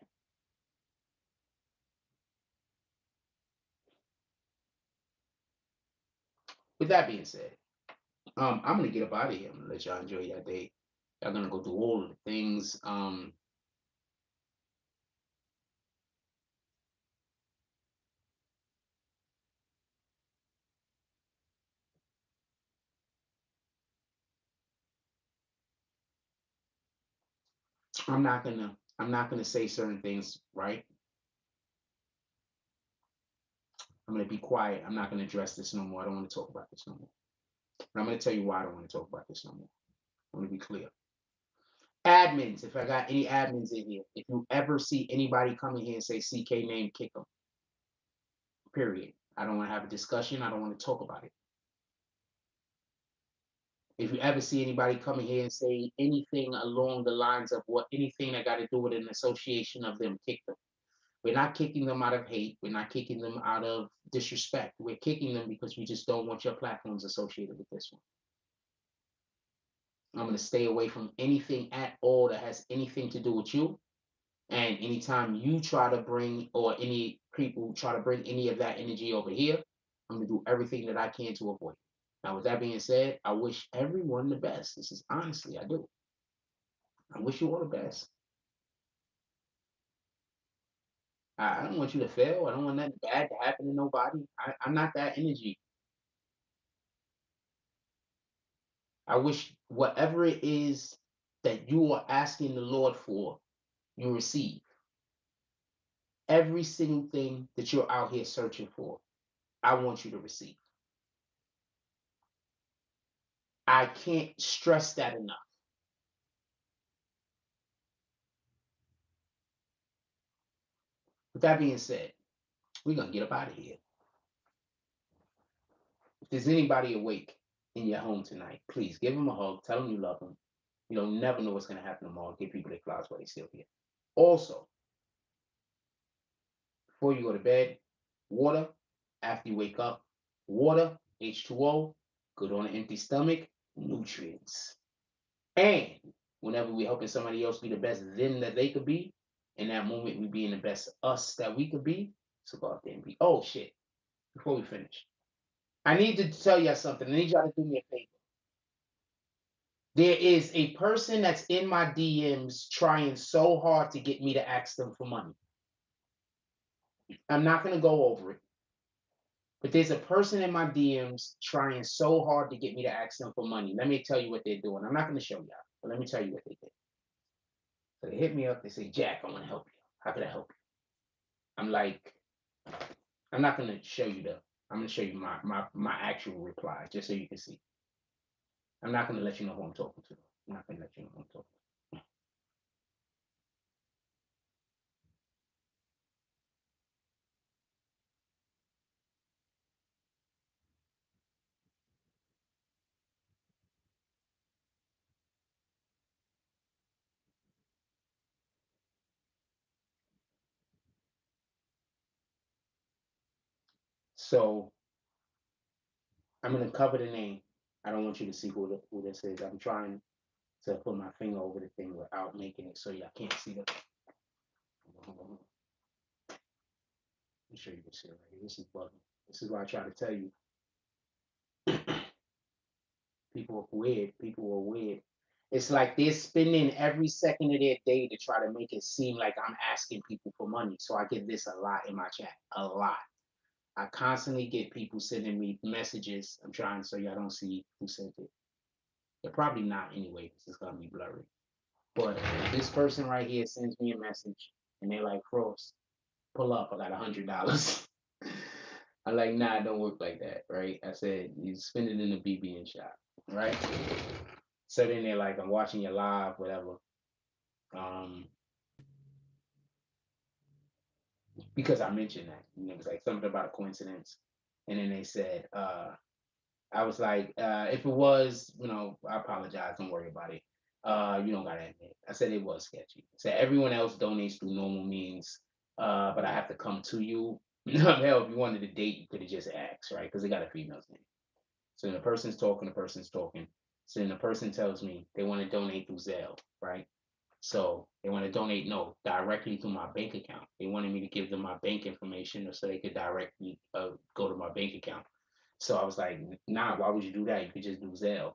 With that being said, I'm gonna get up out of here. I'm gonna let y'all enjoy your day. Y'all gonna go do all of the things. I'm not gonna say certain things, right? I'm gonna be quiet. I'm not gonna address this no more. I don't want to talk about this no more. And I'm gonna tell you why I don't want to talk about this no more. I want to be clear. Admins, if I got any admins in here, if you ever see anybody come in here and say CK name, kick them. Period. I don't want to have a discussion. I don't want to talk about it. If you ever see anybody come in here and say anything along the lines of what anything that got to do with an association of them, kick them. We're not kicking them out of hate. We're not kicking them out of disrespect. We're kicking them because we just don't want your platforms associated with this one. I'm going to stay away from anything at all that has anything to do with you. And anytime you try to bring, or any people try to bring any of that energy over here, I'm going to do everything that I can to avoid it. Now, with that being said, I wish everyone the best. This is honestly, I do. I wish you all the best. I don't want you to fail. I don't want nothing bad to happen to nobody. I'm not that energy. I wish whatever it is that you are asking the Lord for, you receive. Every single thing that you're out here searching for, I want you to receive. I can't stress that enough. With that being said, we're going to get up out of here. If there's anybody awake in your home tonight, please give them a hug. Tell them you love them. You don't never know what's going to happen tomorrow. Give people their flowers while they're still here. Also, before you go to bed, water. After you wake up, water, H2O, good on an empty stomach, nutrients. And whenever we're helping somebody else be the best them that they could be, in that moment we being the best us that we could be. So go out there and be. Oh shit. Before we finish, I need to tell y'all something. I need y'all to do me a favor. There is a person that's in my DMs trying so hard to get me to ask them for money. I'm not gonna go over it. But there's a person in my DMs trying so hard to get me to ask them for money. Let me tell you what they're doing. I'm not going to show y'all, but let me tell you what they did. So they hit me up. They say, Jack, I want to help you. How can I help you? I'm like, I'm not going to show you I'm going to show you my actual reply just so you can see. I'm not going to let you know who I'm talking to. I'm not going to let you know who I'm talking to. So I'm going to cover the name. I don't want you to see who this is. I'm trying to put my finger over the thing without making it so y'all can't see the. Let me show you this here right here. This is bugging. This is why I try to tell you. People are weird. People are weird. It's like they're spending every second of their day to try to make it seem like I'm asking people for money. So I get this a lot in my chat. A lot. I constantly get people sending me messages. I'm trying so y'all don't see who sent it. They're probably not anyway, because it's gonna be blurry. But this person right here sends me a message and they're like, Frost, pull up, I got $100. I'm like, nah, it don't work like that, right? I said, you spend it in the BBN shop, right? So then they're like, I'm watching your live, whatever. Um, because I mentioned that, it was like something about a coincidence. And then they said, I was like, if it was, I apologize. Don't worry about it. You don't gotta admit. I said it was sketchy. I said everyone else donates through normal means, but I have to come to you. Hell, if you wanted to date, you could have just asked, right? Because they got a female's name. So then the person's talking, the person's talking. So then the person tells me they want to donate through Zelle, right? So they want to donate, no, directly to my bank account. They wanted me to give them my bank information so they could directly go to my bank account. So I was like, nah, why would you do that? You could just do Zelle.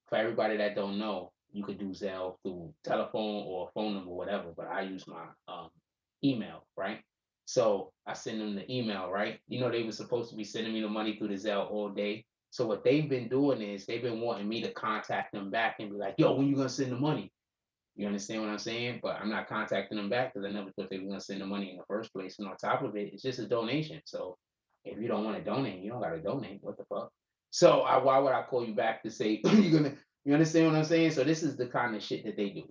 For everybody that don't know, you could do Zelle through telephone or phone number, whatever, but I use my email, right? So I send them the email, right? They were supposed to be sending me the money through the Zelle all day. So what they've been doing is they've been wanting me to contact them back and be like, yo, when you gonna send the money? You understand what I'm saying? But I'm not contacting them back because I never thought they were going to send the money in the first place. And on top of it, it's just a donation. So if you don't want to donate, you don't got to donate. What the fuck? So why would I call you back to say you're gonna? You understand what I'm saying? So this is the kind of shit that they do.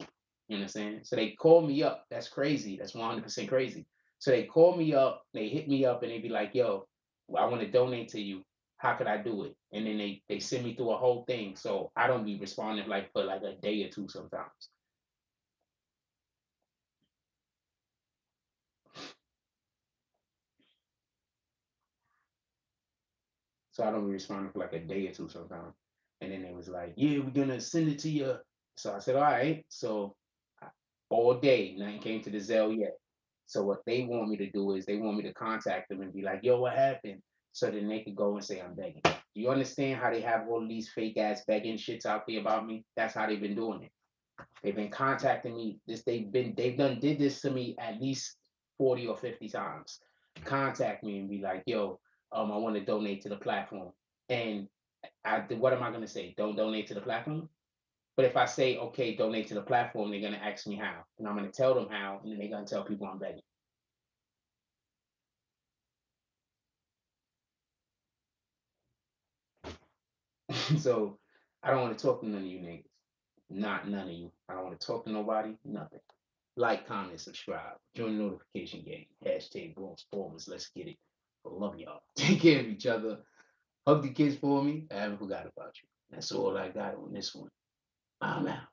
You understand? So they call me up. That's crazy. That's 100% crazy. So they call me up. They hit me up and they be like, "Yo, well, I want to donate to you. How could I do it?" And then they send me through a whole thing. So I don't be responding like for like a day or two sometimes. So I don't be responding for like a day or two sometimes. And then they was like, yeah, we're gonna send it to you. So I said, all right. So all day, nothing came to the Zelle yet. So what they want me to do is they want me to contact them and be like, yo, what happened? So then they could go and say I'm begging. Do you understand how they have all these fake ass begging shits out there about me? That's how they've been doing it. They've been contacting me. They've done did this to me at least 40 or 50 times. Contact me and be like, yo, I want to donate to the platform. And what am I gonna say? Don't donate to the platform? But if I say, okay, donate to the platform, they're gonna ask me how. And I'm gonna tell them how, and then they're gonna tell people I'm begging. So I don't want to talk to none of you niggas. Not none of you. I don't want to talk to nobody, nothing. Like, comment, subscribe. Join the notification game. Hashtag Bronx Formers. Let's get it. I love y'all. Take care of each other. Hug the kids for me. I haven't forgot about you. That's all I got on this one. I'm out.